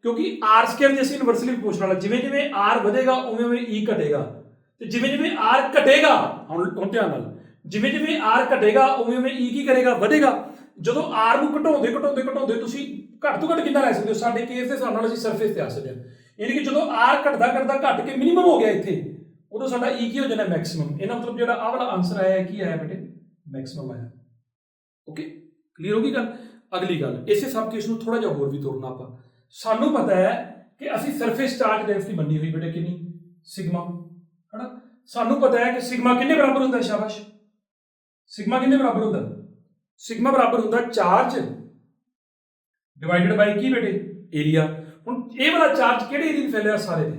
ਕਿਉਂਕਿ r² ਜੇ ਅਸੀਂ ਯੂਨੀਵਰਸਲੀ ਪ੍ਰਪੋਰਸ਼ਨਲ ਵਾਲਾ, ਜਿਵੇਂ ਜਿਵੇਂ r ਵਧੇਗਾ ਉਵੇਂ ਉਵੇਂ E ਘਟੇਗਾ, ਤੇ ਜਿਵੇਂ ਜਿਵੇਂ r ਘਟੇਗਾ, ਹੁਣ ਧਿਆਨ ਨਾਲ, ਜਿਵੇਂ ਜਿਵੇਂ r ਘਟੇਗਾ ਉਵੇਂ ਉਵੇਂ E ਕੀ ਕਰੇਗਾ, ਵਧੇਗਾ। ਜਦੋਂ r ਨੂੰ ਘਟਾਉਂਦੇ ਘਟਾਉਂਦੇ ਘਟਾਉਂਦੇ ਤੁਸੀਂ ਘੱਟ ਤੋਂ ਘੱਟ ਕਿੰਨਾ ਲੈ ਸਕਦੇ ਹੋ, ਸਾਡੇ ਕੇਸ ਦੇ ਹਿਸਾਬ ਨਾਲ ਅਸੀਂ ਸਰਫੇਸ ਤੇ ਆ ਸਕਦੇ ਹਾਂ, ਯਾਨੀ ਕਿ ਜਦੋਂ r ਘਟਦਾ ਘਟਦਾ ਘਟ ਕੇ ਮਿਨੀਮਮ ਹੋ ਗਿਆ ਇੱਥੇ, ਉਦੋਂ ਸਾਡਾ E ਕੀ ਹੋ ਜਾਣਾ, ਮੈਕਸਿਮਮ। ਇਹਦਾ ਮਤਲਬ ਜਿਹੜਾ ਆਹ ਵਾਲਾ ਆਨਸਰ ਆਇਆ ਕੀ ਆਇਆ ਬੇਟੇ, ਮੈਕਸਿਮਮ ਆਇਆ। ਓਕੇ, ਕਲੀਅਰ ਹੋ ਗਈ ਗੱਲ। ਅਗਲੀ ਗੱਲ, ਇਸੇ ਸਬ ਕੇਸ ਨੂੰ ਥੋੜਾ ਜਿਹਾ ਹੋਰ ਵੀ ਤੋੜਨਾ ਆਪਾਂ। ਸਾਨੂੰ ਪਤਾ ਹੈ ਕਿ ਅਸੀਂ ਸਰਫੇਸ ਚਾਰਜ ਡੈਂਸਿਟੀ ਮੰਨੀ ਹੋਈ ਬੇਟੇ ਕਿੰਨੀ, ਸਿਗਮਾ, ਹੈਨਾ। ਸਾਨੂੰ ਪਤਾ ਹੈ ਕਿ ਸਿਗਮਾ ਕਿੰਨੇ ਬਰਾਬਰ ਹੁੰਦਾ, ਸ਼ਾਬਾਸ਼, ਸਿਗਮਾ ਕਿੰਨੇ ਬਰਾਬਰ ਹੁੰਦਾ, ਸਿਗਮਾ ਬਰਾਬਰ ਹੁੰਦਾ ਚਾਰਜ ਡਿਵਾਈਡਡ ਬਾਈ ਕੀ ਬੇਟੇ, ਏਰੀਆ। ਹੁਣ ਇਹ ਵਾਲਾ ਚਾਰਜ ਕਿਹੜੇ ਏਰੀਆ 'ਚ ਫੈਲਿਆ, ਸਾਰੇ ਤੇ।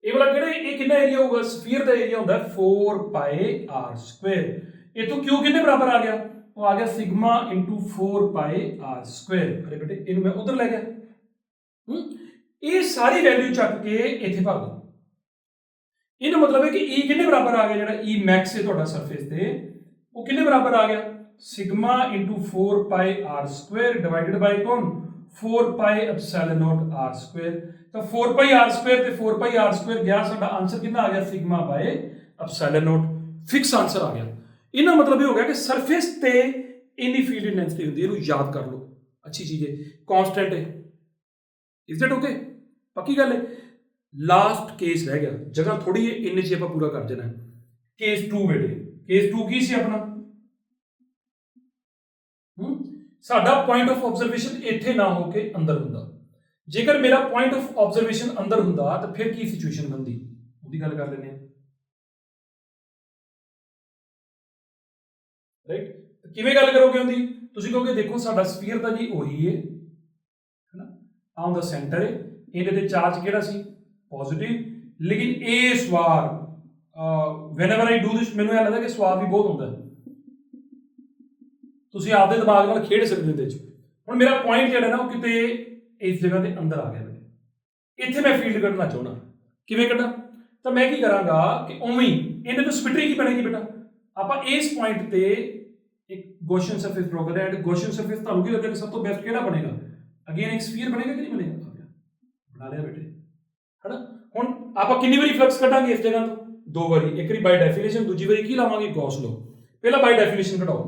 ਇਹ ਵਾਲਾ ਕਿਹੜੇ, ਇਹ ਕਿੰਨਾ ਏਰੀਆ ਹੋਊਗਾ, ਸਫੀਅਰ ਦਾ ਏਰੀਆ ਹੁੰਦਾ 4πr²। ਇਥੋਂ Q ਕਿੰਨੇ ਬਰਾਬਰ ਆ ਗਿਆ, ਉਹ ਆ ਗਿਆ ਸਿਗਮਾ into 4πr²। ਅਰੇ ਬੇਟੇ ਇਹਨੂੰ ਮੈਂ ਉਧਰ ਲੈ ਗਿਆ, ਇਹ ਸਾਰੀ ਵੈਲਿਊ ਚੱਕ ਕੇ ਇੱਥੇ ਭਰ ਦੋ। ਇਹਦਾ ਮਤਲਬ ਹੈ ਕਿ E ਕਿੰਨੇ ਬਰਾਬਰ ਆ ਗਿਆ, ਜਿਹੜਾ E ਮੈਕਸ ਹੈ ਤੁਹਾਡਾ ਸਰਫੇਸ ਤੇ, ਉਹ ਕਿੰਨੇ ਬਰਾਬਰ ਆ ਗਿਆ, ਸਿਗਮਾ into 4πr² ਡਿਵਾਈਡਡ ਬਾਈ ਕੌਣ, 4πε0r²। ਤਾਂ 4πr² ਤੇ 4πr² ਗਿਆ, ਸਾਡਾ ਆਨਸਰ ਕਿੰਨਾ ਆ ਗਿਆ, σ/ε0। ਫਿਕਸ ਆਨਸਰ ਆ ਗਿਆ। ਇਹਦਾ ਮਤਲਬ ਇਹ ਹੋ ਗਿਆ ਕਿ ਸਰਫੇਸ ਤੇ ਇੰਨੀ ਫੀਲਡ ਇੰਟੈਂਸਿਟੀ ਹੁੰਦੀ ਹੈ, ਇਹਨੂੰ ਯਾਦ ਕਰ ਲਓ, ਅੱਛੀ ਚੀਜ਼ ਹੈ, ਕਾਂਸਟੈਂਟ ਹੈ। ਇਜ਼ ਦੈਟ ਓਕੇ, ਪੱਕੀ ਗੱਲ ਹੈ। ਲਾਸਟ ਕੇਸ ਰਹਿ ਗਿਆ, ਜਗ੍ਹਾ ਥੋੜੀ ਹੈ, ਇੰਨੇ 'ਚ ਆਪਾਂ ਪੂਰਾ ਕਰ ਦੇਣਾ। ਕੇਸ 2 ਬੇਟੇ, ਕੇਸ 2 ਕੀ ਸੀ ਆਪਣਾ, ਸਾਡਾ ਪੁਆਇੰਟ ਆਫ ਆਬਜ਼ਰਵੇਸ਼ਨ ਇੱਥੇ ਨਾ ਹੋ ਕੇ ਅੰਦਰ ਹੁੰਦਾ। ਜੇਕਰ ਮੇਰਾ ਪੁਆਇੰਟ ਆਫ ਆਬਜ਼ਰਵੇਸ਼ਨ ਅੰਦਰ ਹੁੰਦਾ ਤਾਂ ਫਿਰ ਕੀ ਸਿਚੁਏਸ਼ਨ ਬਣਦੀ, ਉਹਦੀ ਗੱਲ ਕਰ ਲੈਂਦੇ ਹਾਂ। ਕਿਵੇਂ ਗੱਲ ਕਰੋਗੇ ਉਹਦੀ? ਤੁਸੀਂ ਕਹੋਗੇ ਦੇਖੋ ਸਾਡਾ ਸਫੀਅਰ ਤਾਂ ਜੀ ਉਹੀ ਹੈ ਨਾ, ਆਨ ਦਾ ਸੈਂਟਰ ਹੈ, ਇਹਦੇ ਤੇ ਚਾਰਜ ਕਿਹੜਾ ਸੀ? ਪੋਜ਼ਿਟਿਵ। ਲੇਕਿਨ ਇਸ ਵਾਰ whenever I do this ਮੈਨੂੰ ਇਹ ਲੱਗਦਾ ਕਿ ਸਵਾਦ ਵੀ ਬਹੁਤ ਹੁੰਦਾ, ਤੁਸੀਂ ਆਪਦੇ ਦਿਮਾਗ ਨਾਲ ਖੇਡ ਸਕਦੇ ਹੋ ਇਹਦੇ ਚ। ਹੁਣ ਮੇਰਾ ਪੁਆਇੰਟ ਜਿਹੜਾ ਨਾ ਉਹ ਕਿਤੇ ਇਸ ਜਗ੍ਹਾ ਦੇ ਅੰਦਰ ਆ ਗਿਆ ਬੇਟੇ, ਇੱਥੇ ਮੈਂ ਫੀਲਡ ਕੱਢਣਾ ਚਾਹੁੰਦਾ। ਕਿਵੇਂ ਕੱਢਾਂ? ਤਾਂ ਮੈਂ ਕੀ ਕਰਾਂਗਾ ਕਿ ਉਵੇਂ ਹੀ ਇਹਦੇ ਤੋਂ ਸਿਮੈਟਰੀ ਕੀ ਬਣੇਗੀ ਬੇਟਾ, ਆਪਾਂ ਇਸ ਪੁਆਇੰਟ ਤੇ ਇੱਕ ਗੌਸੀਅਨ ਸਰਫੇਸ ਡਰਾ ਕਰਦੇ ਹਾਂ। ਐਂਡ ਗੌਸੀਅਨ ਸਰਫੇਸ ਤੁਹਾਨੂੰ ਕੀ ਲੱਗਦਾ ਕਿ ਸਭ ਤੋਂ ਬੈਸਟ ਕਿਹੜਾ ਬਣੇਗਾ? ਅਗੇਨ ਇੱਕ ਸਫੀਅਰ ਬਣੇਗਾ ਕਿ ਨਹੀਂ ਬਣੇਗਾ? ਬਣਾ ਲਿਆ ਬੇਟੇ, ਹੈਨਾ। ਹੁਣ ਆਪਾਂ ਕਿੰਨੀ ਵਾਰੀ ਫਲਕਸ ਕੱਢਾਂਗੇ ਇਸ ਜਗ੍ਹਾ ਤੋਂ? 2 ਵਾਰੀ। ਇੱਕ ਵਾਰੀ ਬਾਈ ਡੈਫੀਨੇਸ਼ਨ, ਦੂਜੀ ਵਾਰੀ ਕੀ ਲਾਵਾਂਗੇ? ਗੌਸ ਲੋ। ਪਹਿਲਾਂ ਬਾਈ ਡੈਫੀਨੇਸ਼ਨ ਕਢਾਓ।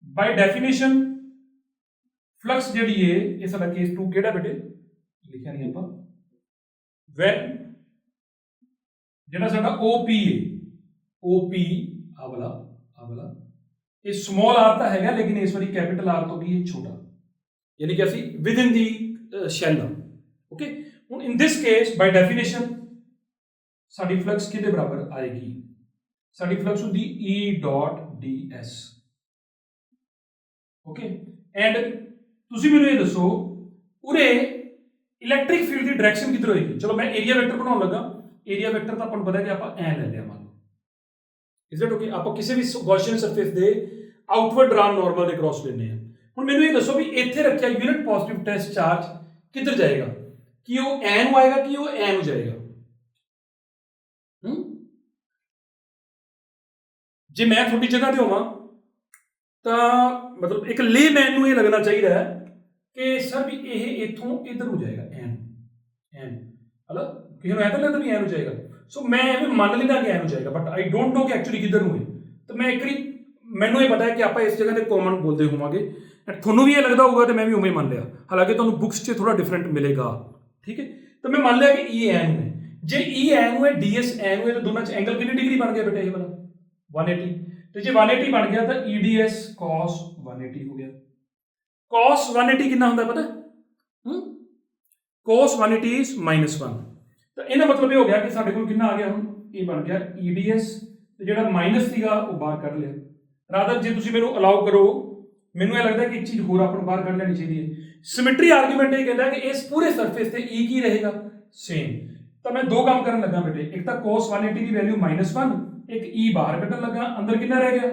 ਬਾਈ ਡੈਫੀਨੇਸ਼ਨ ਫਲਕਸ ਜਿਹੜੀ ਹੈ, ਇਹ ਸਾਡਾ ਕੇਸ 2 ਕਿਹੜਾ ਬੇਟੇ? ਲਿਖਿਆ ਨਹੀਂ ਆਪਾਂ। ਵੈਨ ਜਿਹੜਾ ਸਾਡਾ OP ਹੈ, OP ਆ ਵਾਲਾ ਇਹ ਸਮਾਲ r ਤਾਂ ਹੈਗਾ, ਲੇਕਿਨ ਇਸ ਵਾਰੀ ਕੈਪੀਟਲ R ਤੋਂ ਕੀ ਹੈ? ਛੋਟਾ, ਯਾਨੀ ਕਿ ਅਸੀਂ ਵਿਦਿਨ ਦੀ ਸ਼ੈਲ। ਓਕੇ, ਹੁਣ ਇਨ ਦਿਸ ਕੇਸ ਬਾਈ ਡੈਫੀਨੇਸ਼ਨ ਸਾਡੀ ਫਲਕਸ ਕਿਹਦੇ ਬਰਾਬਰ ਆਏਗੀ? ਸਾਡੀ ਫਲਕਸ ਹੁੰਦੀ E dot ds। Okay, and ਤੁਸੀਂ ਮੈਨੂੰ ਇਹ ਦੱਸੋ ਉਰੇ ਇਲੈਕਟ੍ਰਿਕ ਫੀਲਡ ਦੀ ਡਾਇਰੈਕਸ਼ਨ ਕਿੱਧਰ ਹੋਏਗੀ? ਚਲੋ ਮੈਂ ਏਰੀਆ ਵੈਕਟਰ ਬਣਾਉਣ ਲੱਗਾ। ਏਰੀਆ ਵੈਕਟਰ ਤਾਂ ਆਪਾਂ ਨੂੰ ਪਤਾ ਹੈ ਕਿ ਆਪਾਂ ਐ ਲੈ ਲਿਆ, ਮੰਨ ਲਓ ਇਜ਼ ਇਟ ਓਕੇ। ਆਪਾਂ ਕਿਸੇ ਵੀ ਗੌਸੀਅਨ ਸਰਫੇਸ ਦੇ ਆਊਟਵਰਡ ਰਨ ਨਾਰਮਲ ਦੇ ਕ੍ਰਾਸ ਲੈਣੇ ਆ। ਹੁਣ ਮੈਨੂੰ ਇਹ ਦੱਸੋ ਵੀ ਇੱਥੇ ਰੱਖਿਆ ਯੂਨਿਟ ਪੋਜ਼ਿਟਿਵ ਟੈਸਟ ਚਾਰਜ ਕਿੱਧਰ ਜਾਏਗਾ? ਕਿ ਉਹ ਐ ਨੂੰ ਆਏਗਾ ਕਿ ਉਹ ਐ ਨੂੰ ਜਾਏਗਾ? ਜੇ ਮੈਂ ਤੁਹਾਡੀ ਜਗ੍ਹਾ ਤੇ ਹੋਵਾਂ ਤਾਂ ਮਤਲਬ ਇੱਕ ਲੇਮੈਨ ਨੂੰ ਇਹ ਲੱਗਣਾ ਚਾਹੀਦਾ ਹੈ ਕਿ ਸਰ ਵੀ ਇਹ ਇੱਥੋਂ ਇੱਧਰ ਨੂੰ ਜਾਏਗਾ, ਐਨ ਹਲਾ ਕਿਸੇ ਨੂੰ ਐ ਤਾਂ ਲੱਗਦਾ ਵੀ ਐ ਨੂੰ ਜਾਏਗਾ। ਸੋ ਮੈਂ ਐਵੇਂ ਮੰਨ ਲੈਂਦਾ ਕਿ ਐ ਨੂੰ ਜਾਏਗਾ, ਬਟ ਆਈ ਡੋਂਟ ਨੋ ਕਿ ਐਕਚੁਅਲੀ ਕਿੱਧਰ ਨੂੰ ਹੈ। ਤਾਂ ਮੈਂ ਇੱਕ ਵਾਰੀ, ਮੈਨੂੰ ਇਹ ਪਤਾ ਹੈ ਕਿ ਆਪਾਂ ਇਸ ਜਗ੍ਹਾ ਤੇ ਕਾਮਨ ਬੋਲਦੇ ਹੋਵਾਂਗੇ, ਤੁਹਾਨੂੰ ਵੀ ਇਹ ਲੱਗਦਾ ਹੋਊਗਾ ਤੇ ਮੈਂ ਵੀ ਉਵੇਂ ਮੰਨ ਲਿਆ। ਹਾਲਾਂਕਿ ਤੁਹਾਨੂੰ ਬੁੱਕਸ 'ਚ ਥੋੜਾ ਡਿਫਰੈਂਟ ਮਿਲੇਗਾ, ਠੀਕ ਹੈ। ਤਾਂ ਮੈਂ ਮੰਨ ਲਿਆ ਕਿ E ਐ ਨੂੰ ਹੈ। ਜੇ E ਐ ਨੂੰ ਹੈ, DS ਐ ਨੂੰ ਹੈ, ਤਾਂ ਦੋਨਾਂ 'ਚ ਐਂਗਲ ਕਿੰਨੀ ਡਿਗਰੀ ਬਣ ਗਿਆ ਬੇਟਾ? ਇਹ ਵਾਲਾ 180। ਤੇ ਜੇ 180 ਬਣ ਗਿਆ ਤਾਂ EDS cos 180 ਹੋ ਗਿਆ। cos 180 ਕਿੰਨਾ ਹੁੰਦਾ ਪਤਾ? cos 180 is -1। ਤਾਂ ਇਹਦਾ ਮਤਲਬ ਇਹ ਹੋ ਗਿਆ ਕਿ ਸਾਡੇ ਕੋਲ ਕਿੰਨਾ ਆ ਗਿਆ? ਹੁਣ ਇਹ ਬਣ ਗਿਆ EDS, ਤੇ ਜਿਹੜਾ ਮਾਈਨਸ ਸੀਗਾ ਉਹ ਬਾਹਰ ਕੱਢ ਲਿਆ। ਰਾਦਰ ਜੇ ਤੁਸੀਂ ਮੈਨੂੰ ਅਲਾਉ ਕਰੋ, ਮੈਨੂੰ ਇਹ ਲੱਗਦਾ ਕਿ ਇੱਕ ਚੀਜ਼ ਹੋਰ ਆਪਾਂ ਨੂੰ ਬਾਹਰ ਕੱਢ ਲੈਣੀ ਚਾਹੀਦੀ ਹੈ। ਸਿਮੈਟਰੀ ਆਰਗੂਮੈਂਟ ਇਹ ਕਹਿੰਦਾ ਕਿ ਇਸ ਪੂਰੇ ਸਰਫੇਸ ਤੇ E ਕੀ ਰਹੇਗਾ? ਸੇਮ। ਤਾਂ ਮੈਂ ਦੋ ਕੰਮ ਕਰਨ ਲੱਗਾ ਬੇਟੇ, ਇੱਕ ਤਾਂ cos 180 ਦੀ ਵੈਲਿਊ -1, ਇੱਕ E ਬਾਹਰ ਕੱਢਣ ਲੱਗਾ, ਅੰਦਰ ਕਿੰਨਾ ਰਹਿ ਗਿਆ?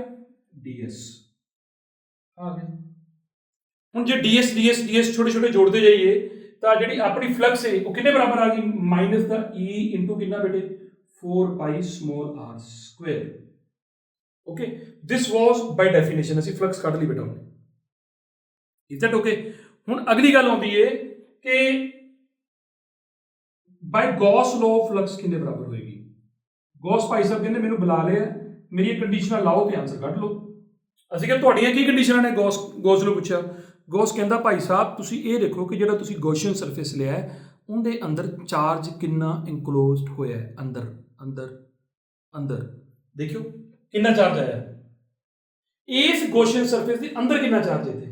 DS ਆ ਗਿਆ। ਹੁਣ ਜੇ DS ਛੋਟੇ ਛੋਟੇ ਜੋੜਦੇ ਜਾਈਏ ਤਾਂ ਜਿਹੜੀ ਆਪਣੀ ਫਲਕਸ ਹੈ ਉਹ ਕਿੰਨੇ ਬਰਾਬਰ ਆ ਗਈ? ਮਾਈਨਸ ਦਾ E ਇੰਟੂ ਕਿੰਨਾ ਬੇਟੇ? 4 small r square। ਓਕੇ, ਦਿਸ ਵਾਸ ਬਾਈ ਡੈਫੀਨੇਸ਼ਨ। ਅਸੀਂ ਫਲਕਸ ਕੱਢ ਲਈ ਬੇਟਾ ਹੁਣ। Is that okay? ਹੁਣ ਅਗਲੀ ਗੱਲ ਆਉਂਦੀ ਹੈ ਕਿ ਬਾਈ ਗੌਸ ਲਾਅ ਫਲਕਸ ਕਿੰਨੇ ਬਰਾਬਰ ਹੋਏਗੀ? ਗੌਸ ਭਾਈ ਸਾਹਿਬ ਕਹਿੰਦੇ ਮੈਨੂੰ ਬੁਲਾ ਲਿਆ, ਮੇਰੀ ਕੰਡੀਸ਼ਨਾਂ ਲਾਓ ਤੇ ਆਨਸਰ ਕੱਢ ਲਓ। ਅਸੀਂ ਕਿਹਾ ਤੁਹਾਡੀਆਂ ਕੀ ਕੰਡੀਸ਼ਨਾਂ ਨੇ? ਗੌਸ ਨੂੰ ਪੁੱਛਿਆ। ਗੌਸ ਕਹਿੰਦਾ ਭਾਈ ਸਾਹਿਬ ਤੁਸੀਂ ਇਹ ਦੇਖੋ ਕਿ ਜਿਹੜਾ ਤੁਸੀਂ ਗੌਸੀਅਨ ਸਰਫੇਸ ਲਿਆ ਹੈ ਉਹਦੇ ਅੰਦਰ ਚਾਰਜ ਕਿੰਨਾ ਇਨਕਲੋਜ਼ਡ ਹੋਇਆ ਹੈ, ਅੰਦਰ ਦੇਖਿਓ ਕਿੰਨਾ ਚਾਰਜ ਆਇਆ। ਇਸ ਗੌਸੀਅਨ ਸਰਫੇਸ ਦੇ ਅੰਦਰ ਕਿੰਨਾ ਚਾਰਜ ਹੈ? ਇੱਥੇ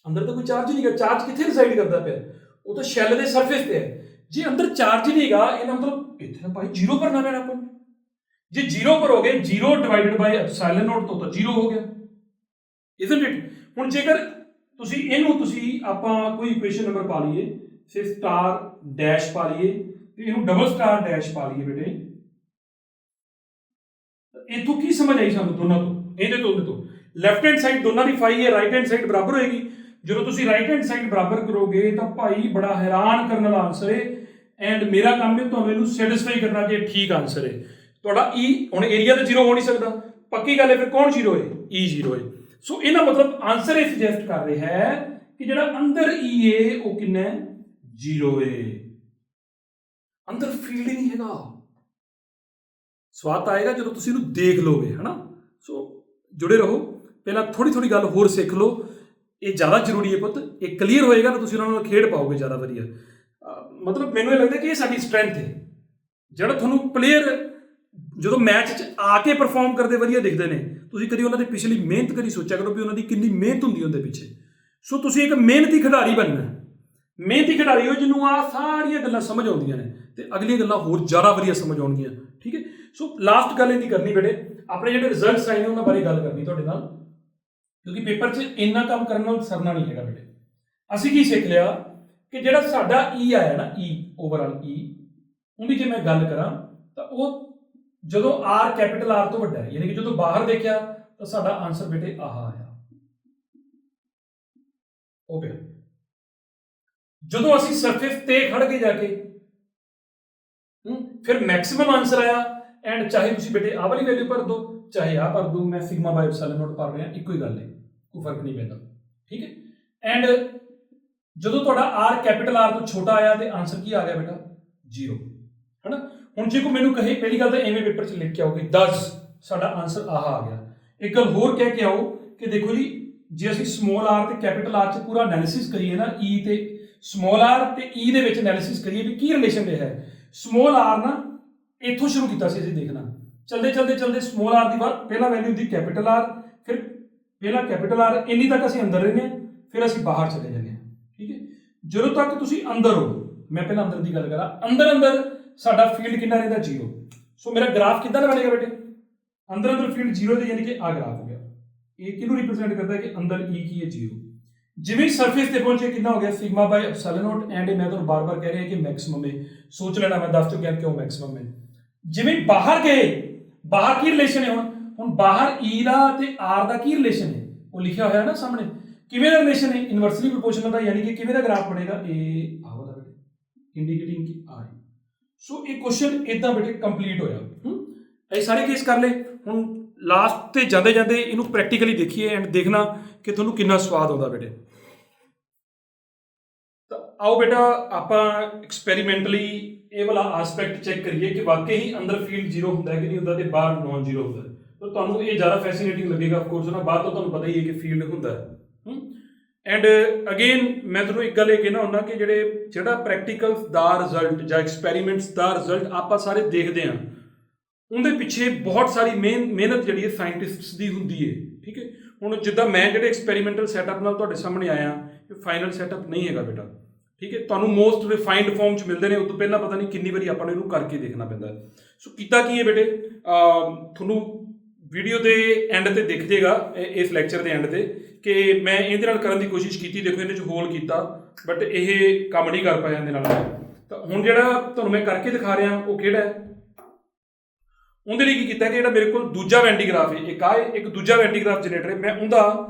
ਅੰਦਰ ਤਾਂ ਕੋਈ ਚਾਰਜ ਹੀ ਨਹੀਂਗਾ। ਚਾਰਜ ਕਿੱਥੇ ਰਿਸਾਈਡ ਕਰਦਾ ਪਿਆ? ਉਹ ਤਾਂ ਸ਼ੈਲ ਦੇ ਸਰਫੇਸ ਤੇ ਹੈ। ਜੇ ਅੰਦਰ ਚਾਰਜ ਹੀ ਨਹੀਂਗਾ, ਇਹਦਾ ਮਤਲਬ ਇੱਥੇ ਤਾਂ ਭਾਈ 0 ਭਰਨਾ ਪੈਣਾ ਆਪਾਂ ਨੂੰ। ਜੇ 0 ਭਰੋਗੇ, 0 ਡਿਵਾਈਡਡ ਬਾਈ ਐਪਸਾਈਲਨ ਨੋਟ ਤੋਂ ਤਾਂ 0 ਹੋ ਗਿਆ, ਇਜ਼ਨਟ ਇਟ? ਹੁਣ ਜੇਕਰ ਤੁਸੀਂ ਆਪਾਂ ਕੋਈ ਇਕੁਏਸ਼ਨ ਨੰਬਰ ਪਾ ਲਈਏ, ਸੇ ਸਟਾਰ ਡੈਸ਼ ਪਾ ਲਈਏ ਤੇ ਇਹਨੂੰ ਡਬਲ ਸਟਾਰ ਡੈਸ਼ ਪਾ ਲਈਏ ਬੇਟੇ, ਇਥੋਂ ਕੀ ਸਮਝ ਆਈ ਸਾਨੂੰ ਦੋਨਾਂ ਤੋਂ? ਇਹਦੇ ਤੋਂ ਲੈਫਟ ਹੈਂਡ ਸਾਈਡ ਦੋਨਾਂ ਦੀ ਫਾਈ ਹੈ, ਰਾਈਟ ਹੈਂਡ ਸਾਈਡ ਬਰਾਬਰ ਹੋਏਗੀ। ਜਦੋਂ ਤੁਸੀਂ ਰਾਈਟ ਹੈਂਡ ਸਾਈਡ ਬਰਾਬਰ ਕਰੋਗੇ ਤਾਂ ਭਾਈ ਬੜਾ ਹੈਰਾਨ ਕਰਨ ਵਾਲਾ ਆਨਸਰ ਹੈ। ਐਂਡ ਮੇਰਾ ਕੰਮ ਹੈ ਤੁਹਾਨੂੰ ਇਹਨੂੰ ਸੈਟੀਸਫਾਈ ਕਰਨਾ ਕਿ ਇਹ ਠੀਕ ਆਨਸਰ ਹੈ ਤੁਹਾਡਾ। E ਹੁਣ ਏਰੀਆ ਤਾਂ 0 ਹੋ ਨਹੀਂ ਸਕਦਾ, ਪੱਕੀ ਗੱਲ ਹੈ। ਫਿਰ ਕੌਣ 0 ਹੈ? E 0 ਹੈ। ਸੋ ਇਹਦਾ ਮਤਲਬ ਆਨਸਰ ਇਹ ਸੁਜੈਸਟ ਕਰ ਰਿਹਾ ਹੈ ਕਿ ਜਿਹੜਾ ਅੰਦਰ E ਹੈ ਉਹ ਕਿੰਨਾ ਹੈ? 0 ਹੈ। ਅੰਦਰ ਫੀਲਡ ਹੀ ਨਹੀਂ ਹੈਗਾ। ਸਵਾਦ ਆਏਗਾ ਜਦੋਂ ਤੁਸੀਂ ਇਹਨੂੰ ਦੇਖ ਲੋਗੇ, ਹਨਾ। ਸੋ ਜੁੜੇ ਰਹੋ, ਪਹਿਲਾਂ ਥੋੜੀ ਗੱਲ ਹੋਰ ਸਿੱਖ ਲਓ, ਇਹ ਜ਼ਿਆਦਾ ਜ਼ਰੂਰੀ ਹੈ ਪੁੱਤ। ਇਹ ਕਲੀਅਰ ਹੋਏਗਾ ਤਾਂ ਤੁਸੀਂ ਉਹਨਾਂ ਨਾਲ ਖੇਡ ਪਾਓਗੇ ਜ਼ਿਆਦਾ ਵਧੀਆ। ਮਤਲਬ ਮੈਨੂੰ ਇਹ ਲੱਗਦਾ ਕਿ ਇਹ ਸਾਡੀ ਸਟਰੈਂਥ ਹੈ। ਜਿਹੜਾ ਤੁਹਾਨੂੰ ਪਲੇਅਰ ਜਦੋਂ ਮੈਚ 'ਚ ਆ ਕੇ ਪਰਫਾਰਮ ਕਰਦੇ ਵਧੀਆ ਦਿਖਦੇ ਨੇ, ਤੁਸੀਂ ਕਦੀ ਉਹਨਾਂ ਦੀ ਪਿਛਲੀ ਮਿਹਨਤ ਕਦੀ ਸੋਚਿਆ ਕਰੋ ਵੀ ਉਹਨਾਂ ਦੀ ਕਿੰਨੀ ਮਿਹਨਤ ਹੁੰਦੀ ਉਹਦੇ ਪਿੱਛੇ। ਸੋ ਤੁਸੀਂ ਇੱਕ ਮਿਹਨਤੀ ਖਿਡਾਰੀ ਬਣਨਾ। ਮਿਹਨਤੀ ਖਿਡਾਰੀ ਹੋ ਜਿਹਨੂੰ ਆ ਸਾਰੀਆਂ ਗੱਲਾਂ ਸਮਝ ਆਉਂਦੀਆਂ ਨੇ ਤੇ ਅਗਲੀਆਂ ਗੱਲਾਂ ਹੋਰ ਜ਼ਿਆਦਾ ਵਧੀਆ ਸਮਝ ਆਉਣਗੀਆਂ, ਠੀਕ ਹੈ। ਸੋ ਲਾਸਟ ਗੱਲ ਇਹਦੀ ਕਰਨੀ ਬੇਟੇ, ਆਪਣੇ ਜਿਹੜੇ ਰਿਜ਼ਲਟਸ ਆਏ ਨੇ ਉਹਨਾਂ ਬਾਰੇ ਗੱਲ ਕਰਨੀ ਤੁਹਾਡੇ ਨਾਲ, ਕਿਉਂਕਿ ਪੇਪਰ 'ਚ ਇੰਨਾ ਕੰਮ ਕਰਨ ਨਾਲ ਸਰਨਾ ਨਹੀਂ ਹੈਗਾ ਬੇਟੇ। ਅਸੀਂ ਕੀ ਸਿੱਖ ਲਿਆ ਕਿ ਜਿਹੜਾ ਸਾਡਾ ਈ ਆਇਆ ਨਾ, ਈ ਓਵਰਆਲ ਈ, ਉਹਦੀ ਜੇ ਮੈਂ ਗੱਲ ਕਰਾਂ ਤਾਂ ਉਹ ਜਦੋਂ ਆਰ ਕੈਪੀਟਲ ਆਰ ਤੋਂ ਵੱਡਾ ਹੈ, ਯਾਨੀ ਕਿ ਜਦੋਂ ਬਾਹਰ ਦੇਖਿਆ ਤਾਂ ਸਾਡਾ ਆਨਸਰ ਬੇਟੇ ਆਹ ਆਇਆ, ਉਹ ਪਿਆ। ਜਦੋਂ ਅਸੀਂ ਸਰਫੇਸ ਤੇ ਖੜ ਕੇ ਜਾ ਕੇ ਫਿਰ ਮੈਕਸਿਮਮ ਆਨਸਰ ਆਇਆ, ਐਂਡ ਚਾਹੇ ਤੁਸੀਂ ਬੇਟੇ ਆਹ ਵਾਲੀ ਵੈਲਿਊ ਭਰ ਦਿਓ ਚਾਹੇ ਆਹ ਭਰ ਦਿਓ, ਮੈਂ ਸਿਗਮਾ ਬਾਈ ਐਪਸਿਲਨ ਨੋਟ ਭਰ ਰਿਹਾ, ਇੱਕੋ ਹੀ ਗੱਲ ਹੈ, ਕੋਈ ਫਰਕ ਨਹੀਂ ਪੈਂਦਾ, ਠੀਕ ਹੈ। ਐਂਡ ਜਦੋਂ ਤੁਹਾਡਾ ਆਰ ਕੈਪੀਟਲ ਆਰ ਤੋਂ ਛੋਟਾ ਆਇਆ ਤੇ ਆਨਸਰ ਕੀ ਆ ਗਿਆ ਬੇਟਾ 0, ਹੈ ਨਾ। ਹੁਣ ਜੇ ਕੋਈ ਮੈਨੂੰ ਕਹੇ, ਪਹਿਲੀ ਗੱਲ ਤਾਂ ਐਵੇਂ ਪੇਪਰ 'ਚ ਲਿਖ ਕੇ ਆਓਗੇ 10, ਸਾਡਾ ਆਨਸਰ ਆਹ ਆ ਗਿਆ। ਇੱਕ ਗੱਲ ਹੋਰ ਕਹਿ ਕੇ ਆਓ ਕਿ ਦੇਖੋ ਜੀ, ਜੇ ਅਸੀਂ ਸਮੋਲ ਆਰ ਤੇ ਕੈਪੀਟਲ ਆਰ 'ਚ ਪੂਰਾ ਐਨਾਲਿਸਿਸ ਕਰੀਏ ਨਾ, ਈ ਤੇ ਸਮੋਲ ਆਰ ਤੇ ਈ ਦੇ ਵਿੱਚ ਐਨਾਲਿਸਿਸ ਕਰੀਏ ਵੀ ਕੀ ਰਿਲੇਸ਼ਨ ਰਿਹਾ ਹੈ। ਸਮੋਲ ਆਰ ਨਾ ਇੱਥੋਂ ਸ਼ੁਰੂ ਕੀਤਾ ਸੀ ਅਸੀਂ ਦੇਖਣਾ, ਚਲਦੇ ਸਮੋਲ ਆਰ ਦੀ ਬਾਅਦ ਪਹਿਲਾ ਵੈਲਿਊ ਹੁੰਦੀ ਕੈਪੀਟਲ ਆਰ, ਫਿਰ ਪਹਿਲਾ ਕੈਪੀਟਲ ਆਰ, ਇੰਨੀ ਤੱਕ ਅਸੀਂ ਅੰਦਰ ਰਹਿੰਦੇ ਹਾਂ, ਫਿਰ ਅਸੀਂ ਬਾਹਰ ਚਲੇ ਜਾਂਦੇ ਹਾਂ, ਠੀਕ ਹੈ। ਜਦੋਂ ਤੱਕ ਤੁਸੀਂ ਅੰਦਰ ਹੋ, ਮੈਂ ਪਹਿਲਾਂ ਅੰਦਰ ਦੀ ਗੱਲ ਕਰਾਂ, ਅੰਦਰ ਸਾਡਾ ਫੀਲਡ ਕਿੰਨਾ ਰਹਿੰਦਾ 0। ਸੋ ਮੇਰਾ ਗ੍ਰਾਫ ਕਿੱਦਾਂ ਦਾ ਬਣੇਗਾ ਬੇਟੇ, ਅੰਦਰ ਫੀਲਡ 0 ਦੇ, ਯਾਨੀ ਕਿ ਆ ਗ੍ਰਾਫ ਹੋ ਗਿਆ। ਇਹ ਕਿਹਨੂੰ ਰਿਪਰੈਜ਼ੈਂਟ ਕਰਦਾ ਹੈ ਕਿ ਅੰਦਰ ਈ ਕੀ ਹੈ 0। ਜਿਵੇਂ ਸਰਫੇਸ ਤੇ ਪਹੁੰਚੇ ਕਿੰਨਾ ਹੋ ਗਿਆ sigma by epsilon naught, and ਮੈਂ ਤੁਹਾਨੂੰ ਬਾਰ-ਬਾਰ ਕਹਿ ਰਿਹਾ ਕਿ ਮੈਕਸਿਮਮ ਹੈ, ਸੋਚ ਲੈਣਾ ਮੈਂ ਦੱਸ ਚੁੱਕਿਆ ਕਿਉਂ ਮੈਕਸਿਮਮ ਹੈ। ਜਿਵੇਂ ਬਾਹਰ ਗਏ, ਬਾਹਰ ਕੀ ਰਿਲੇਸ਼ਨ ਹੈ, ਹੁਣ ਬਾਹਰ ਈ ਦਾ ਤੇ ਆਰ ਦਾ ਕੀ ਰਿਲੇਸ਼ਨ ਹੈ, ਉਹ ਲਿਖਿਆ ਹੋਇਆ ਨਾ ਸਾਹਮਣੇ, ਕਿਵੇਂ ਦਾ ਰਿਲੇਸ਼ਨ ਹੈ, ਇਨਵਰਸਲੀ ਪ੍ਰੋਪੋਰਸ਼ਨਲ ਦਾ, ਯਾਨੀ ਕਿ ਕਿਵੇਂ ਦਾ ਗ੍ਰਾਫ ਬਣੇਗਾ, ਇਹ ਆਹ ਵਾਲਾ ਬੇਟੇ, ਇੰਡੀਕੇਟਿੰਗ ਕਿ ਆ ਹੈ। ਸੋ ਇਹ ਕੁਐਸਚਨ ਇਦਾਂ ਬੇਟੇ ਕੰਪਲੀਟ ਹੋਇਆ। ਇਹ ਸਾਰੇ ਕੇਸ ਕਰ ਲਏ। ਹੁਣ ਲਾਸਟ ਤੇ ਜਾਂਦੇ ਇਹਨੂੰ ਪ੍ਰੈਕਟੀਕਲੀ ਦੇਖੀਏ ਐਂਡ ਦੇਖਣਾ ਕਿ ਤੁਹਾਨੂੰ ਕਿੰਨਾ ਸਵਾਦ ਆਉਂਦਾ ਬੇਟੇ। ਤਾਂ ਆਓ ਬੇਟਾ ਆਪਾਂ ਐਕਸਪੈਰੀਮੈਂਟਲੀ ਇਹ ਵਾਲਾ ਆਸਪੈਕਟ ਚੈੱਕ ਕਰੀਏ ਕਿ ਵਾਕਈ ਹੀ ਅੰਦਰ ਫੀਲਡ 0 ਹੁੰਦਾ ਹੈ ਕਿ ਨਹੀਂ ਹੁੰਦਾ ਤੇ ਬਾਹਰ ਨॉन 0 ਹੁੰਦਾ ਹੈ। ਤਾਂ ਤੁਹਾਨੂੰ ਇਹ ਜ਼ਿਆਦਾ ਫੈਸੀਨੇਟਿੰਗ ਲੱਗੇਗਾ ਆਫ ਕੋਰਸ ਨਾ, ਬਾਅਦ ਤੋਂ ਤੁਹਾਨੂੰ ਪਤਾ ਹੀ ਹੈ ਕਿ ਫੀਲਡ ਹੁੰਦਾ ਹੈ। ਐਂਡ ਅਗੇਨ ਮੈਂ ਤੁਹਾਨੂੰ ਇੱਕ ਗੱਲ ਇਹ ਕਹਿਣਾ ਹੁੰਦਾ ਕਿ ਜਿਹੜਾ ਪ੍ਰੈਕਟੀਕਲ ਦਾ ਰਿਜ਼ਲਟ ਜਾਂ ਐਕਸਪੈਰੀਮੈਂਟਸ ਦਾ ਰਿਜ਼ਲਟ ਆਪਾਂ ਸਾਰੇ ਦੇਖਦੇ ਹਾਂ, ਉਹਦੇ ਪਿੱਛੇ ਬਹੁਤ ਸਾਰੀ ਮਿਹਨਤ ਜਿਹੜੀ ਹੈ ਸਾਇੰਟਿਸਟਸ ਦੀ ਹੁੰਦੀ ਹੈ, ਠੀਕ ਹੈ। ਹੁਣ ਜਿੱਦਾਂ ਮੈਂ ਜਿਹੜੇ ਐਕਸਪੈਰੀਮੈਂਟਲ ਸੈਟਅਪ ਨਾਲ ਤੁਹਾਡੇ ਸਾਹਮਣੇ ਆਇਆ, ਇਹ ਫਾਈਨਲ ਸੈਟਅਪ ਨਹੀਂ ਹੈਗਾ ਬੇਟਾ, ਠੀਕ ਹੈ। ਤੁਹਾਨੂੰ ਮੋਸਟ ਰਿਫਾਈਨਡ ਫਾਰਮ 'ਚ ਮਿਲਦੇ ਨੇ, ਉਦੋਂ ਪਹਿਲਾਂ ਪਤਾ ਨਹੀਂ ਕਿੰਨੀ ਵਾਰੀ ਆਪਾਂ ਨੂੰ ਇਹਨੂੰ ਕਰਕੇ ਦੇਖਣਾ ਪੈਂਦਾ। ਸੋ ਕੀਤਾ ਕੀ ਹੈ ਬੇਟੇ, ਤੁਹਾਨੂੰ ਵੀਡੀਓ ਦੇ ਐਂਡ ਤੇ ਦਿਖ ਜਾਏਗਾ, ਇਸ ਲੈਕਚਰ ਦੇ ਐਂਡ ਤੇ, ਕਿ ਮੈਂ ਇਹਦੇ ਨਾਲ ਕਰਨ ਦੀ ਕੋਸ਼ਿਸ਼ ਕੀਤੀ। ਦੇਖੋ ਇਹਦੇ 'ਚ ਹੋਲ ਕੀਤਾ ਬਟ ਇਹ ਕੰਮ ਨਹੀਂ ਕਰ ਪਾਇਆ ਇਹਦੇ ਨਾਲ। ਤਾਂ ਹੁਣ ਜਿਹੜਾ ਤੁਹਾਨੂੰ ਮੈਂ ਕਰਕੇ ਦਿਖਾ ਰਿਹਾ ਉਹ ਕਿਹੜਾ ਹੈ, ਉਹਦੇ ਲਈ ਕੀ ਕੀਤਾ ਕਿ ਜਿਹੜਾ ਮੇਰੇ ਕੋਲ ਦੂਜਾ ਵੈਂਟੀਗ੍ਰਾਫ ਹੈ, ਇੱਕ ਦੂਜਾ ਵੈਂਟੀਗ੍ਰਾਫ ਜਨਰੇਟਰ ਹੈ, ਮੈਂ ਉਹਦਾ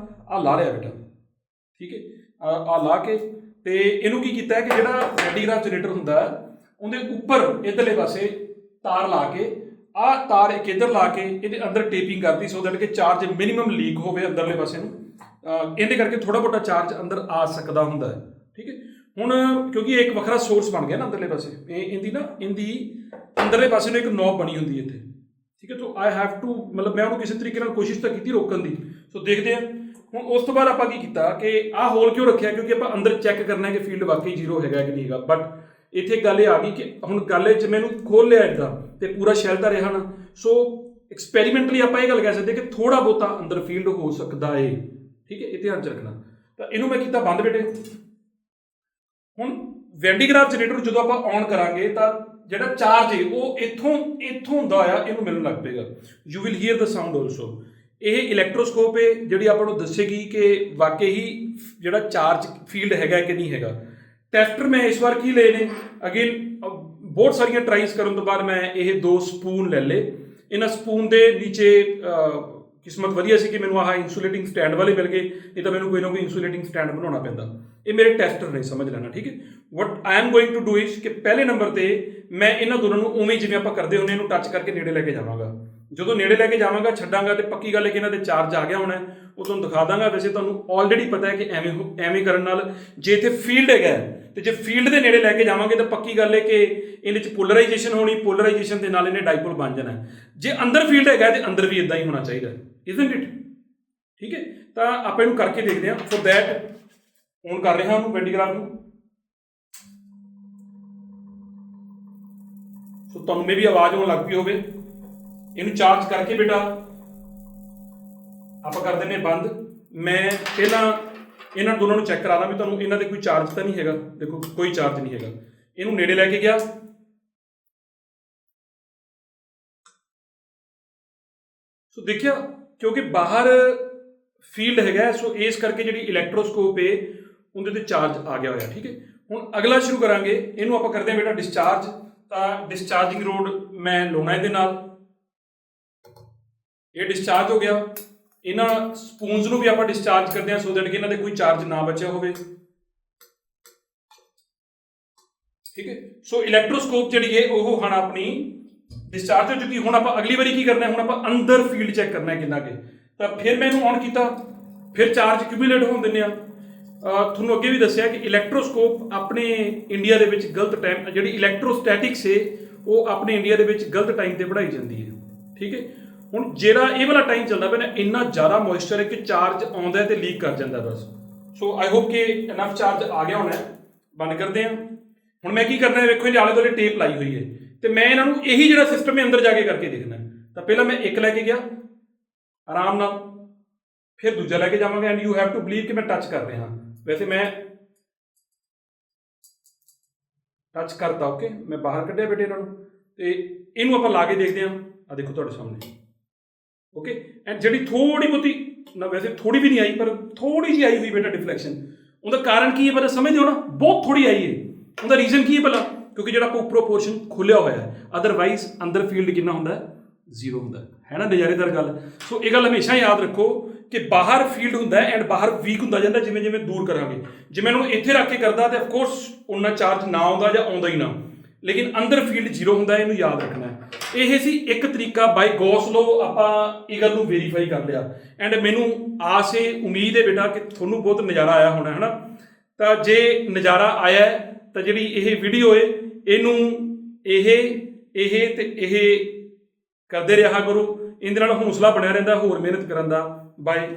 ਆਹ ਲਾ ਲਿਆ ਬੇਟਾ, ਠੀਕ ਹੈ। ਆਹ ਲਾ ਕੇ ਤੇ ਇਹਨੂੰ ਕੀ ਕੀਤਾ ਹੈ ਕਿ ਜਿਹੜਾ ਵੈਂਟੀਗ੍ਰਾਫ ਜਨਰੇਟਰ ਹੁੰਦਾ ਉਹਦੇ ਉੱਪਰ ਇੱਧਰਲੇ ਪਾਸੇ ਤਾਰ ਲਾ ਕੇ, ਆਹ ਤਾਰ ਇੱਕ ਇੱਧਰ ਲਾ ਕੇ ਇਹਦੇ ਅੰਦਰ ਟੇਪਿੰਗ ਕਰਤੀ, ਸੋ ਦੈਟ ਕਿ ਚਾਰਜ ਮਿਨੀਮਮ ਲੀਕ ਹੋਵੇ ਅੰਦਰਲੇ ਪਾਸੇ ਨੂੰ, ਇਹਦੇ ਕਰਕੇ ਥੋੜਾ ਬਹੁਤਾ ਚਾਰਜ ਅੰਦਰ ਆ ਸਕਦਾ ਹੁੰਦਾ ਹੈ, ਠੀਕ ਹੈ। ਹੁਣ ਕਿਉਂਕਿ ਇਹ ਇੱਕ ਵੱਖਰਾ ਸੋਰਸ ਬਣ ਗਿਆ ਨਾ ਅੰਦਰਲੇ ਪਾਸੇ, ਇਹਦੀ ਅੰਦਰਲੇ ਪਾਸੇ ਨੂੰ ਇੱਕ ਨੌਬ ਬਣੀ ਹੁੰਦੀ ਹੈ ਇੱਥੇ, ਠੀਕ ਹੈ। ਸੋ ਆਈ ਹੈਵ ਟੂ, ਮਤਲਬ ਮੈਂ ਉਹਨੂੰ ਕਿਸੇ ਤਰੀਕੇ ਨਾਲ ਕੋਸ਼ਿਸ਼ ਤਾਂ ਕੀਤੀ ਰੋਕਣ ਦੀ। ਸੋ ਦੇਖਦੇ ਹਾਂ ਹੁਣ ਉਸ ਤੋਂ ਬਾਅਦ ਆਪਾਂ ਕੀ ਕੀਤਾ ਕਿ ਆਹ ਹੋਲ ਕਿਉਂ ਰੱਖਿਆ, ਕਿਉਂਕਿ ਆਪਾਂ ਅੰਦਰ ਚੈੱਕ ਕਰਨਾ ਹੈ ਕਿ ਫੀਲਡ ਵਾਕਈ 0 ਹੈਗਾ ਕਿ ਨਹੀਂ ਹੈਗਾ। ਬਟ ਇੱਥੇ ਗੱਲ ਇਹ ਆ ਗਈ ਕਿ ਹੁਣ ਗੱਲ ਇਹ 'ਚ ਮੈਨੂੰ ਖੋਲ ਲਿਆ ਇੱਦਾਂ ਤੇ ਪੂਰਾ ਸ਼ੈਲ ਤਾਂ ਰਿਹਾ ਨਾ। ਸੋ ਐਕਸਪੈਰੀਮੈਂਟਲੀ ਆਪਾਂ ਇਹ ਗੱਲ ਕਹਿ ਸਕਦੇ ਕਿ ਥੋੜਾ ਬਹੁਤਾ ਅੰਦਰ ਫੀਲਡ ਹੋ ਸਕਦਾ ਹੈ, ਠੀਕ ਹੈ। ਇਹ ਧਿਆਨ 'ਚ ਰੱਖਣਾ। ਤਾਂ ਇਹਨੂੰ ਮੈਂ ਕੀਤਾ ਬੰਦ ਬੇਟੇ। ਹੁਣ ਵੈਂਟੀਗ੍ਰਾਫ ਜਨਰੇਟਰ ਜਦੋਂ ਆਪਾਂ ਔਨ ਕਰਾਂਗੇ ਤਾਂ ਜਿਹੜਾ ਚਾਰਜ ਹੈ ਉਹ ਇੱਥੋਂ ਹੁੰਦਾ ਹੋਇਆ ਇਹਨੂੰ ਮਿਲਣ ਲੱਗ ਪਏਗਾ। You will hear the sound also. ਇਹ ਇਲੈਕਟ੍ਰੋਸਕੋਪ ਹੈ ਜਿਹੜੀ ਆਪਾਂ ਨੂੰ ਦੱਸੇਗੀ ਕਿ ਵਾਕਈ ਹੀ ਜਿਹੜਾ ਚਾਰਜ ਫੀਲਡ ਹੈਗਾ ਕਿ ਨਹੀਂ ਹੈਗਾ। ਟੈਸਟਰ ਮੈਂ ਇਸ ਵਾਰ ਕੀ ਲਏ ਨੇ, ਅਗੇਨ ਬਹੁਤ ਸਾਰੀਆਂ ਟਰਾਈਜ਼ ਕਰਨ ਤੋਂ ਬਾਅਦ ਮੈਂ ਇਹ 2 ਸਪੂਨ ਲੈ ਲਏ। ਇਹਨਾਂ ਸਪੂਨ ਦੇ ਨੀਚੇ ਕਿਸਮਤ ਵਧੀਆ ਸੀ ਕਿ ਮੈਨੂੰ ਆਹ ਇੰਸੂਲੇਟਿੰਗ ਸਟੈਂਡ ਵਾਲੇ ਮਿਲ ਗਏ, ਨਹੀਂ ਤਾਂ ਮੈਨੂੰ ਕੋਈ ਨਾ ਕੋਈ ਇੰਸੂਲੇਟਿੰਗ ਸਟੈਂਡ ਬਣਾਉਣਾ ਪੈਂਦਾ। ਇਹ ਮੇਰੇ ਟੈਸਟਰ ਨੇ, ਸਮਝ ਲੈਣਾ, ਠੀਕ ਹੈ। What I am going to do is ਕਿ ਪਹਿਲੇ ਨੰਬਰ ਤੇ ਮੈਂ ਇਹਨਾਂ ਦੋਨਾਂ ਨੂੰ ਉਵੇਂ ਜਿਵੇਂ ਆਪਾਂ ਕਰਦੇ ਹੁੰਦੇ ਇਹਨੂੰ ਟੱਚ ਕਰਕੇ ਨੇੜੇ ਲੈ ਕੇ ਜਾਵਾਂਗਾ। ਜਦੋਂ ਨੇੜੇ ਲੈ ਕੇ ਜਾਵਾਂਗਾ ਛੱਡਾਂਗਾ ਤੇ ਪੱਕੀ ਗੱਲ ਹੈ ਕਿ ਇਹਨਾਂ ਦੇ ਚਾਰਜ ਆ ਗਿਆ ਹੋਣਾ, ਉਹ ਤੁਹਾਨੂੰ ਦਿਖਾ ਦਾਂਗਾ। ਵੈਸੇ ਤੁਹਾਨੂੰ ਆਲਰੇਡੀ ਪਤਾ ਹੈ ਕਿ ਐਵੇਂ ਕਰਨ ਨਾਲ ਜੇ ਇੱਥੇ ਫੀਲਡ ਹੈਗਾ ਤੇ ਜੇ ਫੀਲਡ ਦੇ ਨੇੜੇ ਲੈ ਕੇ ਜਾਵਾਂਗੇ ਤਾਂ ਪੱਕੀ ਗੱਲ ਹੈ ਕਿ ਇਹਦੇ 'ਚ ਪੋਲਰਾਈਜੇਸ਼ਨ ਹੋਣੀ, ਪੋਲਰਾਈਜੇਸ਼ਨ ਦੇ ਨਾਲ ਇਹਨੇ ਡਾਈਪੋਲ ਬਣ ਜਾਣਾ। ਜੇ ਅੰਦਰ ਫੀਲਡ ਹੈਗਾ ਤੇ ਅੰਦਰ ਵੀ ਇਦਾਂ ਹੀ ਹੋਣਾ ਚਾਹੀਦਾ, ਇਜ਼ਨਟ ਇਟ, ਠੀਕ ਹੈ। ਤਾਂ ਆਪਾਂ ਇਹਨੂੰ ਕਰਕੇ ਦੇਖਦੇ ਹਾਂ। ਫॉर दैट ਔਨ ਕਰ ਰਿਹਾ ਉਹਨੂੰ ਵੈਂਟੀਗ੍ਰਾਫ ਨੂੰ। ਸੋ ਤੁਹਾਨੂੰ ਮੇਰੀ ਆਵਾਜ਼ ਆਉਣ ਲੱਗ ਪਈ ਹੋਵੇ। ਇਹਨੂੰ ਚਾਰਜ ਕਰਕੇ ਬੇਟਾ ਆਪਾਂ ਕਰ ਦਿੰਦੇ ਬੰਦ। ਮੈਂ ਪਹਿਲਾਂ ਇਹਨਾਂ ਦੋਨਾਂ ਨੂੰ ਚੈੱਕ ਕਰਾ ਦਾਂ ਵੀ ਤੁਹਾਨੂੰ ਇਹਨਾਂ ਦੇ ਕੋਈ ਚਾਰਜ ਤਾਂ ਨਹੀਂ ਹੈਗਾ। ਦੇਖੋ ਕੋਈ ਚਾਰਜ ਨਹੀਂ ਹੈਗਾ। ਇਹਨੂੰ ਨੇੜੇ ਲੈ ਕੇ ਗਿਆ, ਸੋ ਦੇਖਿਆ, ਕਿਉਂਕਿ ਬਾਹਰ ਫੀਲਡ ਹੈਗਾ, ਸੋ ਇਸ ਕਰਕੇ ਜਿਹੜੀ ਇਲੈਕਟ੍ਰੋਸਕੋਪ ਹੈ ਉਹਦੇ ਤੇ ਚਾਰਜ ਆ ਗਿਆ ਹੋਇਆ। ਠੀਕ ਹੈ, ਹੁਣ ਅਗਲਾ ਸ਼ੁਰੂ ਕਰਾਂਗੇ। ਇਹਨੂੰ ਆਪਾਂ ਕਰਦੇ ਹਾਂ ਬੇਟਾ ਡਿਸਚਾਰਜ। ਤਾਂ ਡਿਸਚਾਰਜਿੰਗ ਰੋਡ ਮੈਂ ਲਾਉਣਾ ਇਹਦੇ ਨਾਲ। ਇਹ ਡਿਸਚਾਰਜ ਹੋ ਗਿਆ। ਇਹਨਾਂ ਸਪੂਨਸ ਨੂੰ ਵੀ ਆਪਾਂ ਡਿਸਚਾਰਜ ਕਰਦੇ ਹਾਂ ਸੋ ਦੈਟ ਕਿ ਇਹਨਾਂ ਦੇ ਕੋਈ ਚਾਰਜ ਨਾ ਬਚਿਆ ਹੋਵੇ। ਠੀਕ ਹੈ, ਸੋ ਇਲੈਕਟ੍ਰੋਸਕੋਪ ਜਿਹੜੀ ਹੈ ਉਹ ਹੁਣ ਆਪਣੀ ਡਿਸਚਾਰਜ ਹੋ ਚੁੱਕੀ। ਹੁਣ ਆਪਾਂ ਅਗਲੀ ਵਾਰੀ ਕੀ ਕਰਨਾ, ਹੁਣ ਆਪਾਂ ਅੰਦਰ ਫੀਲਡ ਚੈੱਕ ਕਰਨਾ ਕਿੰਨਾ ਕਿ। ਤਾਂ ਫਿਰ ਮੈਂ ਇਹਨੂੰ ਔਨ ਕੀਤਾ, ਫਿਰ ਚਾਰਜ ਕਿਊਮੂਲੇਟ ਹੋਣ ਦਿੰਦੇ ਆ। ਤੁਹਾਨੂੰ ਅੱਗੇ ਵੀ ਦੱਸਿਆ ਕਿ ਇਲੈਕਟ੍ਰੋਸਕੋਪ ਆਪਣੇ ਇੰਡੀਆ ਦੇ ਵਿੱਚ ਗਲਤ ਟਾਈਮ, ਜਿਹੜੀ ਇਲੈਕਟ੍ਰੋਸਟੈਟਿਕਸ ਹੈ ਉਹ ਆਪਣੇ ਇੰਡੀਆ ਦੇ ਵਿੱਚ ਗਲਤ ਟਾਈਮ ਤੇ ਪੜ੍ਹਾਈ ਜਾਂਦੀ ਹੈ। ਠੀਕ ਹੈ, ਹੁਣ ਜਿਹੜਾ ਇਹ ਵਾਲਾ ਟਾਈਮ ਚੱਲਦਾ ਪਿਆ ਨਾ, ਇੰਨਾ ਜ਼ਿਆਦਾ ਮੋਇਸਚਰ ਹੈ ਕਿ ਚਾਰਜ ਆਉਂਦਾ ਤੇ ਲੀਕ ਕਰ ਜਾਂਦਾ ਬਸ। ਸੋ ਆਈ ਹੋਪ ਕਿ ਇਨਫ ਚਾਰਜ ਆ ਗਿਆ ਹੋਣਾ। ਬੰਦ ਕਰਦੇ ਹਾਂ। ਹੁਣ ਮੈਂ ਕੀ ਕਰਨਾ ਹੈ, ਵੇਖੋ ਇਹਦੇ ਆਲੇ ਦੁਆਲੇ ਟੇਪ ਲਾਈ ਹੋਈ ਹੈ ਤੇ ਮੈਂ ਇਹਨਾਂ ਨੂੰ ਇਹੀ ਜਿਹੜਾ ਸਿਸਟਮ ਹੈ ਅੰਦਰ ਜਾ ਕੇ ਕਰਕੇ ਦੇਖਣਾ। ਤਾਂ ਪਹਿਲਾਂ ਮੈਂ ਇੱਕ ਲੈ ਕੇ ਗਿਆ ਆਰਾਮ ਨਾਲ, ਫਿਰ ਦੂਜਾ ਲੈ ਕੇ ਜਾਵਾਂਗਾ and you have to believe ਕਿ ਮੈਂ ਟੱਚ ਕਰ ਰਿਹਾ। ਵੈਸੇ ਮੈਂ ਟੱਚ ਕਰਤਾ। ਓਕੇ, ਮੈਂ ਬਾਹਰ ਕੱਢਿਆ ਬੇਟੇ ਇਹਨਾਂ ਨੂੰ ਤੇ ਇਹਨੂੰ ਆਪਾਂ ਲਾ ਕੇ ਦੇਖਦੇ ਹਾਂ। ਆ ਦੇਖੋ ਤੁਹਾਡੇ ਸਾਹਮਣੇ। ਓਕੇ, ਐਂਡ ਜਿਹੜੀ ਥੋੜੀ ਬਹੁਤੀ ਨਾ, ਵੈਸੇ ਥੋੜੀ ਵੀ ਨਹੀਂ ਆਈ ਪਰ ਥੋੜੀ ਜਿਹੀ ਆਈ ਹੋਈ ਬੇਟਾ ਡਿਫਲੈਕਸ਼ਨ, ਉਹਦਾ ਕਾਰਨ ਕੀ ਹੈ ਪਤਾ ਸਮਝਦੇ ਹੋ ਨਾ? ਬਹੁਤ ਥੋੜੀ ਆਈ ਹੈ। ਉਹਦਾ ਰੀਜ਼ਨ ਕੀ ਹੈ ਭਲਾ? ਕਿਉਂਕਿ ਜਿਹੜਾ ਉੱਪਰੋਂ ਪੋਰਸ਼ਨ ਖੁੱਲਿਆ ਹੋਇਆ ਹੈ, ਅਦਰਵਾਈਜ਼ ਅੰਦਰ ਫੀਲਡ ਕਿੰਨਾ ਹੁੰਦਾ ਹੈ? ਜ਼ੀਰੋ ਹੁੰਦਾ ਹੈ ਨਾ। ਨਜ਼ਾਰੇਦਾਰ ਗੱਲ। ਸੋ ਇਹ ਗੱਲ ਹਮੇਸ਼ਾ ਯਾਦ ਰੱਖੋ ਕਿ ਬਾਹਰ ਫੀਲਡ ਹੁੰਦਾ ਹੈ ਐਂਡ ਬਾਹਰ ਵੀਕ ਹੁੰਦਾ ਜਾਂਦਾ ਜਿਵੇਂ ਜਿਵੇਂ ਦੂਰ ਕਰਾਂਗੇ। ਜੇ ਮੈਨੂੰ ਇੱਥੇ ਰੱਖ ਕੇ ਕਰਦਾ ਤੇ ਅਫਕੋਰਸ ਉਨਾ ਚਾਰਜ ਨਾ ਆਉਂਦਾ ਜਾਂ ਆਉਂਦਾ ਹੀ ਨਾ, ਲੇਕਿਨ ਅੰਦਰ ਫੀਲਡ ਜ਼ੀਰੋ ਹੁੰਦਾ। ਇਹਨੂੰ ਯਾਦ ਰੱਖਣਾ ਹੈ। ਇਹ ਸੀ ਇੱਕ ਤਰੀਕਾ ਬਾਈ ਗੌਸ ਲੋ, ਆਪਾਂ ਇਹ ਗੱਲ ਨੂੰ ਵੈਰੀਫਾਈ ਕਰ ਲਿਆ ਐਂਡ ਮੈਨੂੰ ਆਸ ਹੈ, ਉਮੀਦ ਹੈ ਬੇਟਾ ਕਿ ਤੁਹਾਨੂੰ ਬਹੁਤ ਨਜ਼ਾਰਾ ਆਇਆ ਹੋਣਾ ਹੈ ਨਾ। ਤਾਂ ਜੇ ਨਜ਼ਾਰਾ ਆਇਆ ਤਾਂ ਜਿਹੜੀ ਇਹ ਵੀਡੀਓ ਹੈ ਇਹਨੂੰ ਇਹ ਤੇ ਇਹ ਕਰਦੇ ਰਿਹਾ ਕਰੋ। ਇਹਦੇ ਨਾਲ ਹੌਸਲਾ ਬਣਿਆ ਰਹਿੰਦਾ ਹੋਰ ਮਿਹਨਤ ਕਰਨ ਦਾ। ਬਾਏ।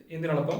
ਇਹਦੇ ਨਾਲ ਆਪਾਂ